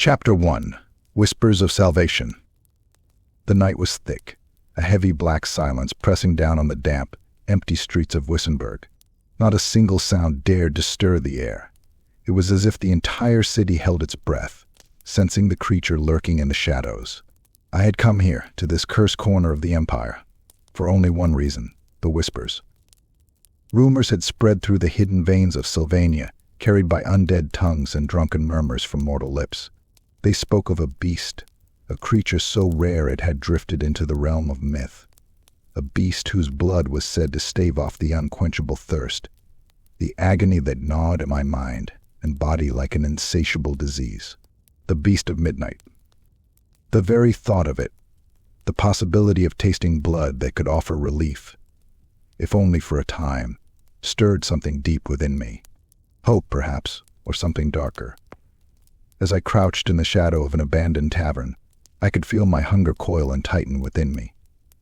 Chapter 1. Whispers of Salvation. The night was thick, a heavy black silence pressing down on the damp, empty streets of Wissenberg. Not a single sound dared to stir the air. It was as if the entire city held its breath, sensing the creature lurking in the shadows. I had come here, to this cursed corner of the Empire, for only one reason: the whispers. Rumors had spread through the hidden veins of Sylvania, carried by undead tongues and drunken murmurs from mortal lips. They spoke of a beast, a creature so rare it had drifted into the realm of myth. A beast whose blood was said to stave off the unquenchable thirst, the agony that gnawed at my mind and body like an insatiable disease. The beast of midnight. The very thought of it, the possibility of tasting blood that could offer relief, if only for a time, stirred something deep within me. Hope, perhaps, or something darker. As I crouched in the shadow of an abandoned tavern, I could feel my hunger coil and tighten within me,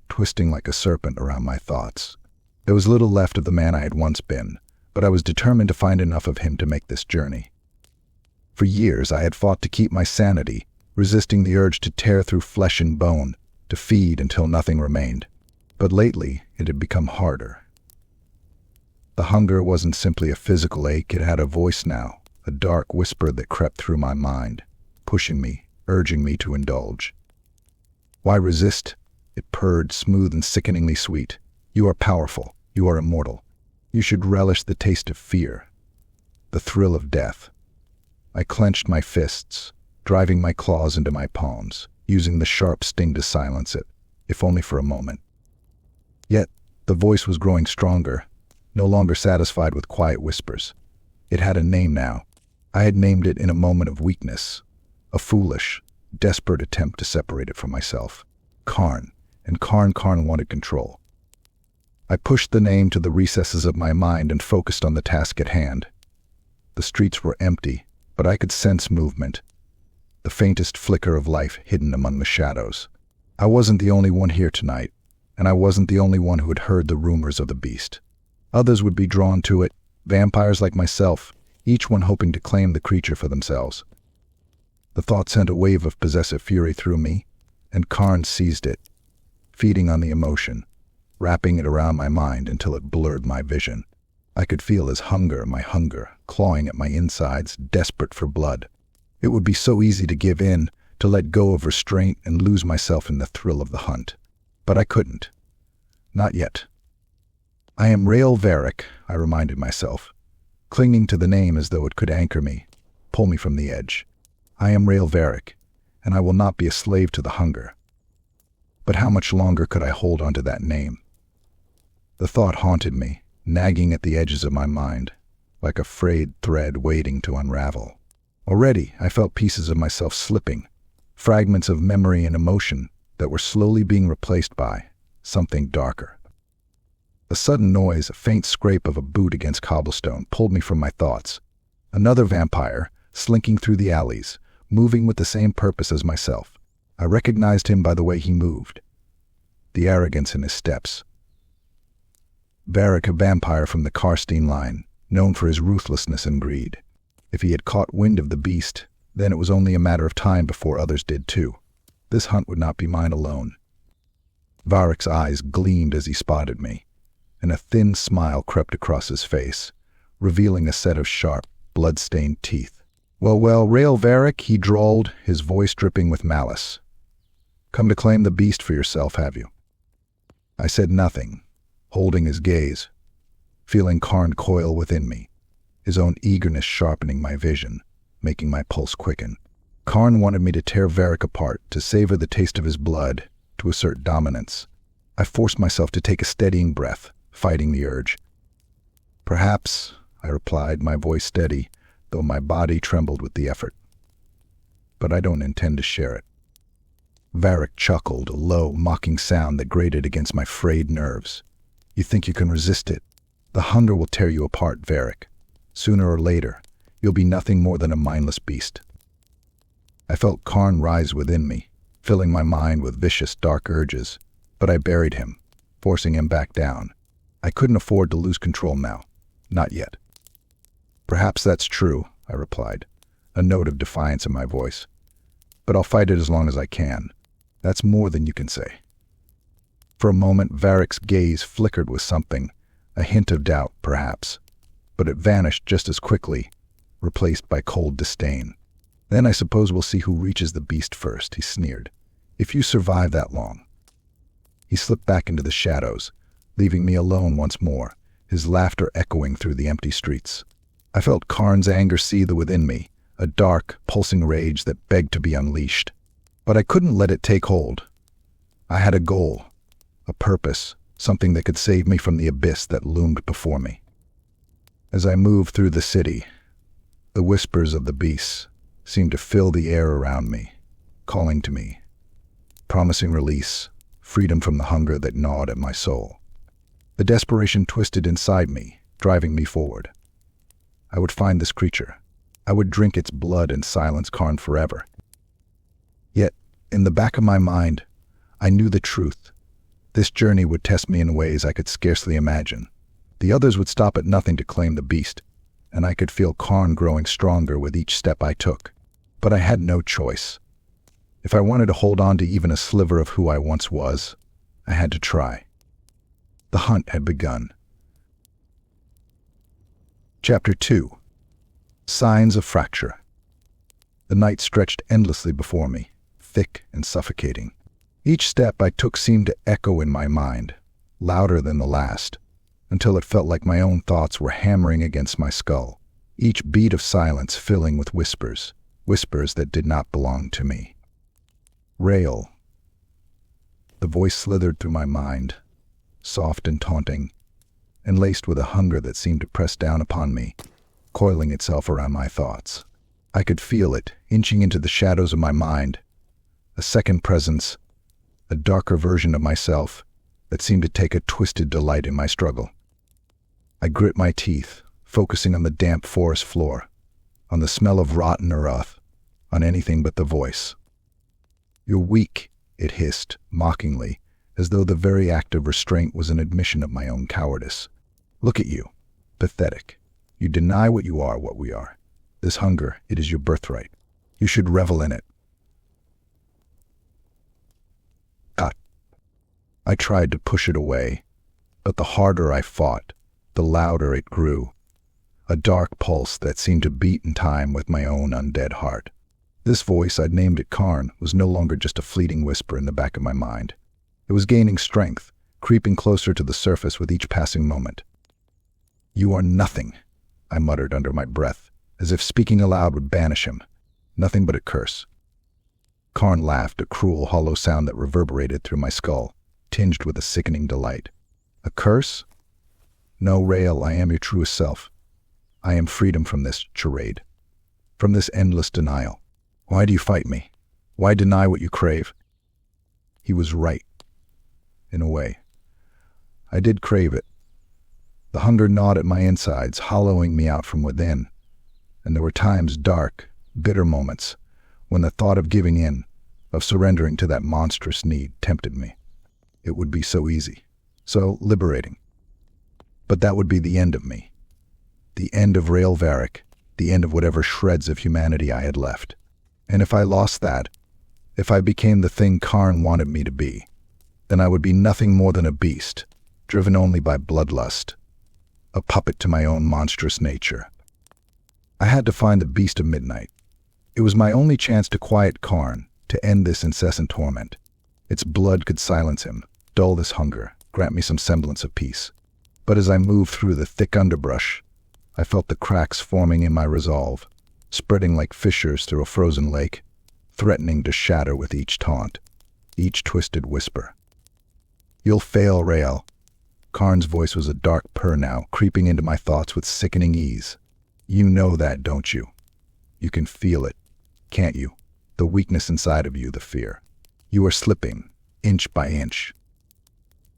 twisting like a serpent around my thoughts. There was little left of the man I had once been, but I was determined to find enough of him to make this journey. For years I had fought to keep my sanity, resisting the urge to tear through flesh and bone, to feed until nothing remained. But lately it had become harder. The hunger wasn't simply a physical ache, it had a voice now, a dark whisper that crept through my mind, pushing me, urging me to indulge. Why resist? It purred, smooth and sickeningly sweet. You are powerful. You are immortal. You should relish the taste of fear, the thrill of death. I clenched my fists, driving my claws into my palms, using the sharp sting to silence it, if only for a moment. Yet, the voice was growing stronger, no longer satisfied with quiet whispers. It had a name now. I had named it in a moment of weakness, a foolish, desperate attempt to separate it from myself. Karn, and Karn wanted control. I pushed the name to the recesses of my mind and focused on the task at hand. The streets were empty, but I could sense movement, the faintest flicker of life hidden among the shadows. I wasn't the only one here tonight, and I wasn't the only one who had heard the rumors of the beast. Others would be drawn to it, vampires like myself, each one hoping to claim the creature for themselves. The thought sent a wave of possessive fury through me, and Karn seized it, feeding on the emotion, wrapping it around my mind until it blurred my vision. I could feel my hunger, clawing at my insides, desperate for blood. It would be so easy to give in, to let go of restraint and lose myself in the thrill of the hunt. But I couldn't. Not yet. I am Rael Varic, I reminded myself, clinging to the name as though it could anchor me, pull me from the edge. I am Rael Varic, and I will not be a slave to the hunger. But how much longer could I hold onto that name? The thought haunted me, nagging at the edges of my mind, like a frayed thread waiting to unravel. Already I felt pieces of myself slipping, fragments of memory and emotion that were slowly being replaced by something darker. A sudden noise, a faint scrape of a boot against cobblestone, pulled me from my thoughts. Another vampire, slinking through the alleys, moving with the same purpose as myself. I recognized him by the way he moved, the arrogance in his steps. Varic, a vampire from the Karstein line, known for his ruthlessness and greed. If he had caught wind of the beast, then it was only a matter of time before others did too. This hunt would not be mine alone. Varic's eyes gleamed as he spotted me, and a thin smile crept across his face, revealing a set of sharp, blood-stained teeth. Well, Rael Varic, he drawled, his voice dripping with malice. Come to claim the beast for yourself, have you? I said nothing, holding his gaze, feeling Karn coil within me, his own eagerness sharpening my vision, making my pulse quicken. Karn wanted me to tear Varic apart, to savor the taste of his blood, to assert dominance. I forced myself to take a steadying breath, fighting the urge. Perhaps, I replied, my voice steady, though my body trembled with the effort. But I don't intend to share it. Varic chuckled, a low, mocking sound that grated against my frayed nerves. You think you can resist it? The hunger will tear you apart, Varic. Sooner or later, you'll be nothing more than a mindless beast. I felt Karn rise within me, filling my mind with vicious, dark urges, but I buried him, forcing him back down. I couldn't afford to lose control now. Not yet. Perhaps that's true, I replied, a note of defiance in my voice. but I'll fight it as long as I can. That's more than you can say." For a moment, Varic's gaze flickered with something, a hint of doubt, perhaps, but it vanished just as quickly, replaced by cold disdain. "Then I suppose we'll see who reaches the beast first," he sneered. "If you survive that long." He slipped back into the shadows, leaving me alone once more, his laughter echoing through the empty streets. I felt Karn's anger seethe within me, a dark, pulsing rage that begged to be unleashed. But I couldn't let it take hold. I had a goal, a purpose, something that could save me from the abyss that loomed before me. As I moved through the city, the whispers of the beasts seemed to fill the air around me, calling to me, promising release, freedom from the hunger that gnawed at my soul. The desperation twisted inside me, driving me forward. I would find this creature. I would drink its blood and silence Karn forever. Yet, in the back of my mind, I knew the truth. This journey would test me in ways I could scarcely imagine. The others would stop at nothing to claim the beast, and I could feel Karn growing stronger with each step I took. But I had no choice. If I wanted to hold on to even a sliver of who I once was, I had to try. The hunt had begun. Chapter 2. Signs of Fracture. The night stretched endlessly before me, thick and suffocating. Each step I took seemed to echo in my mind, louder than the last, until it felt like my own thoughts were hammering against my skull, each beat of silence filling with whispers, whispers that did not belong to me. Rael. The voice slithered through my mind, soft and taunting, and laced with a hunger that seemed to press down upon me, coiling itself around my thoughts. I could feel it, inching into the shadows of my mind, a second presence, a darker version of myself that seemed to take a twisted delight in my struggle. I grit my teeth, focusing on the damp forest floor, on the smell of rotten earth, on anything but the voice. "You're weak," it hissed, mockingly, as though the very act of restraint was an admission of my own cowardice. "Look at you, pathetic. You deny what you are, what we are. This hunger, it is your birthright. You should revel in it." I tried to push it away, but the harder I fought, the louder it grew, a dark pulse that seemed to beat in time with my own undead heart. This voice, I'd named it Karn, was no longer just a fleeting whisper in the back of my mind. It was gaining strength, creeping closer to the surface with each passing moment. "You are nothing," I muttered under my breath, as if speaking aloud would banish him. "Nothing but a curse." Karn laughed, a cruel, hollow sound that reverberated through my skull, tinged with a sickening delight. "A curse? No, Rael, I am your truest self. I am freedom from this charade, from this endless denial. Why do you fight me? Why deny what you crave?" He was right, in a way. I did crave it. The hunger gnawed at my insides, hollowing me out from within, and there were times, dark, bitter moments, when the thought of giving in, of surrendering to that monstrous need, tempted me. It would be so easy, so liberating. But that would be the end of me. The end of Rael Varic, the end of whatever shreds of humanity I had left. And if I lost that, if I became the thing Karn wanted me to be, then I would be nothing more than a beast, driven only by bloodlust, a puppet to my own monstrous nature. I had to find the beast of midnight. It was my only chance to quiet Karn, to end this incessant torment. Its blood could silence him, dull this hunger, grant me some semblance of peace. But as I moved through the thick underbrush, I felt the cracks forming in my resolve, spreading like fissures through a frozen lake, threatening to shatter with each taunt, each twisted whisper. "You'll fail, Rael." Karn's voice was a dark purr now, creeping into my thoughts with sickening ease. "You know that, don't you? You can feel it, can't you? The weakness inside of you, the fear. You are slipping, inch by inch."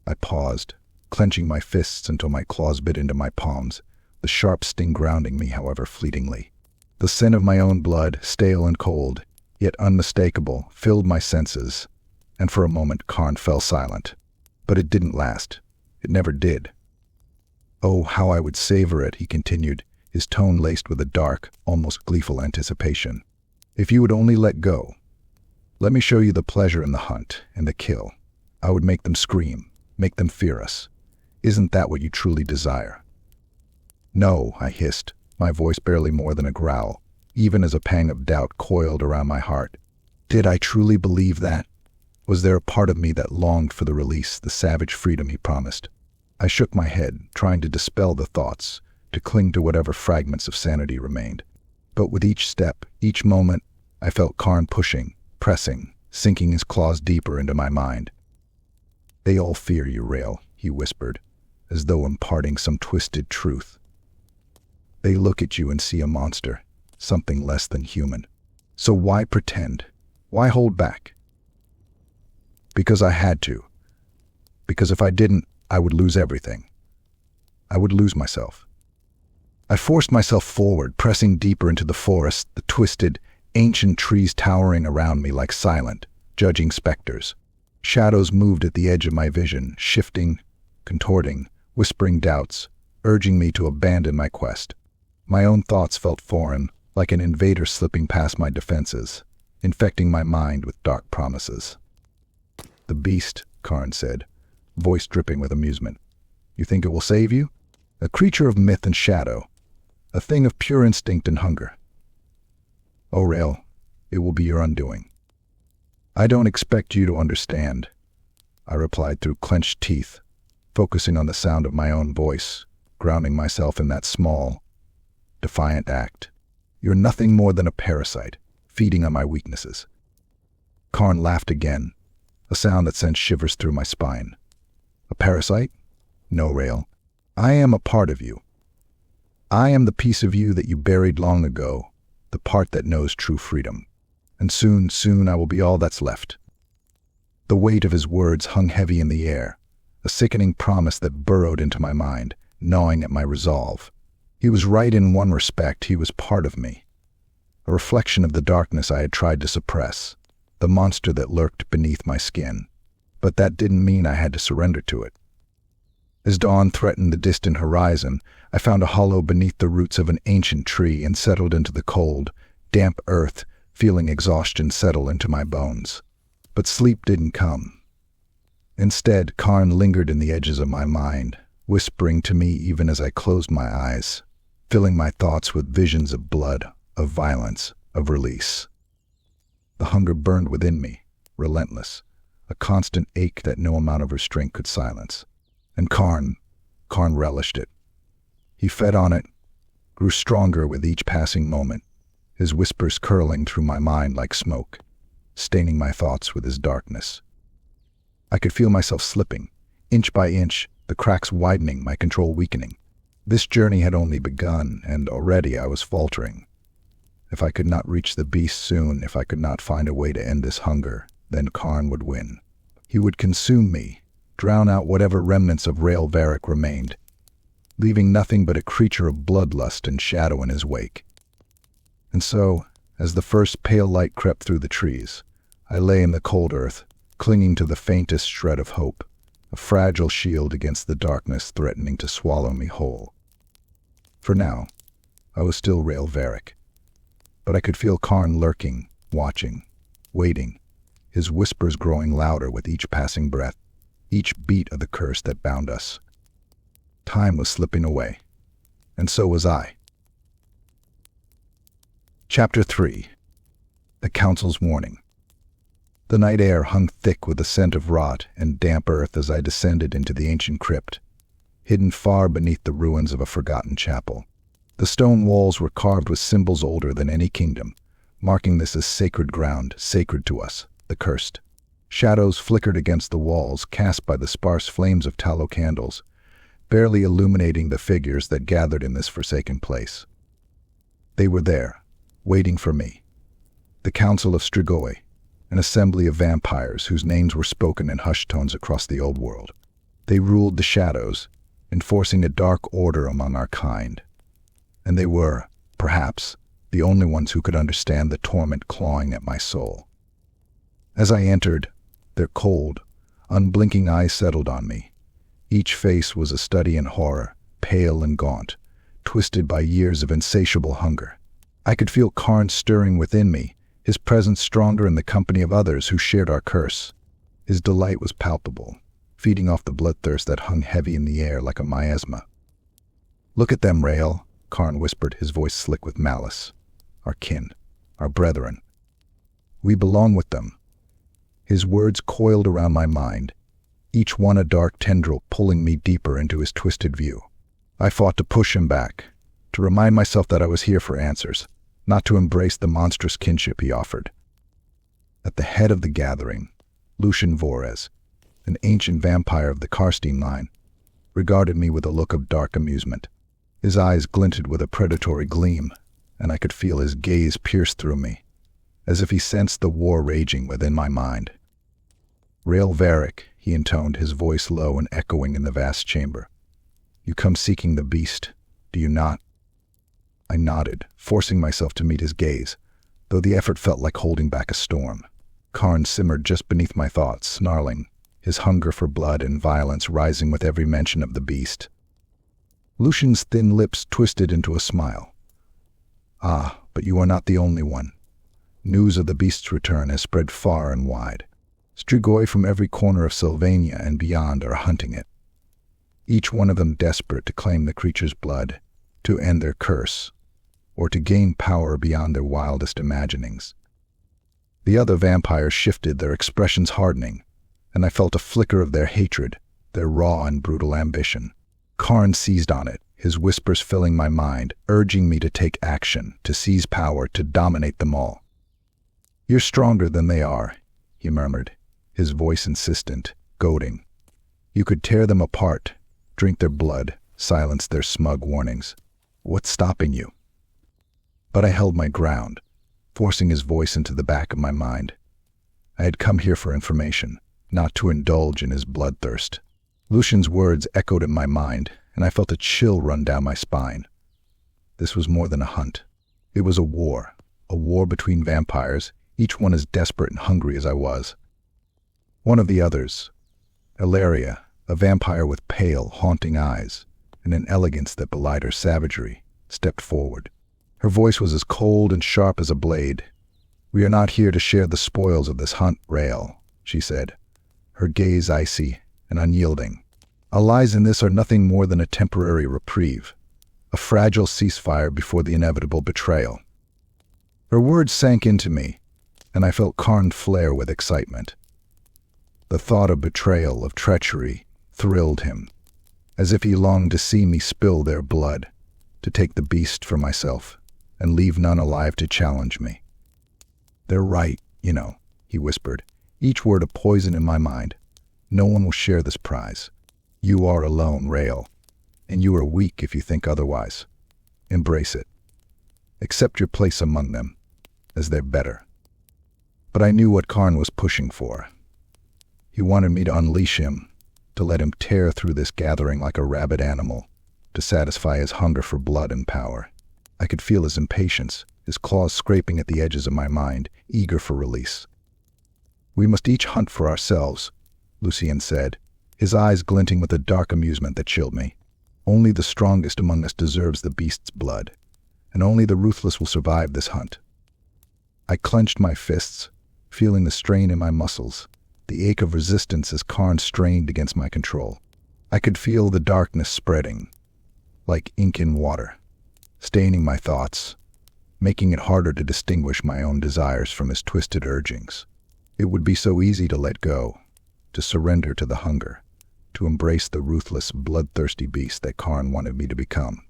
I paused, clenching my fists until my claws bit into my palms, the sharp sting grounding me, however, fleetingly. The scent of my own blood, stale and cold, yet unmistakable, filled my senses, and for a moment Karn fell silent. But it didn't last. It never did. "Oh, how I would savor it," he continued, his tone laced with a dark, almost gleeful anticipation. "If you would only let go, Let me show you the pleasure in the hunt and the kill. I would make them scream, make them fear us. Isn't that what you truly desire?" "No," I hissed, my voice barely more than a growl, even as a pang of doubt coiled around my heart. Did I truly believe that? Was there a part of me that longed for the release, the savage freedom he promised? I shook my head, trying to dispel the thoughts, to cling to whatever fragments of sanity remained. But with each step, each moment, I felt Karn pushing, pressing, sinking his claws deeper into my mind. "They all fear you, Rael," he whispered, as though imparting some twisted truth. "They look at you and see a monster, something less than human. So why pretend? Why hold back?" "Because I had to. Because if I didn't, I would lose everything. I would lose myself." I forced myself forward, pressing deeper into the forest, the twisted, ancient trees towering around me like silent, judging specters. Shadows moved at the edge of my vision, shifting, contorting, whispering doubts, urging me to abandon my quest. My own thoughts felt foreign, like an invader slipping past my defenses, infecting my mind with dark promises. "The beast," Karn said, voice dripping with amusement. "You think it will save you? A creature of myth and shadow, a thing of pure instinct and hunger. Oh, Rael, it will be your undoing." "I don't expect you to understand," I replied through clenched teeth, focusing on the sound of my own voice, grounding myself in that small, defiant act. "You're nothing more than a parasite, feeding on my weaknesses." Karn laughed again, a sound that sent shivers through my spine. "A parasite? No, Rael. I am a part of you. I am the piece of you that you buried long ago, the part that knows true freedom. And soon I will be all that's left." The weight of his words hung heavy in the air, a sickening promise that burrowed into my mind, gnawing at my resolve. He was right in one respect. He was part of me, a reflection of the darkness I had tried to suppress, the monster that lurked beneath my skin. But that didn't mean I had to surrender to it. As dawn threatened the distant horizon, I found a hollow beneath the roots of an ancient tree and settled into the cold, damp earth, feeling exhaustion settle into my bones. But sleep didn't come. Instead, Karn lingered in the edges of my mind, whispering to me even as I closed my eyes, filling my thoughts with visions of blood, of violence, of release. The hunger burned within me, relentless, a constant ache that no amount of restraint could silence. And Karn relished it. He fed on it, grew stronger with each passing moment, his whispers curling through my mind like smoke, staining my thoughts with his darkness. I could feel myself slipping, inch by inch, the cracks widening, my control weakening. This journey had only begun, and already I was faltering. If I could not reach the beast soon, if I could not find a way to end this hunger, then Karn would win. He would consume me, drown out whatever remnants of Rael Varic remained, leaving nothing but a creature of bloodlust and shadow in his wake. And so, as the first pale light crept through the trees, I lay in the cold earth, clinging to the faintest shred of hope, a fragile shield against the darkness threatening to swallow me whole. For now, I was still Rael Varic, but I could feel Karn lurking, watching, waiting, his whispers growing louder with each passing breath, each beat of the curse that bound us. Time was slipping away, and so was I. Chapter 3. The Council's Warning. The night air hung thick with the scent of rot and damp earth as I descended into the ancient crypt, hidden far beneath the ruins of a forgotten chapel. The stone walls were carved with symbols older than any kingdom, marking this as sacred ground, sacred to us, the cursed. Shadows flickered against the walls, cast by the sparse flames of tallow candles, barely illuminating the figures that gathered in this forsaken place. They were there, waiting for me. The Council of Strigoi, an assembly of vampires whose names were spoken in hushed tones across the old world. They ruled the shadows, enforcing a dark order among our kind. And they were, perhaps, the only ones who could understand the torment clawing at my soul. As I entered, their cold, unblinking eyes settled on me. Each face was a study in horror, pale and gaunt, twisted by years of insatiable hunger. I could feel Karn stirring within me, his presence stronger in the company of others who shared our curse. His delight was palpable, feeding off the bloodthirst that hung heavy in the air like a miasma. "Look at them, Rael," Karn whispered, his voice slick with malice. "Our kin, our brethren. We belong with them." His words coiled around my mind, each one a dark tendril pulling me deeper into his twisted view. I fought to push him back, to remind myself that I was here for answers, not to embrace the monstrous kinship he offered. At the head of the gathering, Lucian Vorez, an ancient vampire of the Karstein line, regarded me with a look of dark amusement. His eyes glinted with a predatory gleam, and I could feel his gaze pierce through me, as if he sensed the war raging within my mind. "Rael Varic," he intoned, his voice low and echoing in the vast chamber. "You come seeking the beast, do you not?" I nodded, forcing myself to meet his gaze, though the effort felt like holding back a storm. Karn simmered just beneath my thoughts, snarling, his hunger for blood and violence rising with every mention of the beast. Lucian's thin lips twisted into a smile. "Ah, but you are not the only one. News of the beast's return has spread far and wide. Strigoi from every corner of Sylvania and beyond are hunting it, each one of them desperate to claim the creature's blood, to end their curse, or to gain power beyond their wildest imaginings." The other vampires shifted, their expressions hardening, and I felt a flicker of their hatred, their raw and brutal ambition. Karn seized on it, his whispers filling my mind, urging me to take action, to seize power, to dominate them all. "You're stronger than they are," he murmured, his voice insistent, goading. "You could tear them apart, drink their blood, silence their smug warnings. What's stopping you?" But I held my ground, forcing his voice into the back of my mind. I had come here for information, not to indulge in his bloodthirst. Lucian's words echoed in my mind, and I felt a chill run down my spine. This was more than a hunt. It was a war between vampires, each one as desperate and hungry as I was. One of the others, Ilaria, a vampire with pale, haunting eyes, and an elegance that belied her savagery, stepped forward. Her voice was as cold and sharp as a blade. "We are not here to share the spoils of this hunt, Rael," she said, her gaze icy and unyielding. "Our lies in this are nothing more than a temporary reprieve, a fragile ceasefire before the inevitable betrayal." Her words sank into me, and I felt Karn flare with excitement. The thought of betrayal, of treachery, thrilled him, as if he longed to see me spill their blood, to take the beast for myself, and leave none alive to challenge me. "They're right, you know," he whispered, each word a poison in my mind. "No one will share this prize. You are alone, Rael, and you are weak if you think otherwise. Embrace it. Accept your place among them, as they're better." But I knew what Karn was pushing for. He wanted me to unleash him, to let him tear through this gathering like a rabid animal, to satisfy his hunger for blood and power. I could feel his impatience, his claws scraping at the edges of my mind, eager for release. "We must each hunt for ourselves," Lucian said, his eyes glinting with a dark amusement that chilled me. "Only the strongest among us deserves the beast's blood, and only the ruthless will survive this hunt." I clenched my fists, feeling the strain in my muscles, the ache of resistance as Karn strained against my control. I could feel the darkness spreading, like ink in water, staining my thoughts, making it harder to distinguish my own desires from his twisted urgings. It would be so easy to let go, to surrender to the hunger, to embrace the ruthless, bloodthirsty beast that Karn wanted me to become.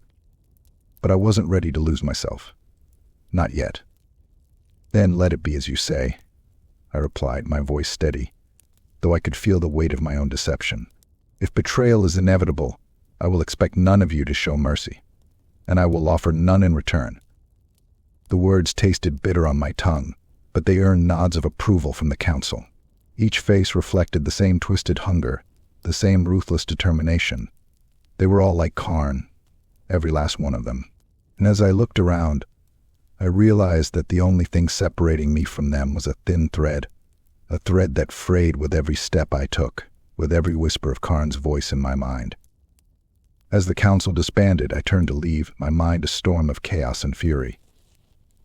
But I wasn't ready to lose myself. Not yet. "Then let it be as you say," I replied, my voice steady, though I could feel the weight of my own deception. "If betrayal is inevitable, I will expect none of you to show mercy, and I will offer none in return." The words tasted bitter on my tongue, but they earned nods of approval from the council. Each face reflected the same twisted hunger, the same ruthless determination. They were all like Karn, every last one of them. And as I looked around, I realized that the only thing separating me from them was a thin thread, a thread that frayed with every step I took, with every whisper of Karn's voice in my mind. As the council disbanded, I turned to leave, my mind a storm of chaos and fury.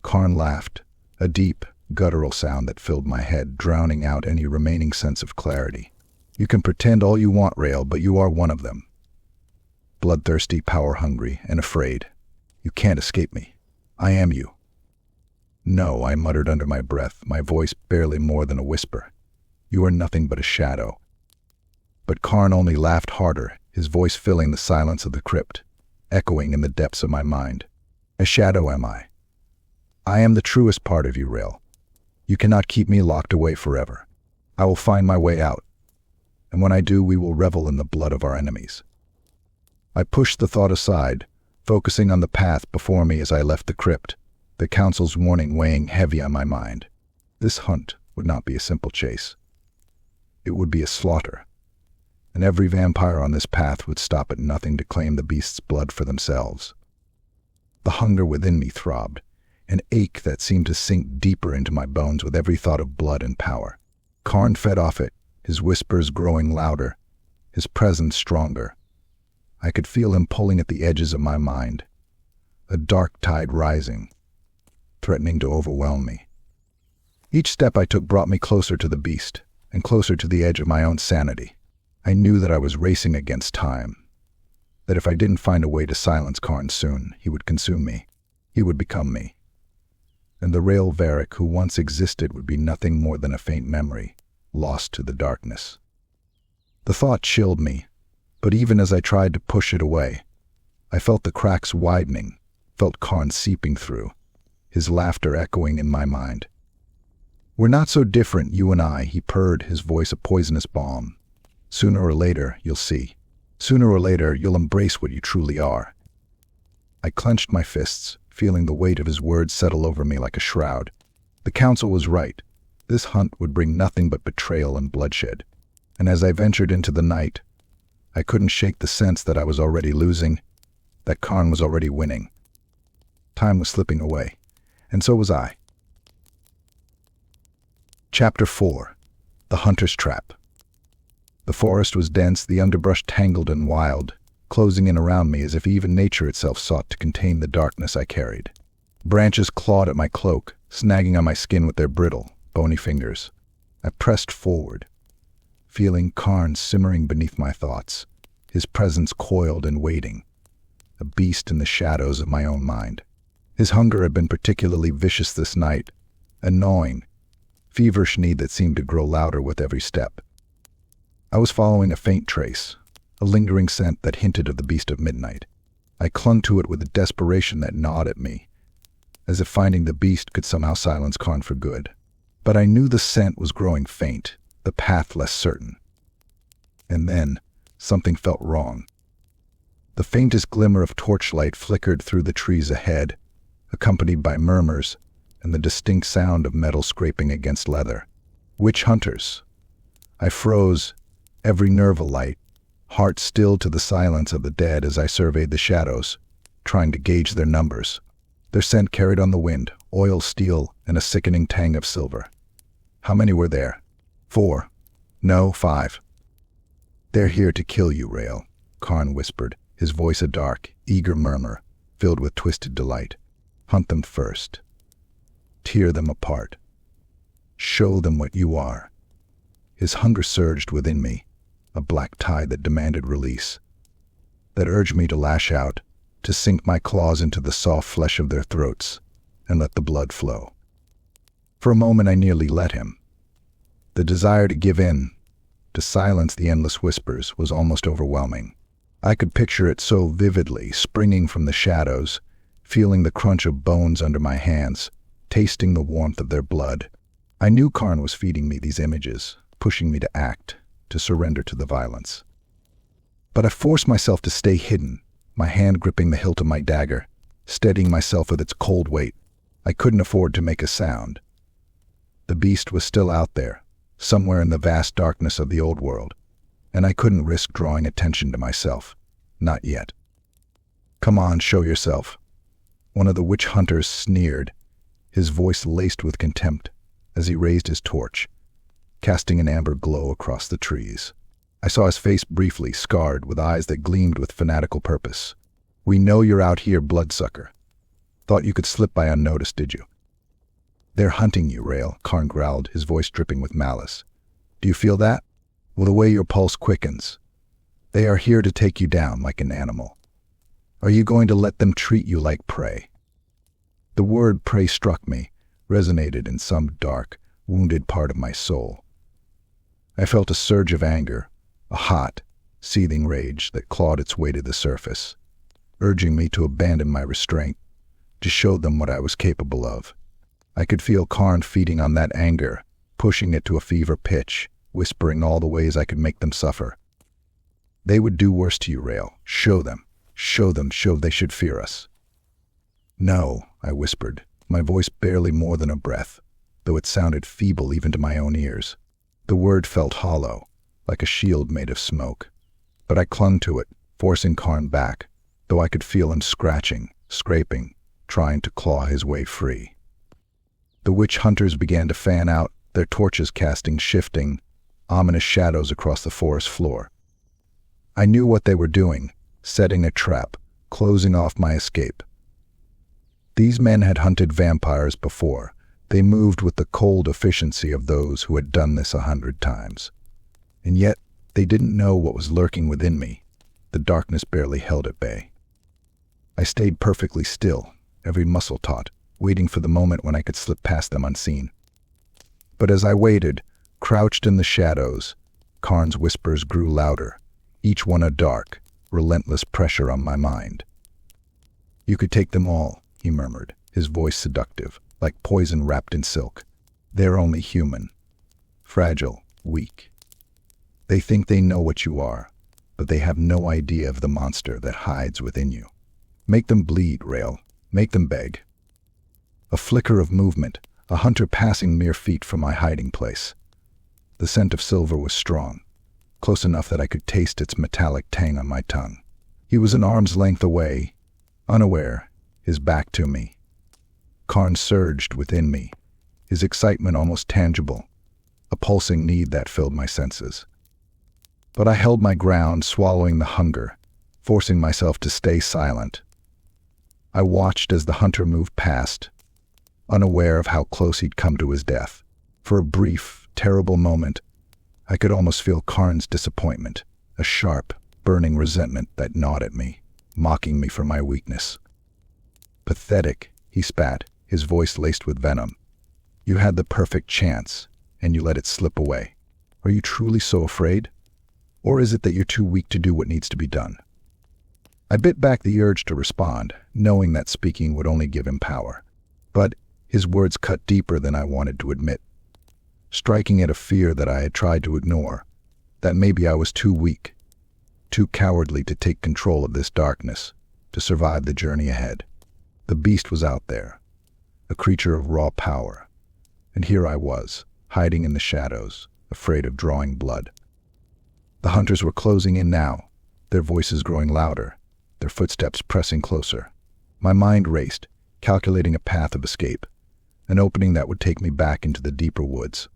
Karn laughed, a deep, guttural sound that filled my head, drowning out any remaining sense of clarity. You can pretend all you want, Rael, but you are one of them. Bloodthirsty, power-hungry, and afraid. You can't escape me. I am you. No, I muttered under my breath, my voice barely more than a whisper. You are nothing but a shadow. But Karn only laughed harder, his voice filling the silence of the crypt, echoing in the depths of my mind. A shadow am I. I am the truest part of you, Rael. You cannot keep me locked away forever. I will find my way out, and when I do, we will revel in the blood of our enemies. I pushed the thought aside, focusing on the path before me as I left the crypt, the council's warning weighing heavy on my mind. This hunt would not be a simple chase. It would be a slaughter, and every vampire on this path would stop at nothing to claim the beast's blood for themselves. The hunger within me throbbed, an ache that seemed to sink deeper into my bones with every thought of blood and power. Karn fed off it, his whispers growing louder, his presence stronger. I could feel him pulling at the edges of my mind, a dark tide rising, threatening to overwhelm me. Each step I took brought me closer to the beast, and closer to the edge of my own sanity. I knew that I was racing against time, that if I didn't find a way to silence Karn soon, he would consume me. He would become me. And the Rael Varic who once existed would be nothing more than a faint memory, lost to the darkness. The thought chilled me, but even as I tried to push it away, I felt the cracks widening, felt Karn seeping through, his laughter echoing in my mind. We're not so different, you and I, he purred, his voice a poisonous balm. Sooner or later, you'll see. Sooner or later, you'll embrace what you truly are. I clenched my fists, feeling the weight of his words settle over me like a shroud. The council was right. This hunt would bring nothing but betrayal and bloodshed. And as I ventured into the night, I couldn't shake the sense that I was already losing, that Karn was already winning. Time was slipping away, and so was I. Chapter 4. The Hunter's Trap. The forest was dense, the underbrush tangled and wild, closing in around me as if even nature itself sought to contain the darkness I carried. Branches clawed at my cloak, snagging on my skin with their brittle, bony fingers. I pressed forward, feeling Karn simmering beneath my thoughts, his presence coiled and waiting, a beast in the shadows of my own mind. His hunger had been particularly vicious this night, a gnawing, feverish need that seemed to grow louder with every step. I was following a faint trace, a lingering scent that hinted of the beast of midnight. I clung to it with a desperation that gnawed at me, as if finding the beast could somehow silence Karn for good. But I knew the scent was growing faint, the path less certain. And then, something felt wrong. The faintest glimmer of torchlight flickered through the trees ahead, accompanied by murmurs and the distinct sound of metal scraping against leather. Witch hunters. I froze, every nerve alight, heart stilled to the silence of the dead as I surveyed the shadows, trying to gauge their numbers. Their scent carried on the wind, oil, steel, and a sickening tang of silver. How many were there? 4. No, 5. They're here to kill you, Rael, Karn whispered, his voice a dark, eager murmur, filled with twisted delight. Hunt them first. Tear them apart. Show them what you are. His hunger surged within me, a black tide that demanded release, that urged me to lash out, to sink my claws into the soft flesh of their throats, and let the blood flow. For a moment I nearly let him. The desire to give in, to silence the endless whispers, was almost overwhelming. I could picture it so vividly, springing from the shadows, feeling the crunch of bones under my hands, tasting the warmth of their blood. I knew Karn was feeding me these images, pushing me to act, to surrender to the violence. But I forced myself to stay hidden, my hand gripping the hilt of my dagger, steadying myself with its cold weight. I couldn't afford to make a sound. The beast was still out there, somewhere in the vast darkness of the old world, and I couldn't risk drawing attention to myself. Not yet. Come on, show yourself. One of the witch hunters sneered, his voice laced with contempt, as he raised his torch, casting an amber glow across the trees. I saw his face briefly, scarred, with eyes that gleamed with fanatical purpose. We know you're out here, bloodsucker. Thought you could slip by unnoticed, did you? "They're hunting you, Rael," Karn growled, his voice dripping with malice. "Do you feel that? Well, the way your pulse quickens. They are here to take you down like an animal. Are you going to let them treat you like prey?" The word prey struck me, resonated in some dark, wounded part of my soul. I felt a surge of anger, a hot, seething rage that clawed its way to the surface, urging me to abandon my restraint, to show them what I was capable of. I could feel Karn feeding on that anger, pushing it to a fever pitch, whispering all the ways I could make them suffer. "They would do worse to you, Rael. Show them, show they should fear us." "No," I whispered, my voice barely more than a breath, though it sounded feeble even to my own ears. The word felt hollow, like a shield made of smoke. But I clung to it, forcing Karn back, though I could feel him scratching, scraping, trying to claw his way free. The witch hunters began to fan out, their torches casting shifting, ominous shadows across the forest floor. I knew what they were doing, setting a trap, closing off my escape. These men had hunted vampires before. They moved with the cold efficiency of those who had done this 100 times. And yet, they didn't know what was lurking within me. The darkness barely held at bay. I stayed perfectly still, every muscle taut, waiting for the moment when I could slip past them unseen. But as I waited, crouched in the shadows, Karn's whispers grew louder, each one a dark, relentless pressure on my mind. "You could take them all," he murmured, his voice seductive, like poison wrapped in silk. "They're only human. Fragile, weak. They think they know what you are, but they have no idea of the monster that hides within you. Make them bleed, Rael. Make them beg." A flicker of movement, a hunter passing mere feet from my hiding place. The scent of silver was strong, close enough that I could taste its metallic tang on my tongue. He was an arm's length away, unaware, his back to me. Karn surged within me, his excitement almost tangible, a pulsing need that filled my senses. But I held my ground, swallowing the hunger, forcing myself to stay silent. I watched as the hunter moved past, unaware of how close he'd come to his death. For a brief, terrible moment, I could almost feel Karn's disappointment, a sharp, burning resentment that gnawed at me, mocking me for my weakness. "Pathetic," he spat, his voice laced with venom. "You had the perfect chance, and you let it slip away. Are you truly so afraid? Or is it that you're too weak to do what needs to be done?" I bit back the urge to respond, knowing that speaking would only give him power. But his words cut deeper than I wanted to admit, striking at a fear that I had tried to ignore, that maybe I was too weak, too cowardly to take control of this darkness, to survive the journey ahead. The beast was out there, a creature of raw power, and here I was, hiding in the shadows, afraid of drawing blood. The hunters were closing in now, their voices growing louder, their footsteps pressing closer. My mind raced, calculating a path of escape, an opening that would take me back into the deeper woods.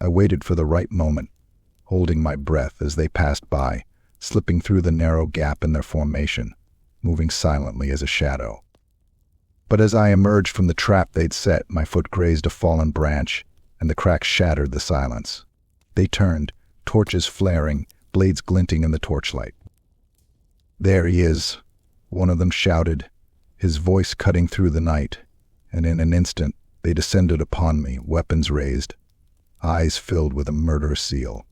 I waited for the right moment, holding my breath as they passed by, slipping through the narrow gap in their formation, moving silently as a shadow. But as I emerged from the trap they'd set, my foot grazed a fallen branch, and the crack shattered the silence. They turned, torches flaring, blades glinting in the torchlight. "There he is," one of them shouted, his voice cutting through the night, and in an instant they descended upon me, weapons raised, eyes filled with a murderous zeal.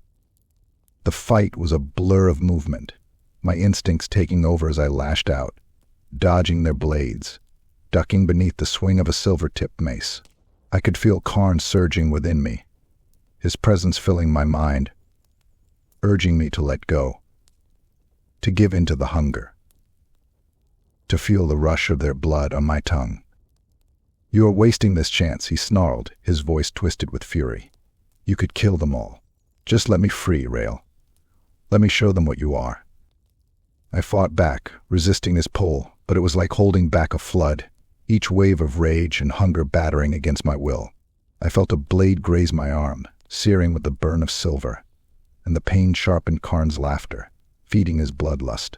The fight was a blur of movement, my instincts taking over as I lashed out, dodging their blades, ducking beneath the swing of a silver-tipped mace. I could feel Karn surging within me, his presence filling my mind, urging me to let go, to give in to the hunger, to feel the rush of their blood on my tongue. "You are wasting this chance," he snarled, his voice twisted with fury. "You could kill them all. Just let me free, Rael. Let me show them what you are." I fought back, resisting his pull, but it was like holding back a flood, each wave of rage and hunger battering against my will. I felt a blade graze my arm, searing with the burn of silver, and the pain sharpened Karn's laughter, feeding his bloodlust.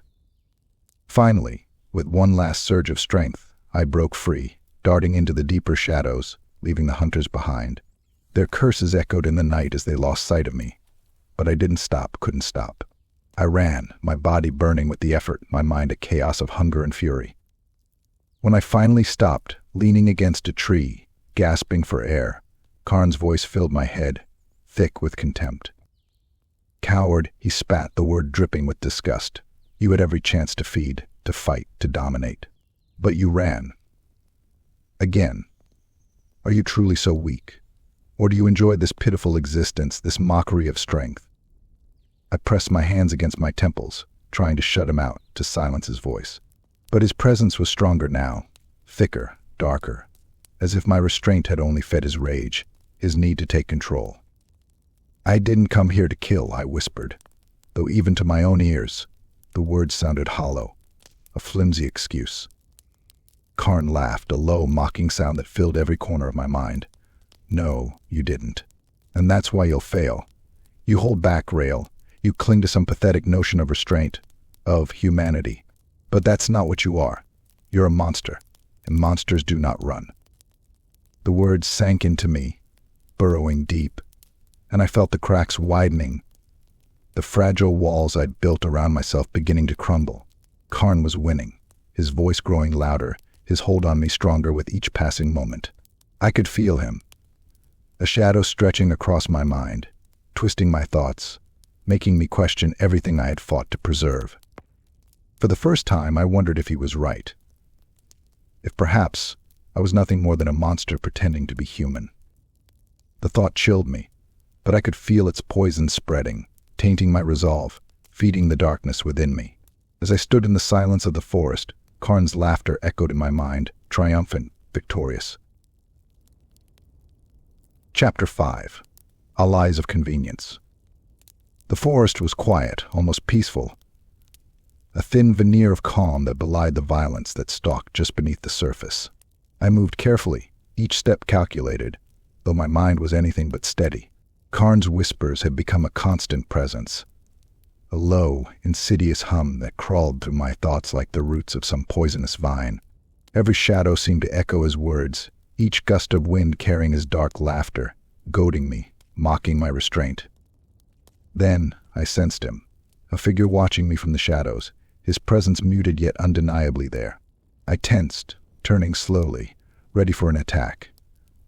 Finally, with one last surge of strength, I broke free, darting into the deeper shadows, leaving the hunters behind. Their curses echoed in the night as they lost sight of me. But I couldn't stop. I ran, my body burning with the effort, my mind a chaos of hunger and fury. When I finally stopped, leaning against a tree, gasping for air, Karn's voice filled my head, thick with contempt. "Coward," he spat, the word dripping with disgust. "You had every chance to feed, to fight, to dominate. But you ran. Again. Are you truly so weak? Or do you enjoy this pitiful existence, this mockery of strength?" I pressed my hands against my temples, trying to shut him out, to silence his voice. But his presence was stronger now, thicker, darker, as if my restraint had only fed his rage, his need to take control. "I didn't come here to kill," I whispered, though even to my own ears, the words sounded hollow, a flimsy excuse. Karn laughed, a low, mocking sound that filled every corner of my mind. "No, you didn't. And that's why you'll fail. You hold back, Rael. You cling to some pathetic notion of restraint, of humanity. But that's not what you are. You're a monster, and monsters do not run." The words sank into me, burrowing deep, and I felt the cracks widening, the fragile walls I'd built around myself beginning to crumble. Karn was winning, his voice growing louder, his hold on me stronger with each passing moment. I could feel him, a shadow stretching across my mind, twisting my thoughts, making me question everything I had fought to preserve. For the first time, I wondered if he was right. If perhaps I was nothing more than a monster pretending to be human. The thought chilled me, but I could feel its poison spreading, tainting my resolve, feeding the darkness within me. As I stood in the silence of the forest, Karn's laughter echoed in my mind, triumphant, victorious. Chapter 5. Allies of Convenience. The forest was quiet, almost peaceful, a thin veneer of calm that belied the violence that stalked just beneath the surface. I moved carefully, each step calculated, though my mind was anything but steady. Karn's whispers had become a constant presence, a low, insidious hum that crawled through my thoughts like the roots of some poisonous vine. Every shadow seemed to echo his words, each gust of wind carrying his dark laughter, goading me, mocking my restraint. Then I sensed him, a figure watching me from the shadows, his presence muted yet undeniably there. I tensed, turning slowly, ready for an attack.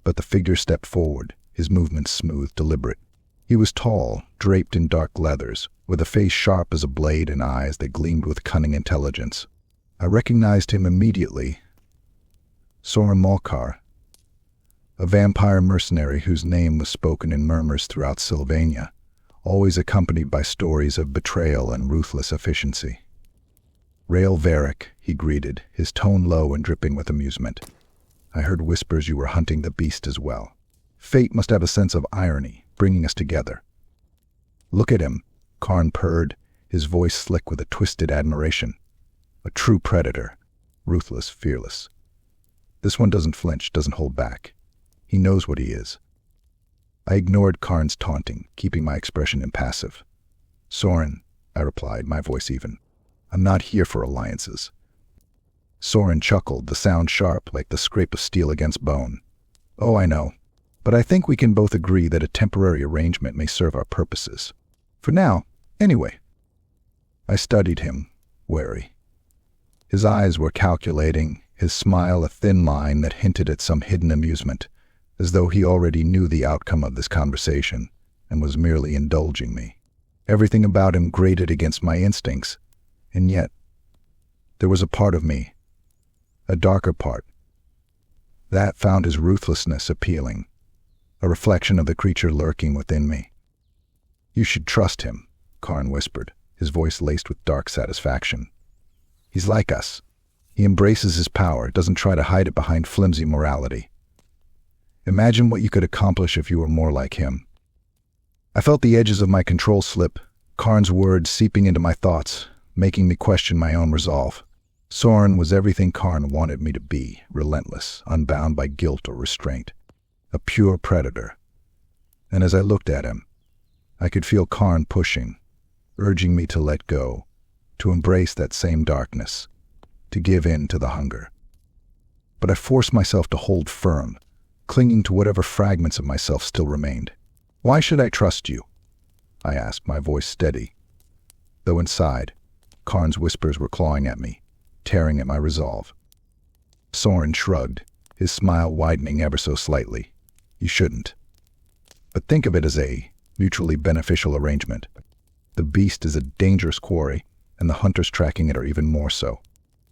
But the figure stepped forward, his movements smooth, deliberate. He was tall, draped in dark leathers, with a face sharp as a blade and eyes that gleamed with cunning intelligence. I recognized him immediately. Soren Malkar, a vampire mercenary whose name was spoken in murmurs throughout Sylvania, always accompanied by stories of betrayal and ruthless efficiency. "Rael Varic," he greeted, his tone low and dripping with amusement. "I heard whispers you were hunting the beast as well. Fate must have a sense of irony, bringing us together." "Look at him," Karn purred, his voice slick with a twisted admiration. "A true predator, ruthless, fearless. This one doesn't flinch, doesn't hold back. He knows what he is." I ignored Karn's taunting, keeping my expression impassive. "Soren," I replied, my voice even. "I'm not here for alliances." Soren chuckled, the sound sharp, like the scrape of steel against bone. "Oh, I know. But I think we can both agree that a temporary arrangement may serve our purposes. For now, anyway." I studied him, wary. His eyes were calculating, his smile a thin line that hinted at some hidden amusement, as though he already knew the outcome of this conversation and was merely indulging me. Everything about him grated against my instincts, and yet there was a part of me, a darker part, that found his ruthlessness appealing, a reflection of the creature lurking within me. "You should trust him," Karn whispered, his voice laced with dark satisfaction. "He's like us. He embraces his power, doesn't try to hide it behind flimsy morality. Imagine what you could accomplish if you were more like him." I felt the edges of my control slip, Karn's words seeping into my thoughts, making me question my own resolve. Soren was everything Karn wanted me to be, relentless, unbound by guilt or restraint. A pure predator. And as I looked at him, I could feel Karn pushing, urging me to let go, to embrace that same darkness, to give in to the hunger. But I forced myself to hold firm, clinging to whatever fragments of myself still remained. "Why should I trust you?" I asked, my voice steady. Though inside, Karn's whispers were clawing at me, tearing at my resolve. Soren shrugged, his smile widening ever so slightly. "You shouldn't. But think of it as a mutually beneficial arrangement. The beast is a dangerous quarry, and the hunters tracking it are even more so.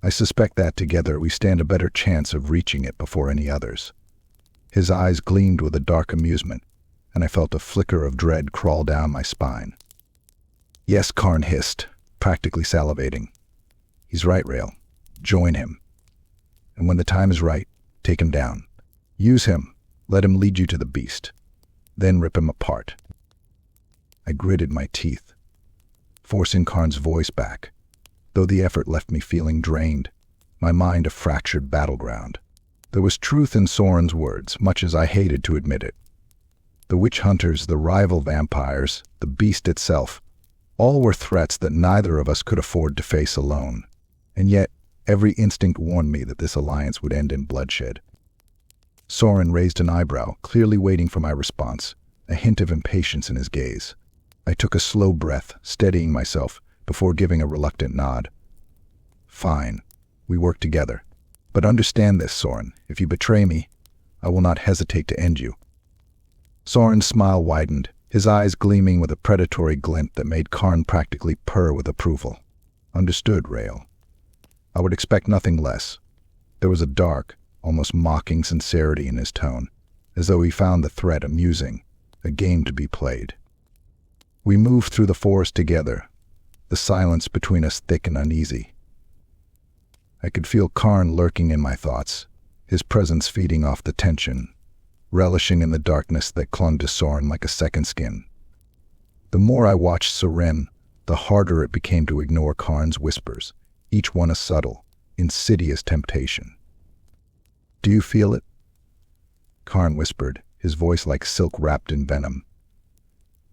I suspect that together we stand a better chance of reaching it before any others." His eyes gleamed with a dark amusement, and I felt a flicker of dread crawl down my spine. "Yes," Karn hissed, practically salivating. "He's right, Rael. Join him. And when the time is right, take him down. Use him. Let him lead you to the beast. Then rip him apart." I gritted my teeth, forcing Karn's voice back, though the effort left me feeling drained, my mind a fractured battleground. There was truth in Soren's words, much as I hated to admit it. The witch hunters, the rival vampires, the beast itself, all were threats that neither of us could afford to face alone. And yet, every instinct warned me that this alliance would end in bloodshed. Soren raised an eyebrow, clearly waiting for my response, a hint of impatience in his gaze. I took a slow breath, steadying myself, before giving a reluctant nod. "Fine. We work together. But understand this, Soren. If you betray me, I will not hesitate to end you." Soren's smile widened, his eyes gleaming with a predatory glint that made Karn practically purr with approval. "Understood, Rael. I would expect nothing less." There was a dark, almost mocking sincerity in his tone, as though he found the threat amusing, a game to be played. We moved through the forest together, the silence between us thick and uneasy. I could feel Karn lurking in my thoughts, his presence feeding off the tension, relishing in the darkness that clung to Soren like a second skin. The more I watched Soren, the harder it became to ignore Karn's whispers, each one a subtle, insidious temptation. "Do you feel it?" Karn whispered, his voice like silk wrapped in venom.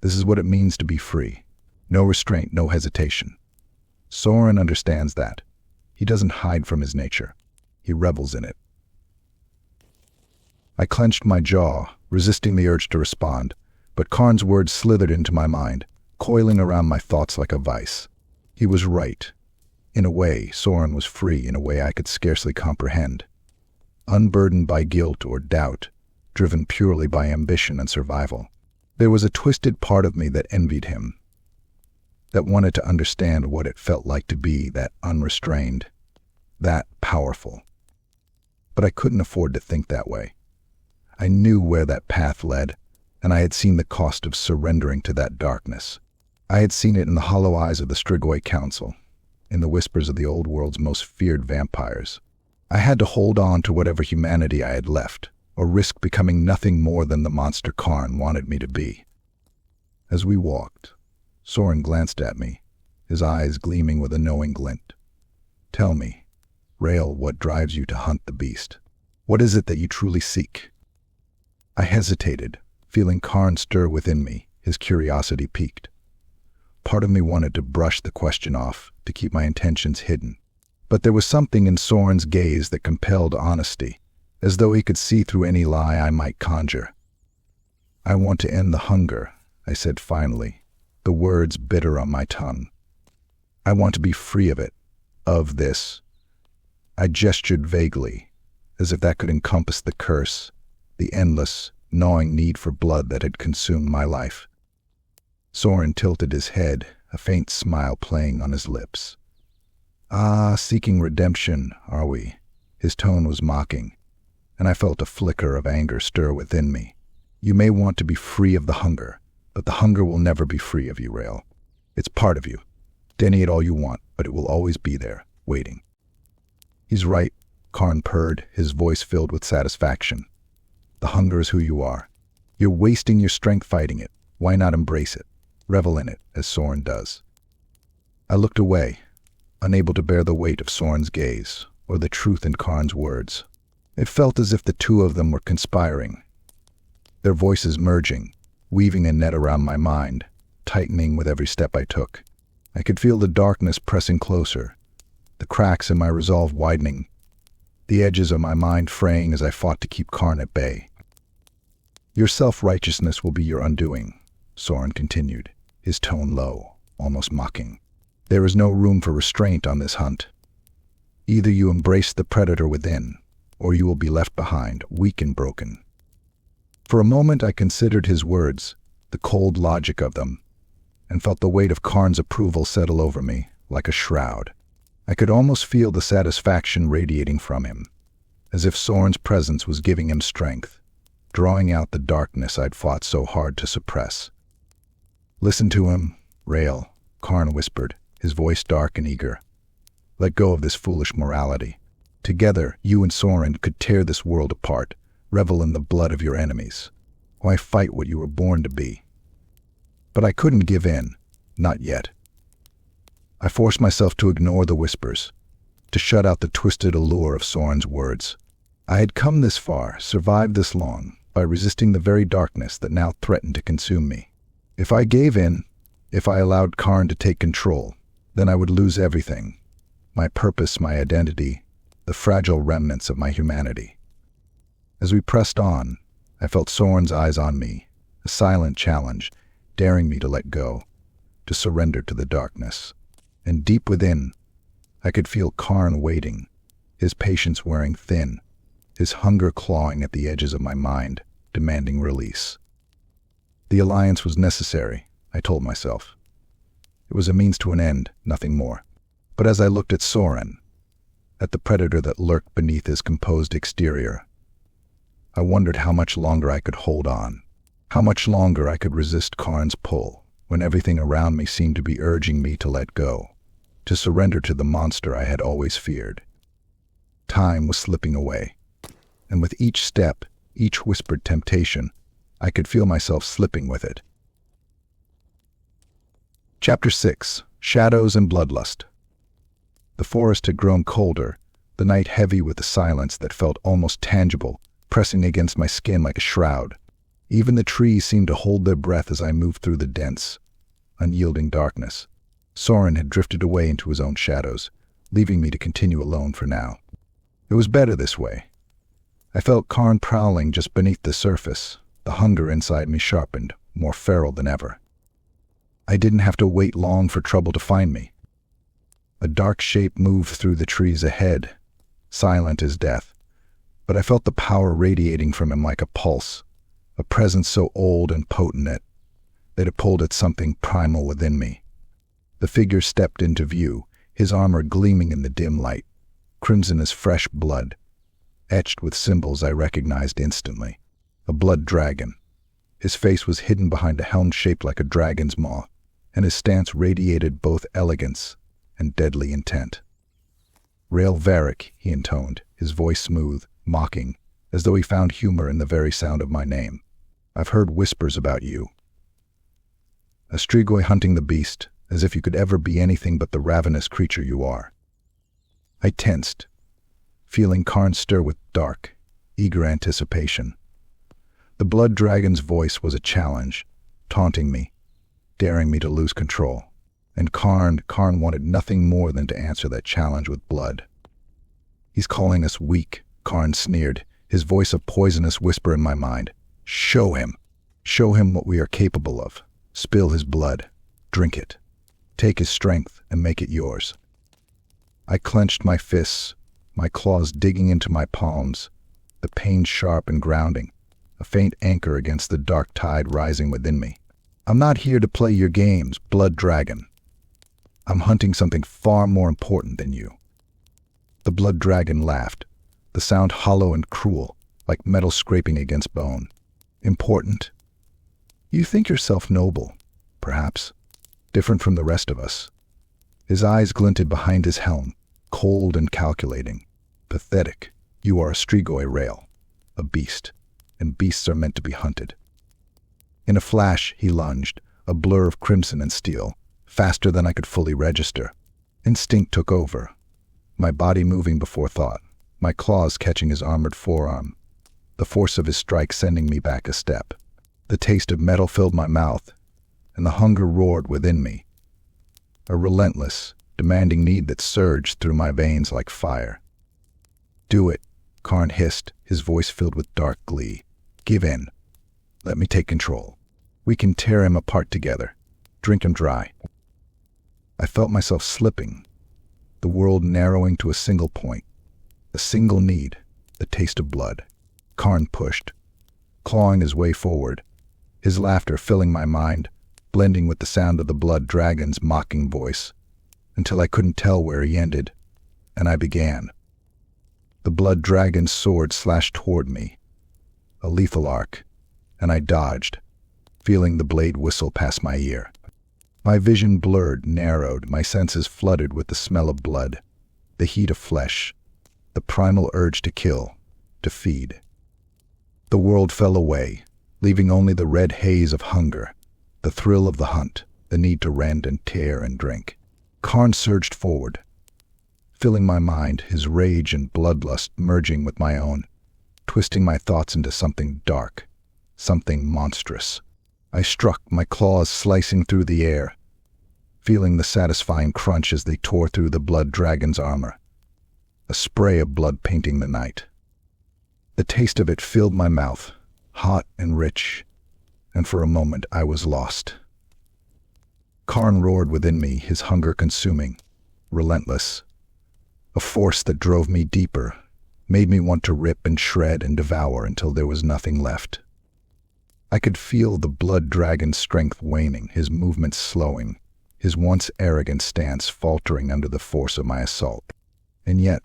"This is what it means to be free. No restraint, no hesitation. Soren understands that. He doesn't hide from his nature. He revels in it." I clenched my jaw, resisting the urge to respond, but Karn's words slithered into my mind, coiling around my thoughts like a vice. He was right. In a way, Soren was free in a way I could scarcely comprehend. Unburdened by guilt or doubt, driven purely by ambition and survival. There was a twisted part of me that envied him, that wanted to understand what it felt like to be that unrestrained, that powerful. But I couldn't afford to think that way. I knew where that path led, and I had seen the cost of surrendering to that darkness. I had seen it in the hollow eyes of the Strigoi Council, in the whispers of the old world's most feared vampires. I had to hold on to whatever humanity I had left, or risk becoming nothing more than the monster Karn wanted me to be. As we walked, Soren glanced at me, his eyes gleaming with a knowing glint. "Tell me, Rael, what drives you to hunt the beast? What is it that you truly seek?" I hesitated, feeling Karn stir within me, his curiosity piqued. Part of me wanted to brush the question off, to keep my intentions hidden. But there was something in Soren's gaze that compelled honesty, as though he could see through any lie I might conjure. "I want to end the hunger," I said finally, the words bitter on my tongue. "I want to be free of it, of this." I gestured vaguely, as if that could encompass the curse, the endless, gnawing need for blood that had consumed my life. Soren tilted his head, a faint smile playing on his lips. "Ah, seeking redemption, are we?" His tone was mocking, and I felt a flicker of anger stir within me. "You may want to be free of the hunger, but the hunger will never be free of you, Rael. It's part of you. Deny it all you want, but it will always be there, waiting." "He's right," Karn purred, his voice filled with satisfaction. "The hunger is who you are. You're wasting your strength fighting it. Why not embrace it? Revel in it, as Soren does." I looked away, unable to bear the weight of Soren's gaze, or the truth in Karn's words. It felt as if the two of them were conspiring, their voices merging, weaving a net around my mind, tightening with every step I took. I could feel the darkness pressing closer, the cracks in my resolve widening, the edges of my mind fraying as I fought to keep Karn at bay. Your self-righteousness will be your undoing, Soren continued, his tone low, almost mocking. There is no room for restraint on this hunt. Either you embrace the predator within, or you will be left behind, weak and broken. For a moment I considered his words, the cold logic of them, and felt the weight of Karn's approval settle over me, like a shroud. I could almost feel the satisfaction radiating from him, as if Soren's presence was giving him strength, drawing out the darkness I'd fought so hard to suppress. Listen to him, Rael, Karn whispered, his voice dark and eager. Let go of this foolish morality. Together, you and Soren could tear this world apart, revel in the blood of your enemies. Why fight what you were born to be? But I couldn't give in, not yet. I forced myself to ignore the whispers, to shut out the twisted allure of Soren's words. I had come this far, survived this long, by resisting the very darkness that now threatened to consume me. If I gave in, if I allowed Karn to take control, then I would lose everything. My purpose, my identity, the fragile remnants of my humanity. As we pressed on, I felt Soren's eyes on me, a silent challenge, daring me to let go, to surrender to the darkness. And deep within, I could feel Karn waiting, his patience wearing thin, his hunger clawing at the edges of my mind, demanding release. The alliance was necessary, I told myself. It was a means to an end, nothing more. But as I looked at Soren, at the predator that lurked beneath his composed exterior, I wondered how much longer I could hold on, how much longer I could resist Karn's pull, when everything around me seemed to be urging me to let go, to surrender to the monster I had always feared. Time was slipping away, and with each step, each whispered temptation, I could feel myself slipping with it. Chapter 6. Shadows and Bloodlust. The forest had grown colder, the night heavy with a silence that felt almost tangible, pressing against my skin like a shroud. Even the trees seemed to hold their breath as I moved through the dense, unyielding darkness. Soren had drifted away into his own shadows, leaving me to continue alone for now. It was better this way. I felt Karn prowling just beneath the surface, the hunger inside me sharpened, more feral than ever. I didn't have to wait long for trouble to find me. A dark shape moved through the trees ahead, silent as death, but I felt the power radiating from him like a pulse, a presence so old and potent that it pulled at something primal within me. The figure stepped into view, his armor gleaming in the dim light, crimson as fresh blood, etched with symbols I recognized instantly. A blood dragon. His face was hidden behind a helm shaped like a dragon's maw, and his stance radiated both elegance and deadly intent. Rael Varic, he intoned, his voice smooth, mocking, as though he found humor in the very sound of my name. I've heard whispers about you. A Strigoi hunting the beast, as if you could ever be anything but the ravenous creature you are. I tensed, feeling Karn stir with dark, eager anticipation. The blood dragon's voice was a challenge, taunting me, daring me to lose control. And Karn wanted nothing more than to answer that challenge with blood. He's calling us weak, Karn sneered, his voice a poisonous whisper in my mind. Show him. Show him what we are capable of. Spill his blood. Drink it. Take his strength and make it yours. I clenched my fists, my claws digging into my palms, the pain sharp and grounding, a faint anchor against the dark tide rising within me. I'm not here to play your games, blood dragon. I'm hunting something far more important than you. The blood dragon laughed, the sound hollow and cruel, like metal scraping against bone. Important? You think yourself noble, perhaps, different from the rest of us. His eyes glinted behind his helm, cold and calculating. Pathetic. You are a Strigoi, Rael, a beast, and beasts are meant to be hunted. In a flash, he lunged, a blur of crimson and steel, faster than I could fully register. Instinct took over, my body moving before thought, my claws catching his armored forearm, the force of his strike sending me back a step. The taste of metal filled my mouth, and the hunger roared within me, a relentless, demanding need that surged through my veins like fire. Do it, Karn hissed, his voice filled with dark glee. Give in. Let me take control. We can tear him apart together. Drink him dry. I felt myself slipping, the world narrowing to a single point, a single need, the taste of blood. Karn pushed, clawing his way forward, his laughter filling my mind, blending with the sound of the blood dragon's mocking voice, until I couldn't tell where he ended, and I began. The blood dragon's sword slashed toward me, a lethal arc, and I dodged, feeling the blade whistle past my ear. My vision blurred, narrowed, my senses flooded with the smell of blood, the heat of flesh, the primal urge to kill, to feed. The world fell away, leaving only the red haze of hunger, the thrill of the hunt, the need to rend and tear and drink. Karn surged forward, filling my mind, his rage and bloodlust merging with my own, twisting my thoughts into something dark, something monstrous. I struck, my claws slicing through the air, feeling the satisfying crunch as they tore through the blood dragon's armor, a spray of blood painting the night. The taste of it filled my mouth, hot and rich, and for a moment I was lost. Karn roared within me, his hunger consuming, relentless, a force that drove me deeper, made me want to rip and shred and devour until there was nothing left. I could feel the blood dragon's strength waning, his movements slowing, his once arrogant stance faltering under the force of my assault. And yet,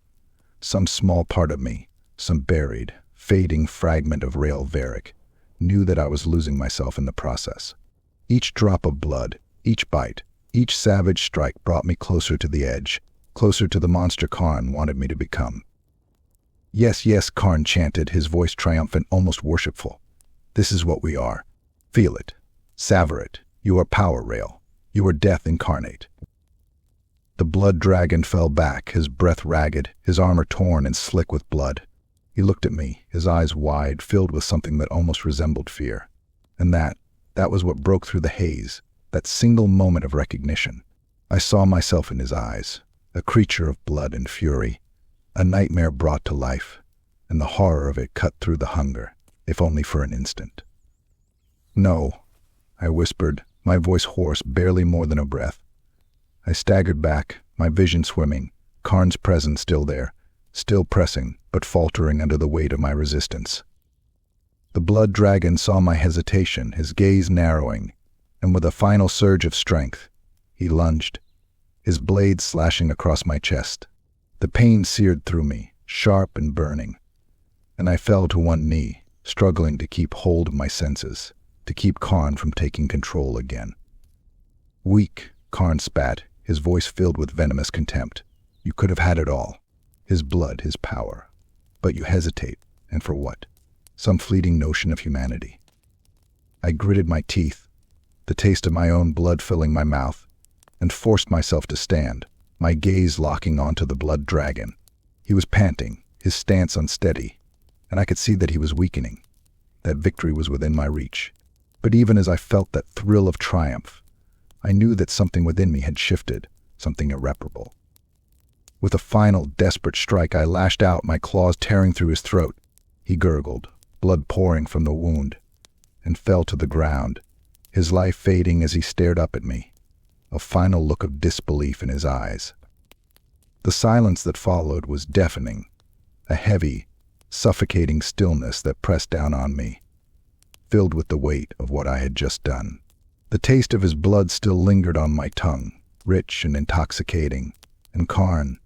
some small part of me, some buried, fading fragment of Rael Varic, knew that I was losing myself in the process. Each drop of blood, each bite, each savage strike brought me closer to the edge, closer to the monster Karn wanted me to become. Yes, yes, Karn chanted, his voice triumphant, almost worshipful. This is what we are. Feel it. Savor it. You are power, Rael. You are death incarnate. The blood dragon fell back, his breath ragged, his armor torn and slick with blood. He looked at me, his eyes wide, filled with something that almost resembled fear. And that was what broke through the haze, that single moment of recognition. I saw myself in his eyes, a creature of blood and fury, a nightmare brought to life, and the horror of it cut through the hunger, if only for an instant. No, I whispered, my voice hoarse, barely more than a breath. I staggered back, my vision swimming, Karn's presence still there, still pressing, but faltering under the weight of my resistance. The blood dragon saw my hesitation, his gaze narrowing, and with a final surge of strength, he lunged, his blade slashing across my chest. The pain seared through me, sharp and burning, and I fell to one knee, struggling to keep hold of my senses, to keep Karn from taking control again. Weak, Karn spat, his voice filled with venomous contempt. You could have had it all. His blood, his power. But you hesitate, and for what? Some fleeting notion of humanity. I gritted my teeth, the taste of my own blood filling my mouth, and forced myself to stand, my gaze locking onto the blood dragon. He was panting, his stance unsteady, and I could see that he was weakening, that victory was within my reach. But even as I felt that thrill of triumph, I knew that something within me had shifted, something irreparable. With a final, desperate strike, I lashed out, my claws tearing through his throat. He gurgled, blood pouring from the wound, and fell to the ground, his life fading as he stared up at me, a final look of disbelief in his eyes. The silence that followed was deafening, a heavy, suffocating stillness that pressed down on me, filled with the weight of what I had just done. The taste of his blood still lingered on my tongue, rich and intoxicating, and Karn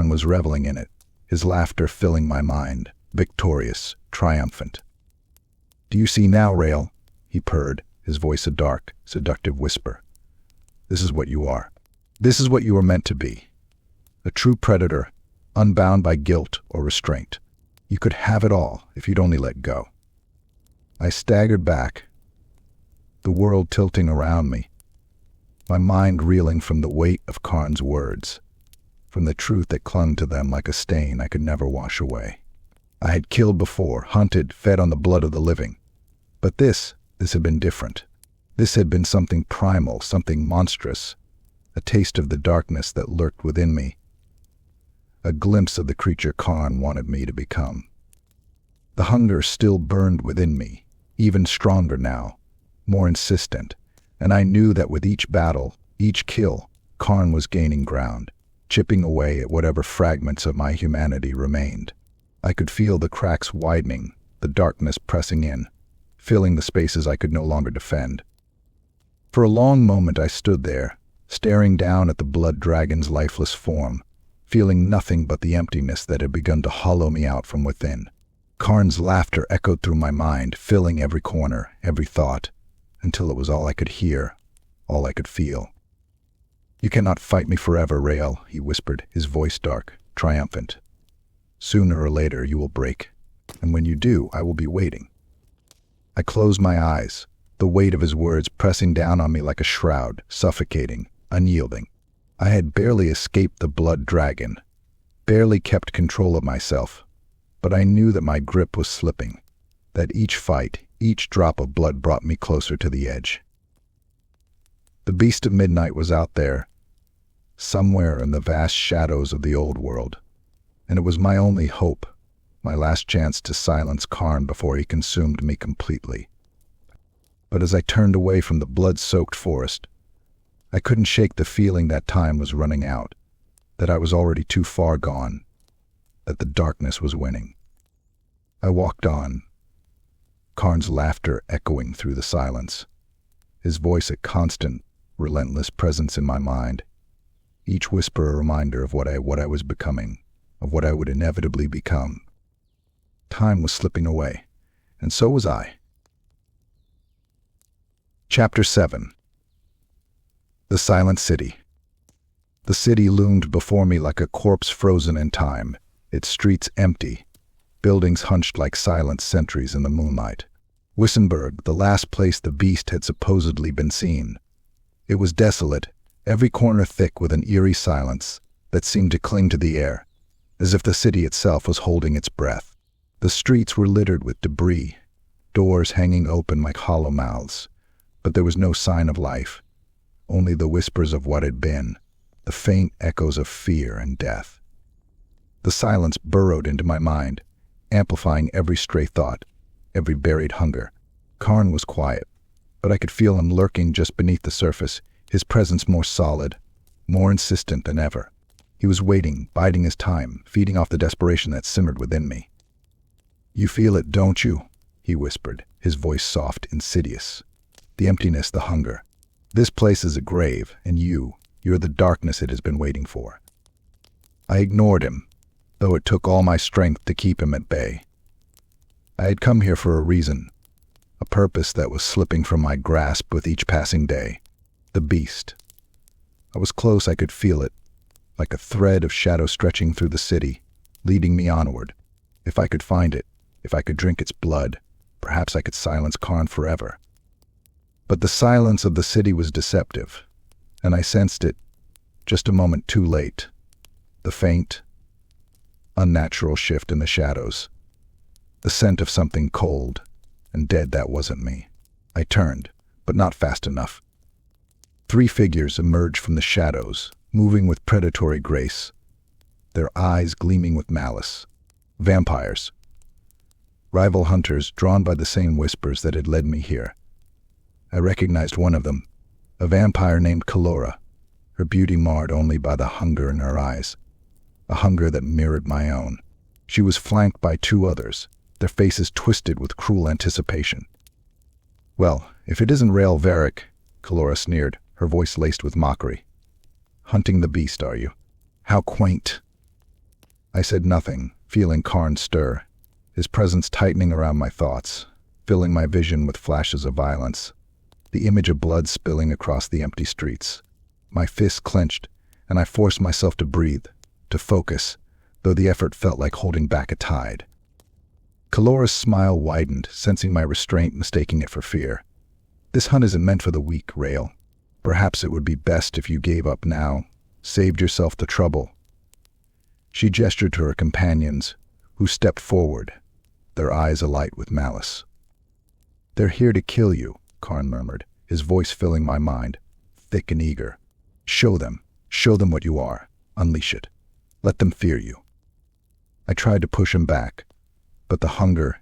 was reveling in it, his laughter filling my mind, victorious, triumphant. Do you see now, Rael? He purred, his voice a dark, seductive whisper. This is what you are. This is what you are meant to be. A true predator, unbound by guilt or restraint. You could have it all if you'd only let go. I staggered back, the world tilting around me, my mind reeling from the weight of Karn's words, from the truth that clung to them like a stain I could never wash away. I had killed before, hunted, fed on the blood of the living. But this had been different. This had been something primal, something monstrous, a taste of the darkness that lurked within me, a glimpse of the creature Karn wanted me to become. The hunger still burned within me, even stronger now, more insistent, and I knew that with each battle, each kill, Karn was gaining ground, chipping away at whatever fragments of my humanity remained. I could feel the cracks widening, the darkness pressing in, filling the spaces I could no longer defend. For a long moment I stood there, staring down at the blood dragon's lifeless form, feeling nothing but the emptiness that had begun to hollow me out from within. Karn's laughter echoed through my mind, filling every corner, every thought, until it was all I could hear, all I could feel. "You cannot fight me forever, Rael," he whispered, his voice dark, triumphant. "Sooner or later you will break, and when you do, I will be waiting." I closed my eyes, the weight of his words pressing down on me like a shroud, suffocating, unyielding. I had barely escaped the blood dragon, barely kept control of myself, but I knew that my grip was slipping, that each fight, each drop of blood brought me closer to the edge. The beast of midnight was out there, somewhere in the vast shadows of the old world, and it was my only hope, my last chance to silence Karn before he consumed me completely. But as I turned away from the blood-soaked forest, I couldn't shake the feeling that time was running out, that I was already too far gone, that the darkness was winning. I walked on, Karn's laughter echoing through the silence, his voice a constant, relentless presence in my mind, each whisper a reminder of what I was becoming, of what I would inevitably become. Time was slipping away, and so was I. Chapter 7. The Silent City. The city loomed before me like a corpse frozen in time, its streets empty, buildings hunched like silent sentries in the moonlight. Wissenberg, the last place the beast had supposedly been seen. It was desolate, every corner thick with an eerie silence that seemed to cling to the air, as if the city itself was holding its breath. The streets were littered with debris, doors hanging open like hollow mouths, but there was no sign of life, only the whispers of what had been, the faint echoes of fear and death. The silence burrowed into my mind, amplifying every stray thought, every buried hunger. Karn was quiet, but I could feel him lurking just beneath the surface, his presence more solid, more insistent than ever. He was waiting, biding his time, feeding off the desperation that simmered within me. "You feel it, don't you?" he whispered, his voice soft, insidious. "The emptiness, the hunger. This place is a grave, and you're the darkness it has been waiting for." I ignored him, though it took all my strength to keep him at bay. I had come here for a reason, a purpose that was slipping from my grasp with each passing day. The beast. I was close, I could feel it, like a thread of shadow stretching through the city, leading me onward. If I could find it, if I could drink its blood, perhaps I could silence Karn forever. But the silence of the city was deceptive, and I sensed it just a moment too late. The faint, unnatural shift in the shadows. The scent of something cold and dead that wasn't me. I turned, but not fast enough. 3 figures emerged from the shadows, moving with predatory grace, their eyes gleaming with malice. Vampires. Rival hunters drawn by the same whispers that had led me here. I recognized one of them, a vampire named Kalora, her beauty marred only by the hunger in her eyes, a hunger that mirrored my own. She was flanked by 2 others, their faces twisted with cruel anticipation. "Well, if it isn't Rael Varic," Kalora sneered, her voice laced with mockery. "Hunting the beast, are you? How quaint." I said nothing, feeling Karn stir, his presence tightening around my thoughts, filling my vision with flashes of violence, the image of blood spilling across the empty streets. My fists clenched, and I forced myself to breathe, to focus, though the effort felt like holding back a tide. Kalora's smile widened, sensing my restraint, mistaking it for fear. "This hunt isn't meant for the weak, Rael. Perhaps it would be best if you gave up now, saved yourself the trouble." She gestured to her companions, who stepped forward, their eyes alight with malice. "They're here to kill you," Karn murmured, his voice filling my mind, thick and eager. Show them what you are. Unleash it. Let them fear you." I tried to push him back, but the hunger,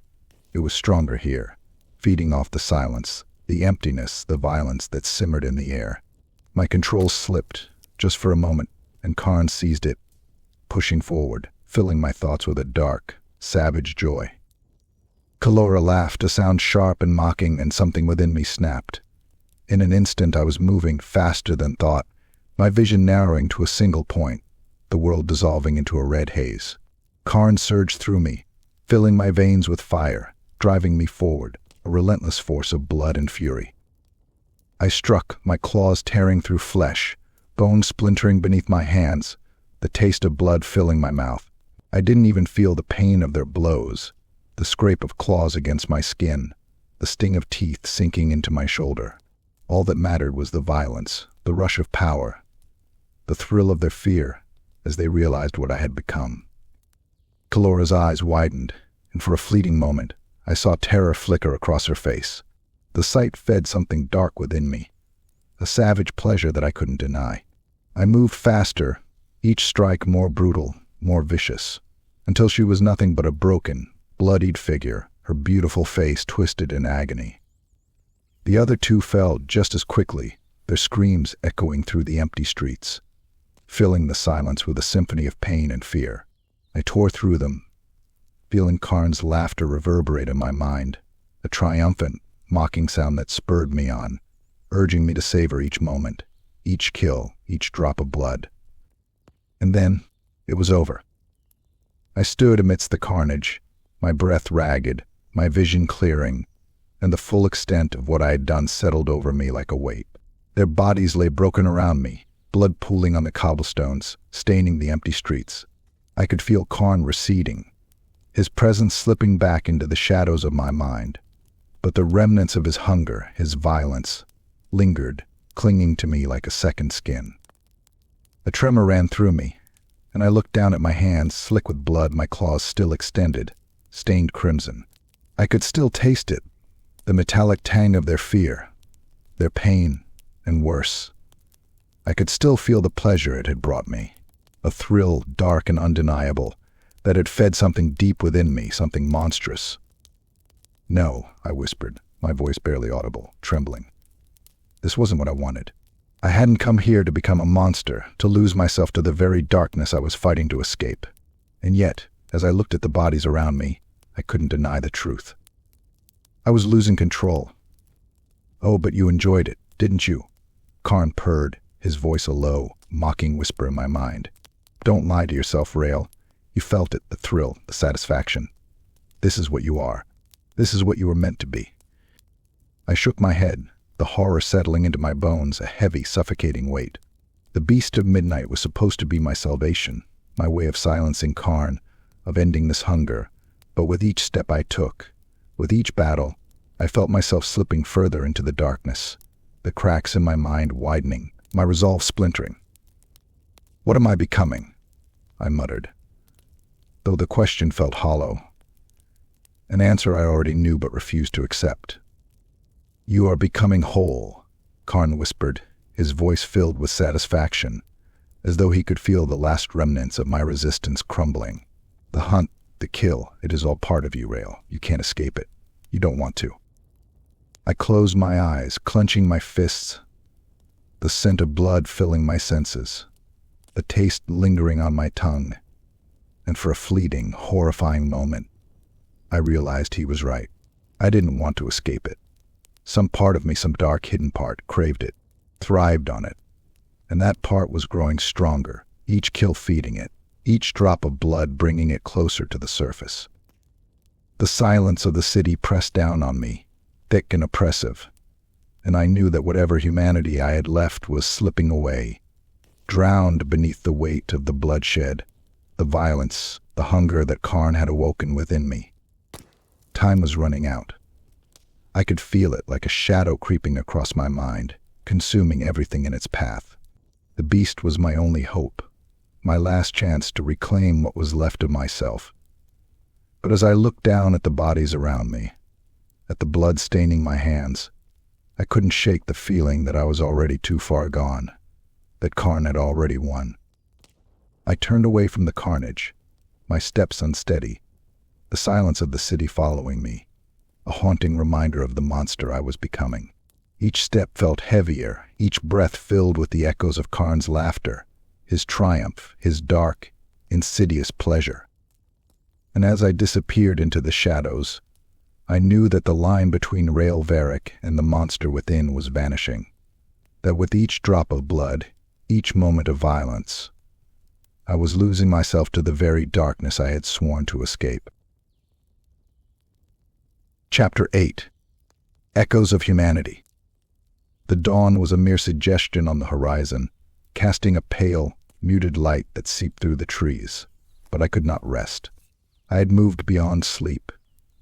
it was stronger here, feeding off the silence, the emptiness, the violence that simmered in the air. My control slipped, just for a moment, and Karn seized it, pushing forward, filling my thoughts with a dark, savage joy. Kalora laughed, a sound sharp and mocking, and something within me snapped. In an instant I was moving faster than thought, my vision narrowing to a single point, the world dissolving into a red haze. Karn surged through me, filling my veins with fire, driving me forward, a relentless force of blood and fury. I struck, my claws tearing through flesh, bones splintering beneath my hands, the taste of blood filling my mouth. I didn't even feel the pain of their blows, the scrape of claws against my skin, the sting of teeth sinking into my shoulder. All that mattered was the violence, the rush of power, the thrill of their fear as they realized what I had become. Kalora's eyes widened, and for a fleeting moment, I saw terror flicker across her face. The sight fed something dark within me, a savage pleasure that I couldn't deny. I moved faster, each strike more brutal, more vicious, until she was nothing but a broken, bloodied figure, her beautiful face twisted in agony. The other two fell just as quickly, their screams echoing through the empty streets, filling the silence with a symphony of pain and fear. I tore through them, feeling Karn's laughter reverberate in my mind, a triumphant, mocking sound that spurred me on, urging me to savor each moment, each kill, each drop of blood. And then, it was over. I stood amidst the carnage, my breath ragged, my vision clearing, and the full extent of what I had done settled over me like a weight. Their bodies lay broken around me, blood pooling on the cobblestones, staining the empty streets. I could feel Karn receding, his presence slipping back into the shadows of my mind. But the remnants of his hunger, his violence, lingered, clinging to me like a second skin. A tremor ran through me, and I looked down at my hands, slick with blood, my claws still extended, stained crimson. I could still taste it, the metallic tang of their fear, their pain, and worse. I could still feel the pleasure it had brought me, a thrill dark and undeniable that had fed something deep within me, something monstrous. "No," I whispered, my voice barely audible, trembling. This wasn't what I wanted. I hadn't come here to become a monster, to lose myself to the very darkness I was fighting to escape. And yet, as I looked at the bodies around me, I couldn't deny the truth. I was losing control. "Oh, but you enjoyed it, didn't you?" Karn purred, his voice a low, mocking whisper in my mind. "Don't lie to yourself, Rael. You felt it, the thrill, the satisfaction. This is what you are. This is what you were meant to be." I shook my head, the horror settling into my bones, a heavy, suffocating weight. The beast of midnight was supposed to be my salvation, my way of silencing Karn, of ending this hunger. But with each step I took, with each battle, I felt myself slipping further into the darkness, the cracks in my mind widening, my resolve splintering. "What am I becoming?" I muttered, though the question felt hollow, an answer I already knew but refused to accept. "You are becoming whole," Karn whispered, his voice filled with satisfaction, as though he could feel the last remnants of my resistance crumbling. "The hunt, the kill, it is all part of you, Rael. You can't escape it. You don't want to." I closed my eyes, clenching my fists, the scent of blood filling my senses, the taste lingering on my tongue, and for a fleeting, horrifying moment, I realized he was right. I didn't want to escape it. Some part of me, some dark hidden part, craved it, thrived on it, and that part was growing stronger, each kill feeding it, each drop of blood bringing it closer to the surface. The silence of the city pressed down on me, thick and oppressive, and I knew that whatever humanity I had left was slipping away, drowned beneath the weight of the bloodshed, the violence, the hunger that Karn had awoken within me. Time was running out. I could feel it like a shadow creeping across my mind, consuming everything in its path. The beast was my only hope, my last chance to reclaim what was left of myself. But as I looked down at the bodies around me, at the blood staining my hands, I couldn't shake the feeling that I was already too far gone, that Karn had already won. I turned away from the carnage, my steps unsteady, the silence of the city following me, a haunting reminder of the monster I was becoming. Each step felt heavier, each breath filled with the echoes of Karn's laughter, his triumph, his dark, insidious pleasure. And as I disappeared into the shadows, I knew that the line between Rael Varic and the monster within was vanishing, that with each drop of blood, each moment of violence, I was losing myself to the very darkness I had sworn to escape. Chapter 8. Echoes of Humanity. The dawn was a mere suggestion on the horizon, casting a pale, muted light that seeped through the trees. But I could not rest. I had moved beyond sleep,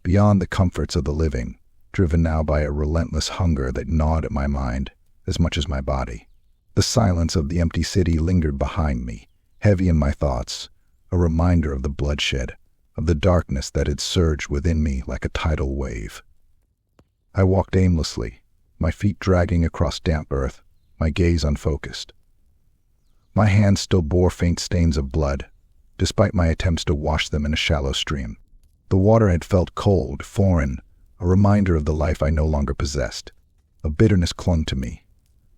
beyond the comforts of the living, driven now by a relentless hunger that gnawed at my mind as much as my body. The silence of the empty city lingered behind me, heavy in my thoughts, a reminder of the bloodshed, of the darkness that had surged within me like a tidal wave. I walked aimlessly, my feet dragging across damp earth, my gaze unfocused. My hands still bore faint stains of blood, despite my attempts to wash them in a shallow stream. The water had felt cold, foreign, a reminder of the life I no longer possessed. A bitterness clung to me,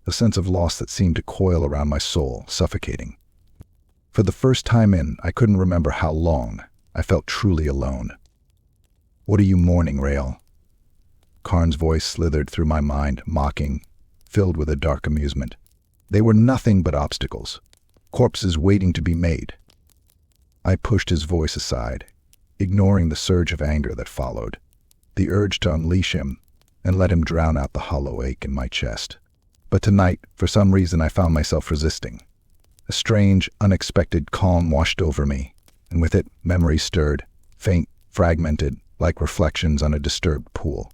a sense of loss that seemed to coil around my soul, suffocating. For the first time I couldn't remember how long, I felt truly alone. "What are you mourning, Rael?" Karn's voice slithered through my mind, mocking, filled with a dark amusement. They were nothing but obstacles, corpses waiting to be made. I pushed his voice aside, ignoring the surge of anger that followed, the urge to unleash him and let him drown out the hollow ache in my chest. But tonight, for some reason, I found myself resisting. A strange, unexpected calm washed over me, and with it, memories stirred, faint, fragmented, like reflections on a disturbed pool.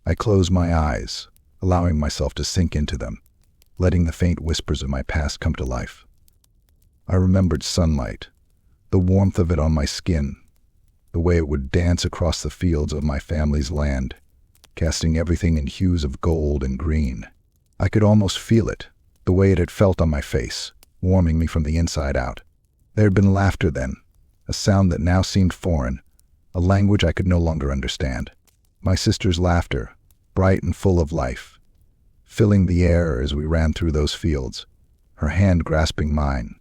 I closed my eyes, allowing myself to sink into them, letting the faint whispers of my past come to life. I remembered sunlight, the warmth of it on my skin, the way it would dance across the fields of my family's land, casting everything in hues of gold and green. I could almost feel it, the way it had felt on my face, warming me from the inside out. There had been laughter then, a sound that now seemed foreign, a language I could no longer understand. My sister's laughter, bright and full of life, filling the air as we ran through those fields, her hand grasping mine,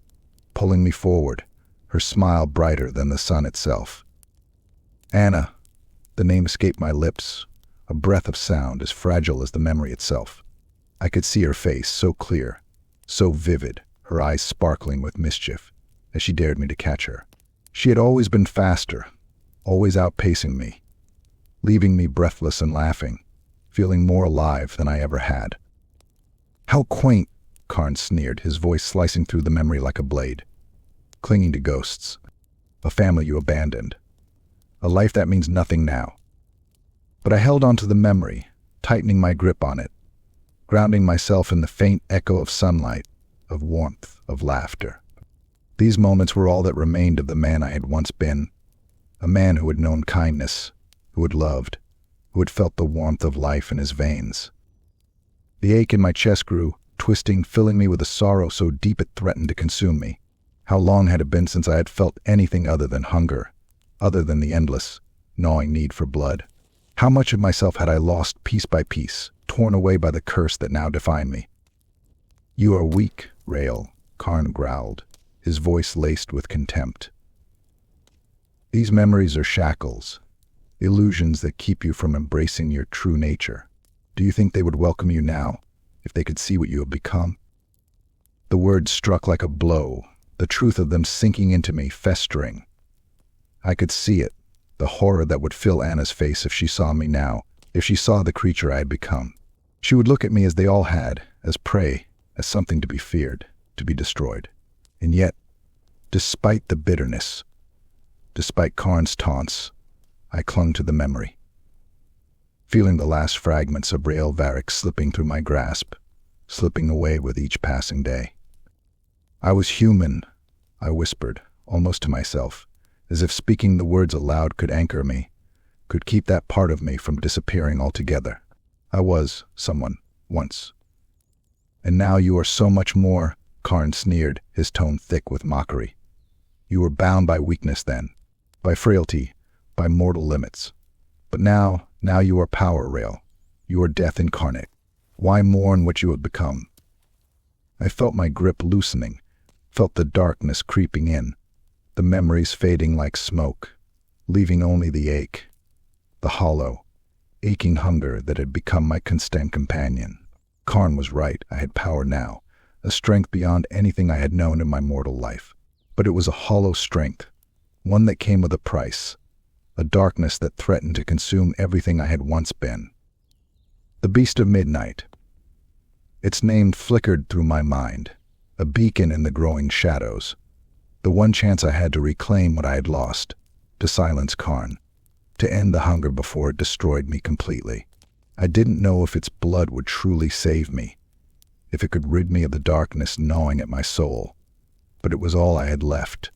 pulling me forward, her smile brighter than the sun itself. Anna, the name escaped my lips, a breath of sound as fragile as the memory itself. I could see her face so clear, so vivid, her eyes sparkling with mischief, as she dared me to catch her. She had always been faster, always outpacing me, leaving me breathless and laughing, feeling more alive than I ever had. "How quaint," Karn sneered, his voice slicing through the memory like a blade. "Clinging to ghosts. A family you abandoned. A life that means nothing now." But I held on to the memory, tightening my grip on it, grounding myself in the faint echo of sunlight, of warmth, of laughter. These moments were all that remained of the man I had once been, a man who had known kindness, who had loved, who had felt the warmth of life in his veins. The ache in my chest grew, twisting, filling me with a sorrow so deep it threatened to consume me. How long had it been since I had felt anything other than hunger, other than the endless, gnawing need for blood? How much of myself had I lost piece by piece, torn away by the curse that now defined me? "You are weak, Rael," Karn growled, his voice laced with contempt. "These memories are shackles, illusions that keep you from embracing your true nature. Do you think they would welcome you now, if they could see what you have become?" The words struck like a blow, the truth of them sinking into me, festering. I could see it, the horror that would fill Anna's face if she saw me now, if she saw the creature I had become. She would look at me as they all had, as prey, as something to be feared, to be destroyed. And yet, despite the bitterness, despite Karn's taunts, I clung to the memory, feeling the last fragments of Rael Varic slipping through my grasp, slipping away with each passing day. "I was human," I whispered, almost to myself, as if speaking the words aloud could anchor me, could keep that part of me from disappearing altogether. "I was someone, once. And now you are so much more," Karn sneered, his tone thick with mockery. "You were bound by weakness then, by frailty, by mortal limits. But now Now you are power, Rael. You are death incarnate. Why mourn what you have become? I felt my grip loosening, felt the darkness creeping in, the memories fading like smoke, leaving only the ache, the hollow, aching hunger that had become my constant companion. Karn was right. I had power now, a strength beyond anything I had known in my mortal life. But it was a hollow strength, one that came with a price, a darkness that threatened to consume everything I had once been. The Beast of Midnight. Its name flickered through my mind, a beacon in the growing shadows, the one chance I had to reclaim what I had lost, to silence Karn, to end the hunger before it destroyed me completely. I didn't know if its blood would truly save me, if it could rid me of the darkness gnawing at my soul, but it was all I had left,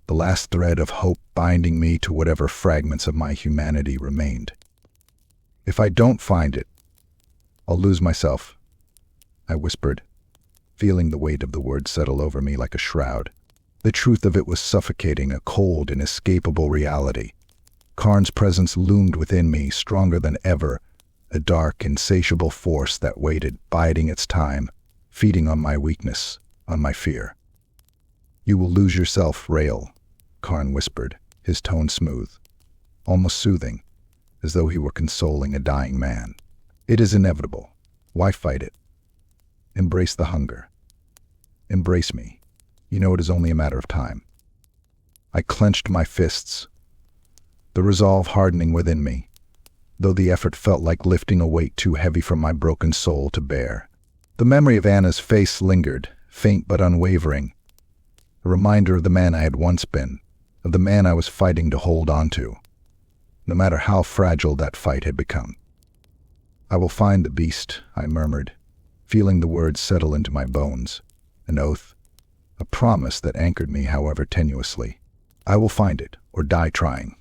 the last thread of hope binding me to whatever fragments of my humanity remained. If I don't find it, I'll lose myself, I whispered, feeling the weight of the words settle over me like a shroud. The truth of it was suffocating, a cold, inescapable reality. Karn's presence loomed within me, stronger than ever, a dark, insatiable force that waited, biding its time, feeding on my weakness, on my fear. You will lose yourself, Rael, Karn whispered, his tone smooth, almost soothing, as though he were consoling a dying man. It is inevitable. Why fight it? Embrace the hunger. Embrace me. You know it is only a matter of time. I clenched my fists, the resolve hardening within me, though the effort felt like lifting a weight too heavy for my broken soul to bear. The memory of Anna's face lingered, faint but unwavering, a reminder of the man I had once been, of the man I was fighting to hold on to, no matter how fragile that fight had become. I will find the beast, I murmured, feeling the words settle into my bones, an oath, a promise that anchored me however tenuously. I will find it, or die trying.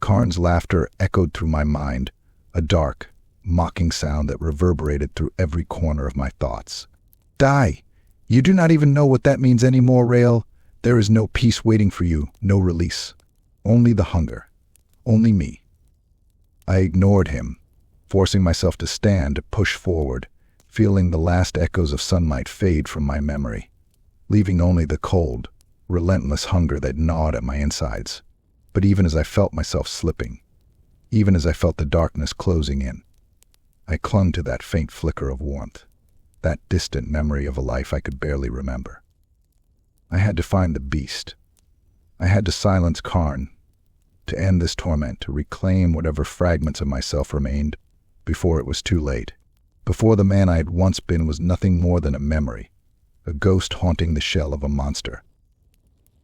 Karn's laughter echoed through my mind, a dark, mocking sound that reverberated through every corner of my thoughts. Die! You do not even know what that means anymore, Rael. There is no peace waiting for you, no release. Only the hunger. Only me. I ignored him, forcing myself to stand, to push forward, feeling the last echoes of sunlight fade from my memory, leaving only the cold, relentless hunger that gnawed at my insides. But even as I felt myself slipping, even as I felt the darkness closing in, I clung to that faint flicker of warmth, that distant memory of a life I could barely remember. I had to find the beast. I had to silence Karn, to end this torment, to reclaim whatever fragments of myself remained before it was too late, before the man I had once been was nothing more than a memory, a ghost haunting the shell of a monster.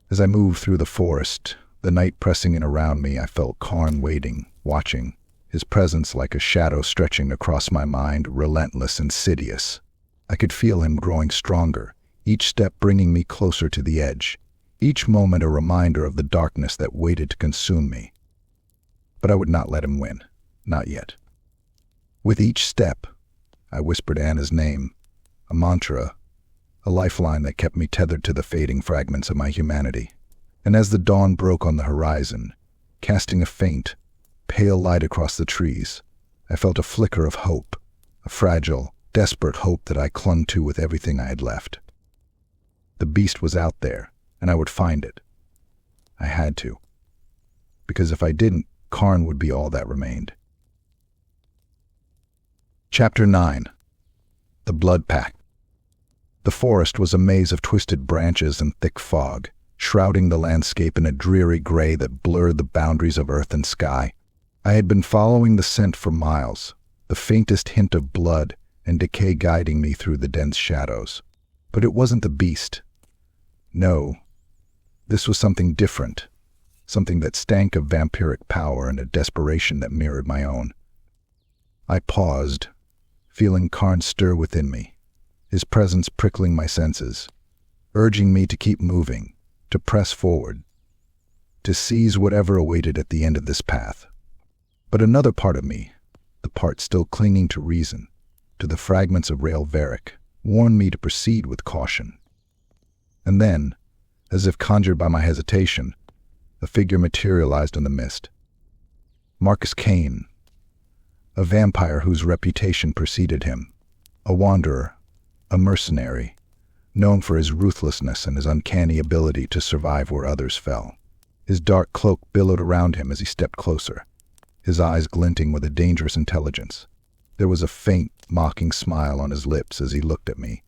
As I moved through the forest, the night pressing in around me, I felt Karn waiting, watching, his presence like a shadow stretching across my mind, relentless, insidious. I could feel him growing stronger, each step bringing me closer to the edge, each moment a reminder of the darkness that waited to consume me. But I would not let him win, not yet. With each step, I whispered Anna's name, a mantra, a lifeline that kept me tethered to the fading fragments of my humanity. And as the dawn broke on the horizon, casting a faint, pale light across the trees, I felt a flicker of hope, a fragile, desperate hope that I clung to with everything I had left. The beast was out there, and I would find it. I had to. Because if I didn't, Karn would be all that remained. Chapter 9. The Blood Pact. The forest was a maze of twisted branches and thick fog, shrouding the landscape in a dreary gray that blurred the boundaries of earth and sky. I had been following the scent for miles, the faintest hint of blood and decay guiding me through the dense shadows. But it wasn't the beast. No, this was something different, something that stank of vampiric power and a desperation that mirrored my own. I paused, feeling Karn stir within me, his presence prickling my senses, urging me to keep moving, to press forward, to seize whatever awaited at the end of this path. But another part of me, the part still clinging to reason, to the fragments of Rael Varic, warned me to proceed with caution. And then, as if conjured by my hesitation, a figure materialized in the mist. Marcus Kane, a vampire whose reputation preceded him, a wanderer, a mercenary, known for his ruthlessness and his uncanny ability to survive where others fell. His dark cloak billowed around him as he stepped closer, his eyes glinting with a dangerous intelligence. There was a faint, mocking smile on his lips as he looked at me,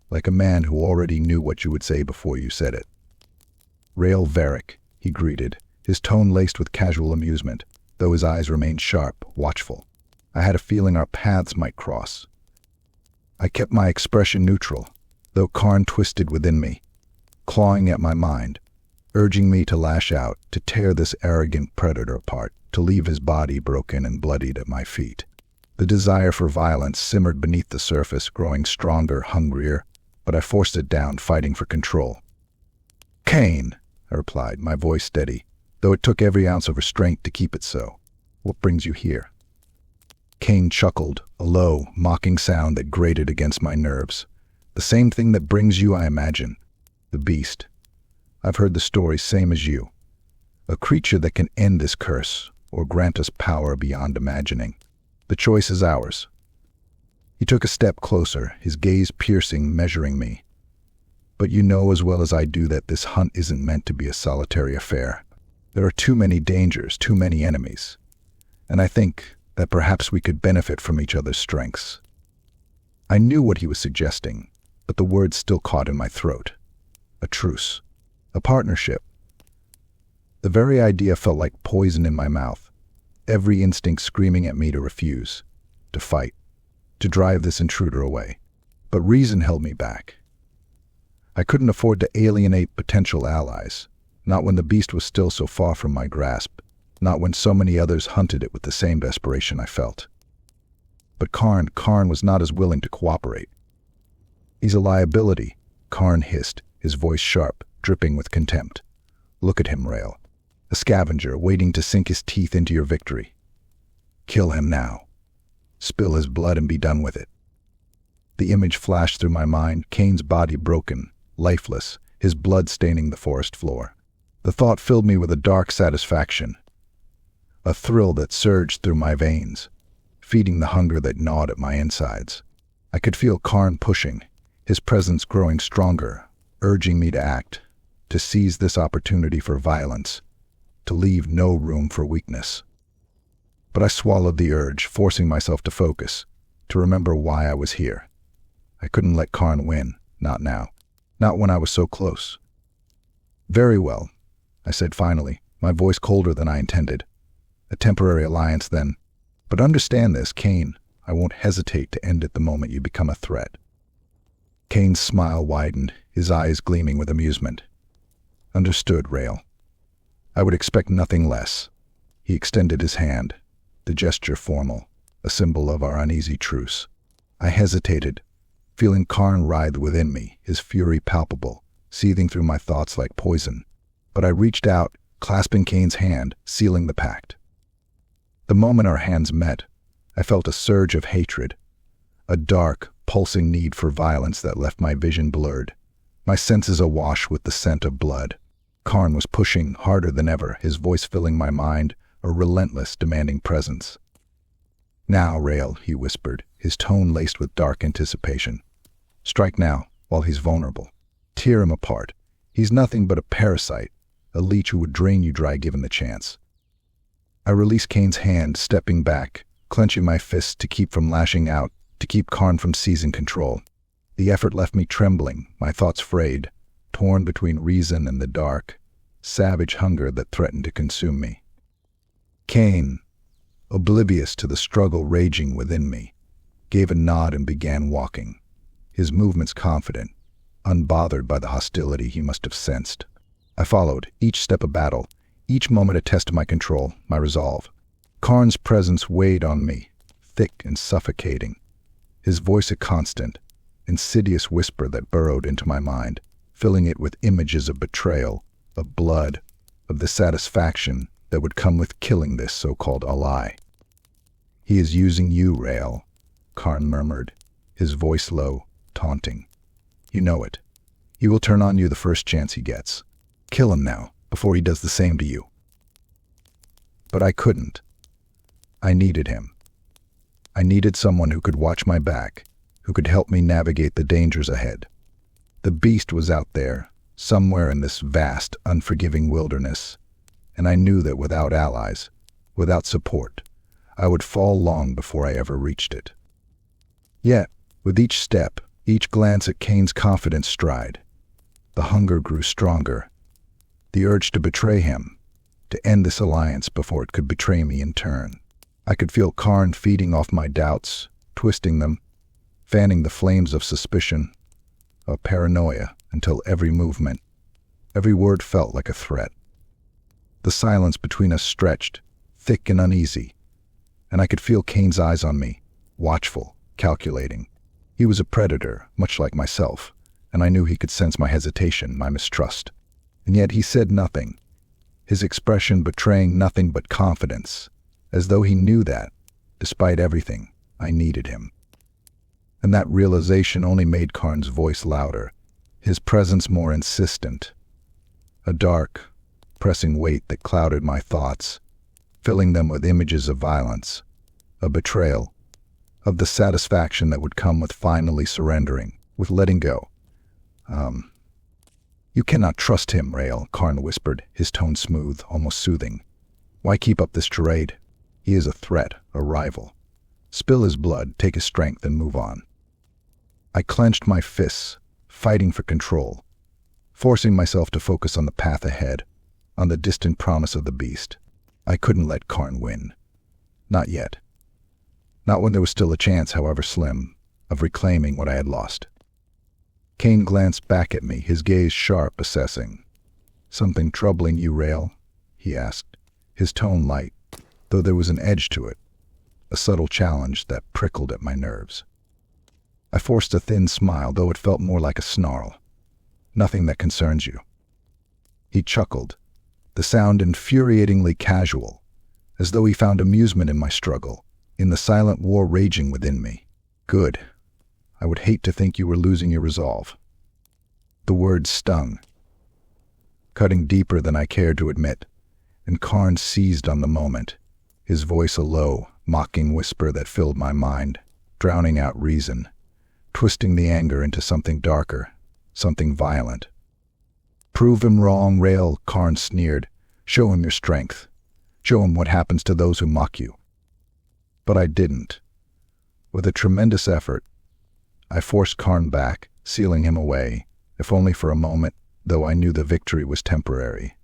like a man who already knew what you would say before you said it. "Rael Varic," he greeted, his tone laced with casual amusement, though his eyes remained sharp, watchful. I had a feeling our paths might cross. I kept my expression neutral, though Karn twisted within me, clawing at my mind, urging me to lash out, to tear this arrogant predator apart, to leave his body broken and bloodied at my feet. The desire for violence simmered beneath the surface, growing stronger, hungrier, but I forced it down, fighting for control. "Cain," I replied, my voice steady, though it took every ounce of restraint to keep it so. "What brings you here?" Cain chuckled, a low, mocking sound that grated against my nerves. "The same thing that brings you, I imagine. The beast. I've heard the story, same as you. A creature that can end this curse, or grant us power beyond imagining. The choice is ours." He took a step closer, his gaze piercing, measuring me. "But you know as well as I do that this hunt isn't meant to be a solitary affair. There are too many dangers, too many enemies. And I think that perhaps we could benefit from each other's strengths." I knew what he was suggesting, but the words still caught in my throat. A truce. A partnership. The very idea felt like poison in my mouth, every instinct screaming at me to refuse, to fight, to drive this intruder away. But reason held me back. I couldn't afford to alienate potential allies, not when the beast was still so far from my grasp, not when so many others hunted it with the same desperation I felt. But Karn was not as willing to cooperate. "He's a liability," Karn hissed, his voice sharp, dripping with contempt. "Look at him, Rael. A scavenger waiting to sink his teeth into your victory. Kill him now. Spill his blood and be done with it." The image flashed through my mind, Cain's body broken, lifeless, his blood staining the forest floor. The thought filled me with a dark satisfaction, a thrill that surged through my veins, feeding the hunger that gnawed at my insides. I could feel Karn pushing, his presence growing stronger, urging me to act, to seize this opportunity for violence, to leave no room for weakness. But I swallowed the urge, forcing myself to focus, to remember why I was here. I couldn't let Karn win, not now, not when I was so close. "Very well," I said finally, my voice colder than I intended. "A temporary alliance then. But understand this, Cain, I won't hesitate to end it the moment you become a threat." Cain's smile widened, his eyes gleaming with amusement. "Understood, Rael. I would expect nothing less." He extended his hand, the gesture formal, a symbol of our uneasy truce. I hesitated, feeling Karn writhe within me, his fury palpable, seething through my thoughts like poison. But I reached out, clasping Cain's hand, sealing the pact. The moment our hands met, I felt a surge of hatred, a dark, pulsing need for violence that left my vision blurred, my senses awash with the scent of blood. Karn was pushing harder than ever, his voice filling my mind, a relentless, demanding presence. "Now, Rael," he whispered, his tone laced with dark anticipation. "Strike now, while he's vulnerable. Tear him apart. He's nothing but a parasite, a leech who would drain you dry given the chance." I released Cain's hand, stepping back, clenching my fists to keep from lashing out, to keep Karn from seizing control. The effort left me trembling, my thoughts frayed, torn between reason and the dark, savage hunger that threatened to consume me. Cain, oblivious to the struggle raging within me, gave a nod and began walking, his movements confident, unbothered by the hostility he must have sensed. I followed, each step a battle, each moment a test of my control, my resolve. Karn's presence weighed on me, thick and suffocating, his voice a constant, insidious whisper that burrowed into my mind, filling it with images of betrayal, of blood, of the satisfaction that would come with killing this so-called ally. "He is using you, Rael," Karn murmured, his voice low, taunting. "You know it. He will turn on you the first chance he gets. Kill him now, before he does the same to you." But I couldn't. I needed him. I needed someone who could watch my back, who could help me navigate the dangers ahead. The beast was out there, somewhere in this vast, unforgiving wilderness, and I knew that without allies, without support, I would fall long before I ever reached it. Yet, with each step, each glance at Kane's confident stride, the hunger grew stronger, the urge to betray him, to end this alliance before it could betray me in turn. I could feel Karn feeding off my doubts, twisting them, fanning the flames of suspicion, of paranoia, until every movement, every word felt like a threat. The silence between us stretched, thick and uneasy, and I could feel Kane's eyes on me, watchful, calculating. He was a predator, much like myself, and I knew he could sense my hesitation, my mistrust. And yet he said nothing, his expression betraying nothing but confidence, as though he knew that, despite everything, I needed him. And that realization only made Karn's voice louder, his presence more insistent. A dark, pressing weight that clouded my thoughts, filling them with images of violence, of betrayal, of the satisfaction that would come with finally surrendering, with letting go. You cannot trust him, Rael, Karn whispered, his tone smooth, almost soothing. Why keep up this charade? He is a threat, a rival. Spill his blood, take his strength, and move on. I clenched my fists, fighting for control, forcing myself to focus on the path ahead, on the distant promise of the beast. I couldn't let Karn win. Not yet. Not when there was still a chance, however slim, of reclaiming what I had lost. Kane glanced back at me, his gaze sharp, assessing. Something troubling you, Rael? He asked, his tone light, though there was an edge to it, a subtle challenge that prickled at my nerves. I forced a thin smile, though it felt more like a snarl. Nothing that concerns you. He chuckled, the sound infuriatingly casual, as though he found amusement in my struggle, in the silent war raging within me. Good. I would hate to think you were losing your resolve. The words stung, cutting deeper than I cared to admit, and Karn seized on the moment, his voice a low, mocking whisper that filled my mind, drowning out reason, twisting the anger into something darker, something violent. Prove him wrong, Rael, Karn sneered. Show him your strength. Show him what happens to those who mock you. But I didn't. With a tremendous effort, I forced Karn back, sealing him away, if only for a moment, though I knew the victory was temporary,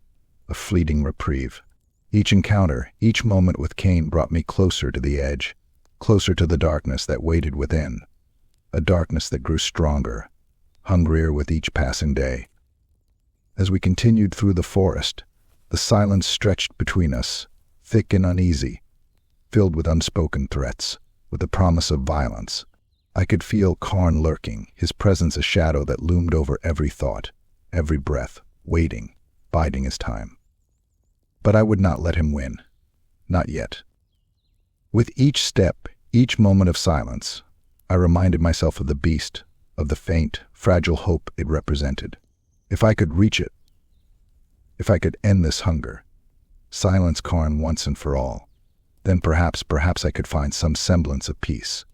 a fleeting reprieve. Each encounter, each moment with Kane brought me closer to the edge, closer to the darkness that waited within, a darkness that grew stronger, hungrier with each passing day. As we continued through the forest, the silence stretched between us, thick and uneasy, filled with unspoken threats, with the promise of violence. I could feel Karn lurking, his presence a shadow that loomed over every thought, every breath, waiting, biding his time. But I would not let him win. Not yet. With each step, each moment of silence, I reminded myself of the beast, of the faint, fragile hope it represented. If I could reach it, if I could end this hunger, silence Karn once and for all, then perhaps I could find some semblance of peace.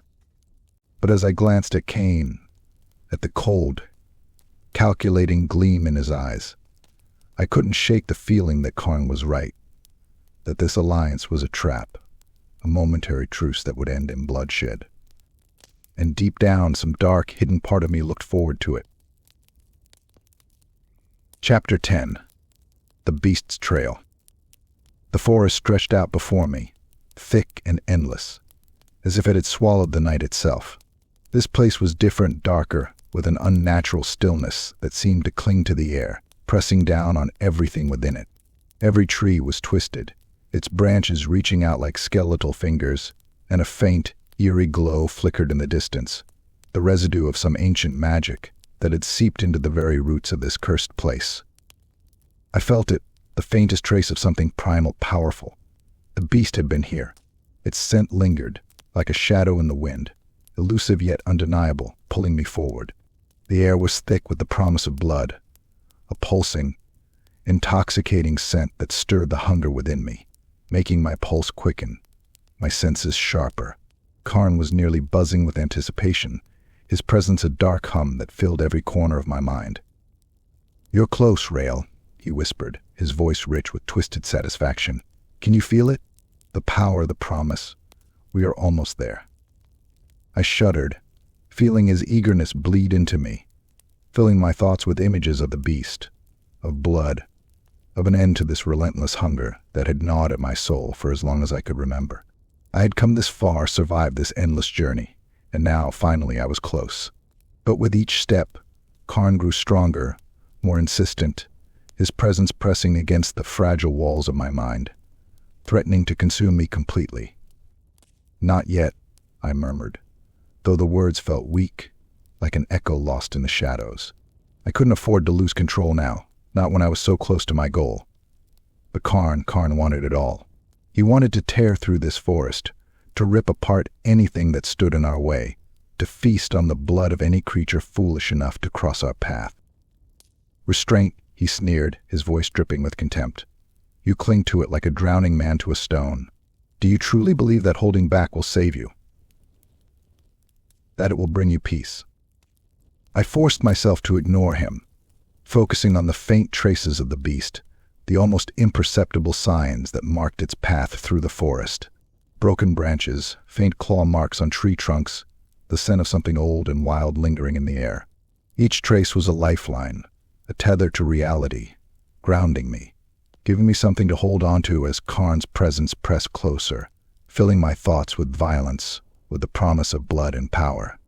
But as I glanced at Kane, at the cold, calculating gleam in his eyes, I couldn't shake the feeling that Karn was right, that this alliance was a trap, a momentary truce that would end in bloodshed. And deep down, some dark, hidden part of me looked forward to it. Chapter 10. The Beast's Trail. The forest stretched out before me, thick and endless, as if it had swallowed the night itself. This place was different, darker, with an unnatural stillness that seemed to cling to the air, pressing down on everything within it. Every tree was twisted, its branches reaching out like skeletal fingers, and a faint, eerie glow flickered in the distance, the residue of some ancient magic that had seeped into the very roots of this cursed place. I felt it, the faintest trace of something primal, powerful. The beast had been here. Its scent lingered, like a shadow in the wind, elusive yet undeniable, pulling me forward. The air was thick with the promise of blood, a pulsing, intoxicating scent that stirred the hunger within me, making my pulse quicken, my senses sharper. Karn was nearly buzzing with anticipation, his presence a dark hum that filled every corner of my mind. "You're close, Rael," he whispered, his voice rich with twisted satisfaction. "Can you feel it? The power, the promise. We are almost there." I shuddered, feeling his eagerness bleed into me, filling my thoughts with images of the beast, of blood, of an end to this relentless hunger that had gnawed at my soul for as long as I could remember. I had come this far, survived this endless journey, and now, finally, I was close. But with each step, Karn grew stronger, more insistent, his presence pressing against the fragile walls of my mind, threatening to consume me completely. "Not yet," I murmured, though the words felt weak, like an echo lost in the shadows. I couldn't afford to lose control now, not when I was so close to my goal. But Karn wanted it all. He wanted to tear through this forest, to rip apart anything that stood in our way, to feast on the blood of any creature foolish enough to cross our path. "Restraint," he sneered, his voice dripping with contempt. "You cling to it like a drowning man to a stone. Do you truly believe that holding back will save you? That it will bring you peace?" I forced myself to ignore him, focusing on the faint traces of the beast, the almost imperceptible signs that marked its path through the forest. Broken branches, faint claw marks on tree trunks, the scent of something old and wild lingering in the air. Each trace was a lifeline, a tether to reality, grounding me, giving me something to hold on to as Karn's presence pressed closer, filling my thoughts with violence, with the promise of blood and power.